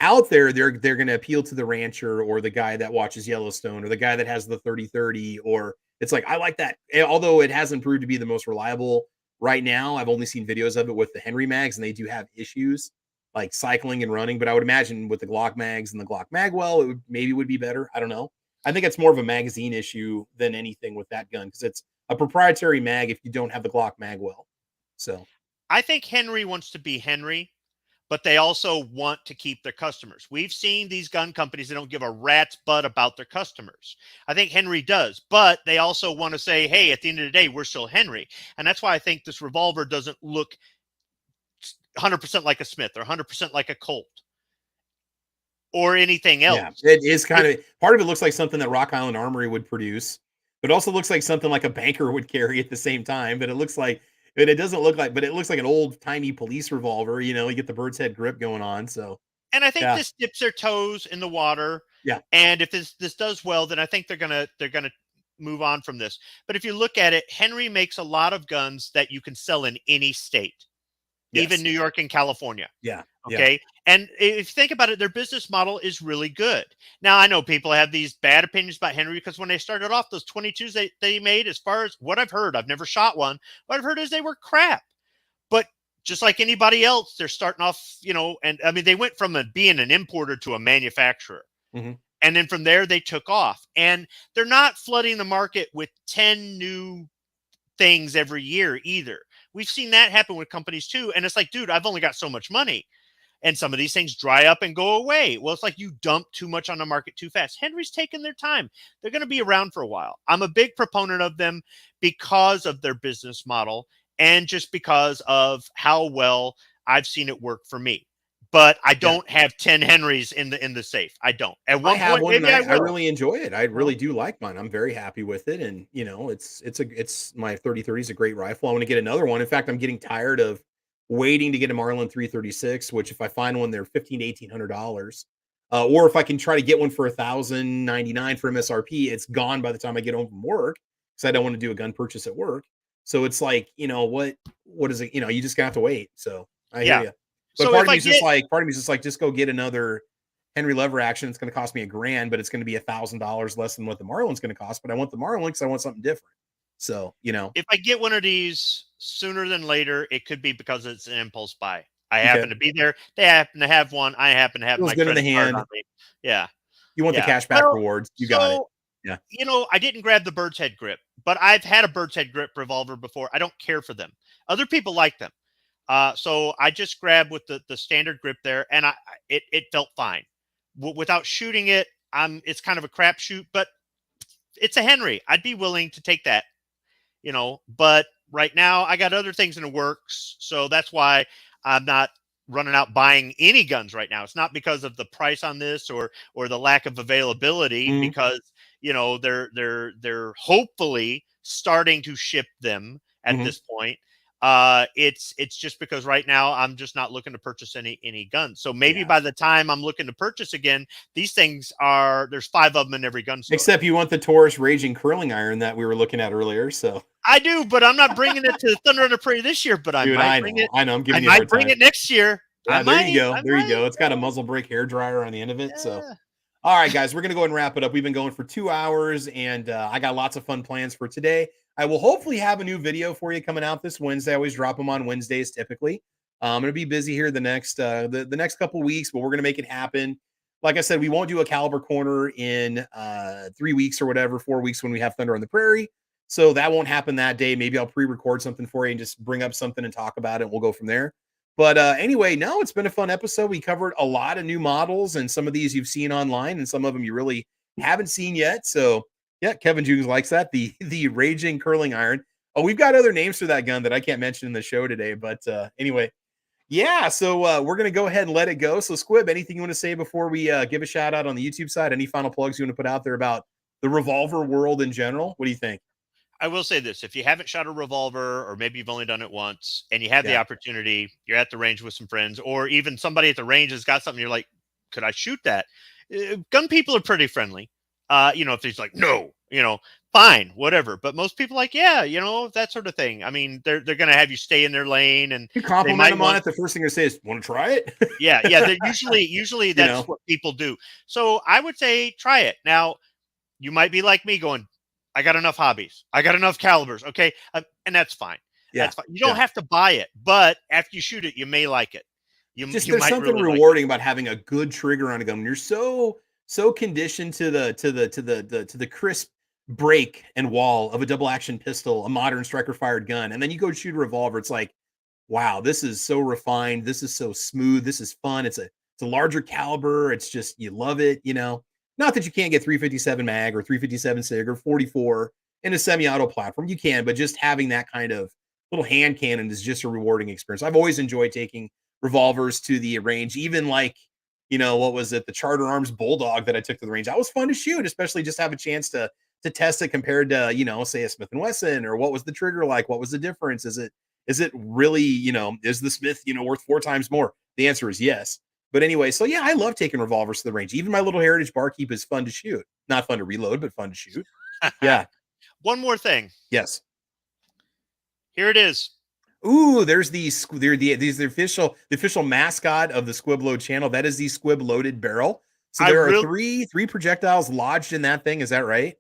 out there. They're going to appeal to the rancher or the guy that watches Yellowstone or the guy that has the 3030, or it's like, I like that. Although it hasn't proved to be the most reliable right now. I've only seen videos of it with the Henry mags, and they do have issues like cycling and running. But I would imagine with the Glock mags and the Glock Magwell, it would be better. I don't know. I think it's more of a magazine issue than anything with that gun because it's a proprietary mag if you don't have the Glock Magwell. So I think Henry wants to be Henry, but they also want to keep their customers. We've seen these gun companies that don't give a rat's butt about their customers. I think Henry does, but they also want to say, hey, at the end of the day, we're still Henry. And that's why I think this revolver doesn't look 100% like a Smith or 100% like a Colt or anything else. Yeah, it is kind of, part of it looks like something that Rock Island Armory would produce, but also looks like something like a banker would carry at the same time. But it looks like, but it doesn't look like, but it looks like an old timey police revolver. You get the bird's head grip going on. So, and I think this dips their toes in the water. Yeah. And if this does well, then I think they're gonna move on from this. But if you look at it, Henry makes a lot of guns that you can sell in any state. even New York and California. Yeah. Okay. Yeah. And if you think about it, their business model is really good. Now, I know people have these bad opinions about Henry because when they started off, those 22s they made, as far as what I've heard, I've never shot one. What I've heard is they were crap. But just like anybody else, they're starting off, and I mean, they went from being an importer to a manufacturer. Mm-hmm. And then from there, they took off. And they're not flooding the market with 10 new things every year either. We've seen that happen with companies too. And it's like, dude, I've only got so much money. And some of these things dry up and go away. Well, it's like you dump too much on the market too fast. Henry's taking their time. They're going to be around for a while. I'm a big proponent of them because of their business model and just because of how well I've seen it work for me. But I don't have 10 Henrys in the safe. I don't. At one point, maybe I will. I really enjoy it. I really do like mine. I'm very happy with it. And it's my 30-30 is a great rifle. I want to get another one. In fact, I'm getting tired of waiting to get a Marlin 336, which if I find one, they're $1,500 to $1,800. Or if I can try to get one for $1,099 for MSRP, it's gone by the time I get home from work because I don't want to do a gun purchase at work. So it's like, what is it? You just have to wait. So I hear you. But so part of me is just like, just go get another Henry lever action. It's going to cost me $1,000, but it's going to be $1,000 less than what the Marlin's going to cost. But I want the Marlin because I want something different. So, if I get one of these sooner than later, it could be because it's an impulse buy. I happen to be there. They happen to have one. I happen to have my good in the hand. Yeah. You want the cashback rewards. You got it. Yeah. I didn't grab the bird's head grip, but I've had a bird's head grip revolver before. I don't care for them. Other people like them. So I just grabbed with the standard grip there, and it felt fine. Without shooting it, it's kind of a crapshoot, but it's a Henry. I'd be willing to take that, But right now, I got other things in the works, so that's why I'm not running out buying any guns right now. It's not because of the price on this or the lack of availability, because they're hopefully starting to ship them at this point. It's just because right now I'm just not looking to purchase any guns. So maybe by the time I'm looking to purchase again, these things there's 5 of them in every gun store. Except you want the Taurus Raging curling iron that we were looking at earlier. So I do, but I'm not bringing it to Thunder on the Prairie this year. But I might bring it. I know. I'm giving you. I might bring it next year. Yeah, there you go. It's got a muzzle brake hair dryer on the end of it. Yeah. So, all right, guys, we're gonna go ahead and wrap it up. We've been going for 2 hours, and I got lots of fun plans for today. I will hopefully have a new video for you coming out this Wednesday. I always drop them on Wednesdays typically. I'm going to be busy here the next the next couple weeks, but we're going to make it happen. Like I said, we won't do a Caliber Corner in 3 weeks or whatever, 4 weeks when we have Thunder on the Prairie. So that won't happen that day. Maybe I'll pre-record something for you and just bring up something and talk about it. And we'll go from there. But anyway, no, it's been a fun episode. We covered a lot of new models, and some of these you've seen online, and some of them you really haven't seen yet. So yeah, Kevin Jukes likes that. The Raging Curling Iron. Oh, we've got other names for that gun that I can't mention in the show today. But anyway, yeah, so we're going to go ahead and let it go. So Squib, anything you want to say before we give a shout out on the YouTube side? Any final plugs you want to put out there about the revolver world in general? What do you think? I will say this. If you haven't shot a revolver, or maybe you've only done it once, and you have the opportunity, you're at the range with some friends, or even somebody at the range has got something, you're like, could I shoot that? Gun people are pretty friendly. If he's like, no, fine, whatever. But most people like, yeah, that sort of thing. I mean, they're going to have you stay in their lane, and you compliment them on it. The first thing they say is, want to try it? Yeah. Usually that's what people do. So I would say try it. Now, you might be like me going, I got enough hobbies. I got enough calibers. Okay. And that's fine. Yeah. That's fine. You don't have to buy it, but after you shoot it, you may like it. There's something really rewarding about having a good trigger on a gun. You're so conditioned to the crisp break and wall of a double action pistol, a modern striker fired gun, and then you go shoot a revolver. It's like, wow, this is so refined. This is so smooth. This is fun. It's a larger caliber. It's just, you love it. Not that you can't get 357 mag or 357 SIG or 44 in a semi-auto platform. You can, but just having that kind of little hand cannon is just a rewarding experience. I've always enjoyed taking revolvers to the range, even like, what was it? The Charter Arms Bulldog that I took to the range. That was fun to shoot, especially just have a chance to test it compared to, say a Smith & Wesson, or what was the trigger like? What was the difference? Is it really, is the Smith, worth 4 times more? The answer is yes. But anyway, so yeah, I love taking revolvers to the range. Even my little Heritage Barkeep is fun to shoot. Not fun to reload, but fun to shoot. Yeah. One more thing. Yes. Here it is. Ooh, there's the official mascot of the Squib Load channel. That is the Squib Loaded barrel. So there are three projectiles lodged in that thing. Is that right?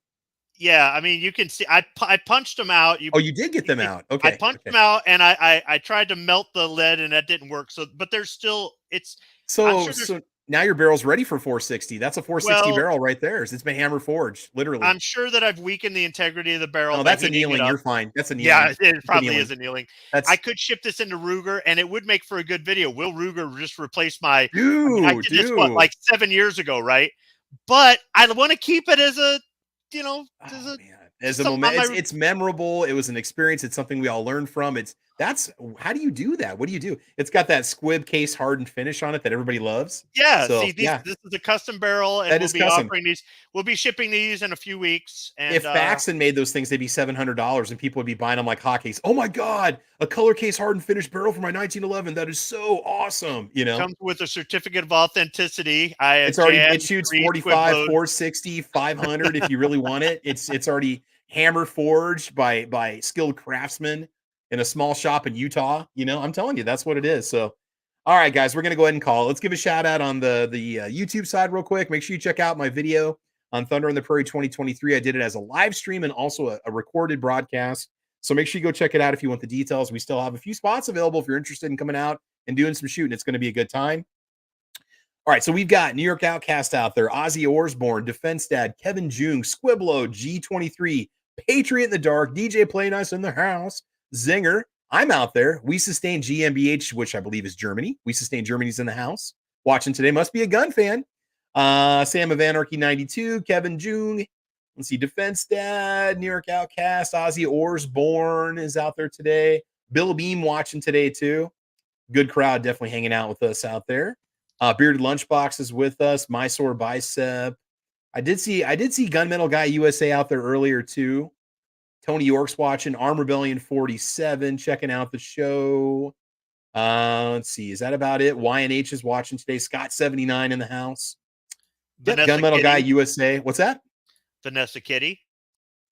Yeah, I mean, you can see I punched them out. You did get them out. Okay. I punched them out, and I tried to melt the lead, and that didn't work. So, but there's still so now your barrel's ready for 460. That's a 460 barrel right there. It's been hammer forged, literally. I'm sure that I've weakened the integrity of the barrel. No, that's annealing. You're fine. That's annealing. Yeah, it probably is annealing. I could ship this into Ruger, and it would make for a good video. Will Ruger just replace my? Dude, I did this like 7 years ago, right? But I want to keep it as a, as a moment. It's memorable. It was an experience. It's something we all learned from. How do you do that? What do you do? It's got that squib case hardened finish on it that everybody loves. Yeah. So, this is a custom barrel, and we'll be shipping these in a few weeks. And if Faxon made those things, they'd be $700, and people would be buying them like hotcakes. Oh my God, a color case hardened finish barrel for my 1911. That is so awesome. Comes with a certificate of authenticity. It shoots 45, 460, 500 if you really want it. It's already hammer forged by skilled craftsmen in a small shop in Utah. I'm telling you, that's what it is. So, all right, guys, we're going to go ahead and call. Let's give a shout out on the YouTube side real quick. Make sure you check out my video on Thunder on the Prairie 2023. I did it as a live stream and also a recorded broadcast. So make sure you go check it out if you want the details. We still have a few spots available if you're interested in coming out and doing some shooting. It's going to be a good time. All right, so we've got New York Outcast out there, Ozzy Osbourne, Defense Dad, Kevin Jung, Squiblo, G23, Patriot in the Dark, DJ Play Nice in the house, Zinger, I'm out there. We Sustain GmbH, which I believe is Germany. We Sustain Germany's in the house. Watching today, must be a gun fan. Sam of Anarchy 92, Kevin Jung. Let's see, Defense Dad, New York Outcast, Ozzy Osbourne is out there today. Bill Beam watching today too. Good crowd, definitely hanging out with us out there. Bearded Lunchbox is with us. Mysore Bicep. I did see Gunmetal Guy USA out there earlier too. Tony York's watching. Arm Rebellion 47 checking out the show. Let's see, is that about it? YNH is watching today. Scott 79 in the house. Gunmetal Guy USA. What's that? Vanessa Kitty.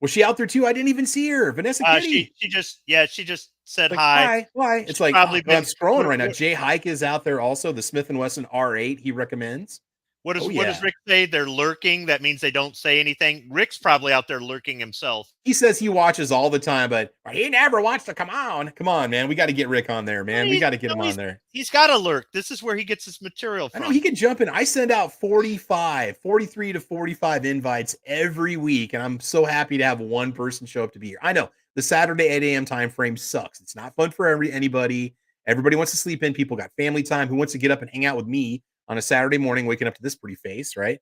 Was she out there too? I didn't even see her. Vanessa Kitty. She just said hi. Hi. It's like I'm scrolling right now. Jay Hike is out there also. The Smith & Wesson R8 he recommends. What does Rick say? They're lurking. That means they don't say anything. Rick's probably out there lurking himself. He says he watches all the time, but he never wants to come on. Come on, man. We got to get Rick on there, man. We got to get him on there. He's got to lurk. This is where he gets his material from. I know he can jump in. I send out 43 to 45 invites every week, and I'm so happy to have one person show up to be here. I know the Saturday 8 a.m. time frame sucks. It's not fun for anybody. Everybody wants to sleep in. People got family time. Who wants to get up and hang out with me on a Saturday morning, waking up to this pretty face, right?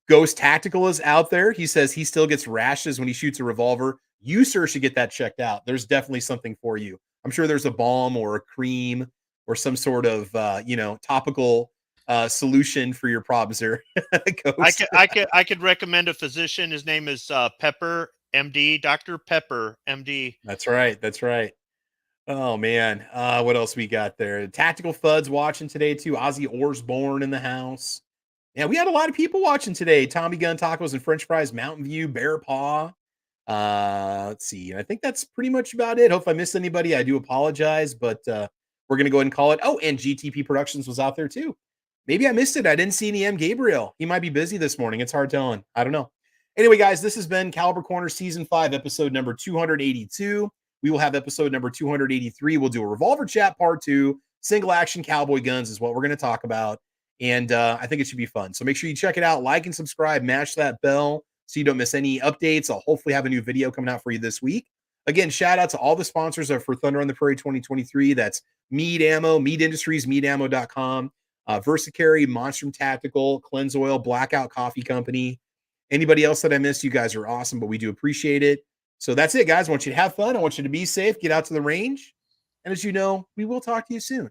Ghost Tactical is out there. He says he still gets rashes when he shoots a revolver. You, sir, should get that checked out. There's definitely something for you. I'm sure there's a balm or a cream or some sort of, topical solution for your problems there. I could recommend a physician. His name is Pepper, MD, Dr. Pepper, MD. That's right. Oh, man. What else we got there? Tactical Fuds watching today, too. Ozzy Osbourne in the house. Yeah, we had a lot of people watching today. Tommy Gun Tacos and French Fries, Mountain View, Bear Paw. Let's see. I think that's pretty much about it. Hope I missed anybody. I do apologize, but we're going to go ahead and call it. Oh, and GTP Productions was out there, too. Maybe I missed it. I didn't see any M. Gabriel. He might be busy this morning. It's hard telling. I don't know. Anyway, guys, this has been Caliber Corner Season 5, episode number 282. We will have episode number 283. We'll do a Revolver Chat Part 2. Single action cowboy guns is what we're going to talk about. And I think it should be fun. So make sure you check it out. Like and subscribe. Mash that bell so you don't miss any updates. I'll hopefully have a new video coming out for you this week. Again, shout out to all the sponsors for Thunder on the Prairie 2023. That's Mead Ammo, Mead Industries, meadammo.com, Versacarry, Monstrum Tactical, Cleanse Oil, Blackout Coffee Company. Anybody else that I missed, you guys are awesome, but we do appreciate it. So that's it, guys. I want you to have fun. I want you to be safe. Get out to the range. And as you know, we will talk to you soon.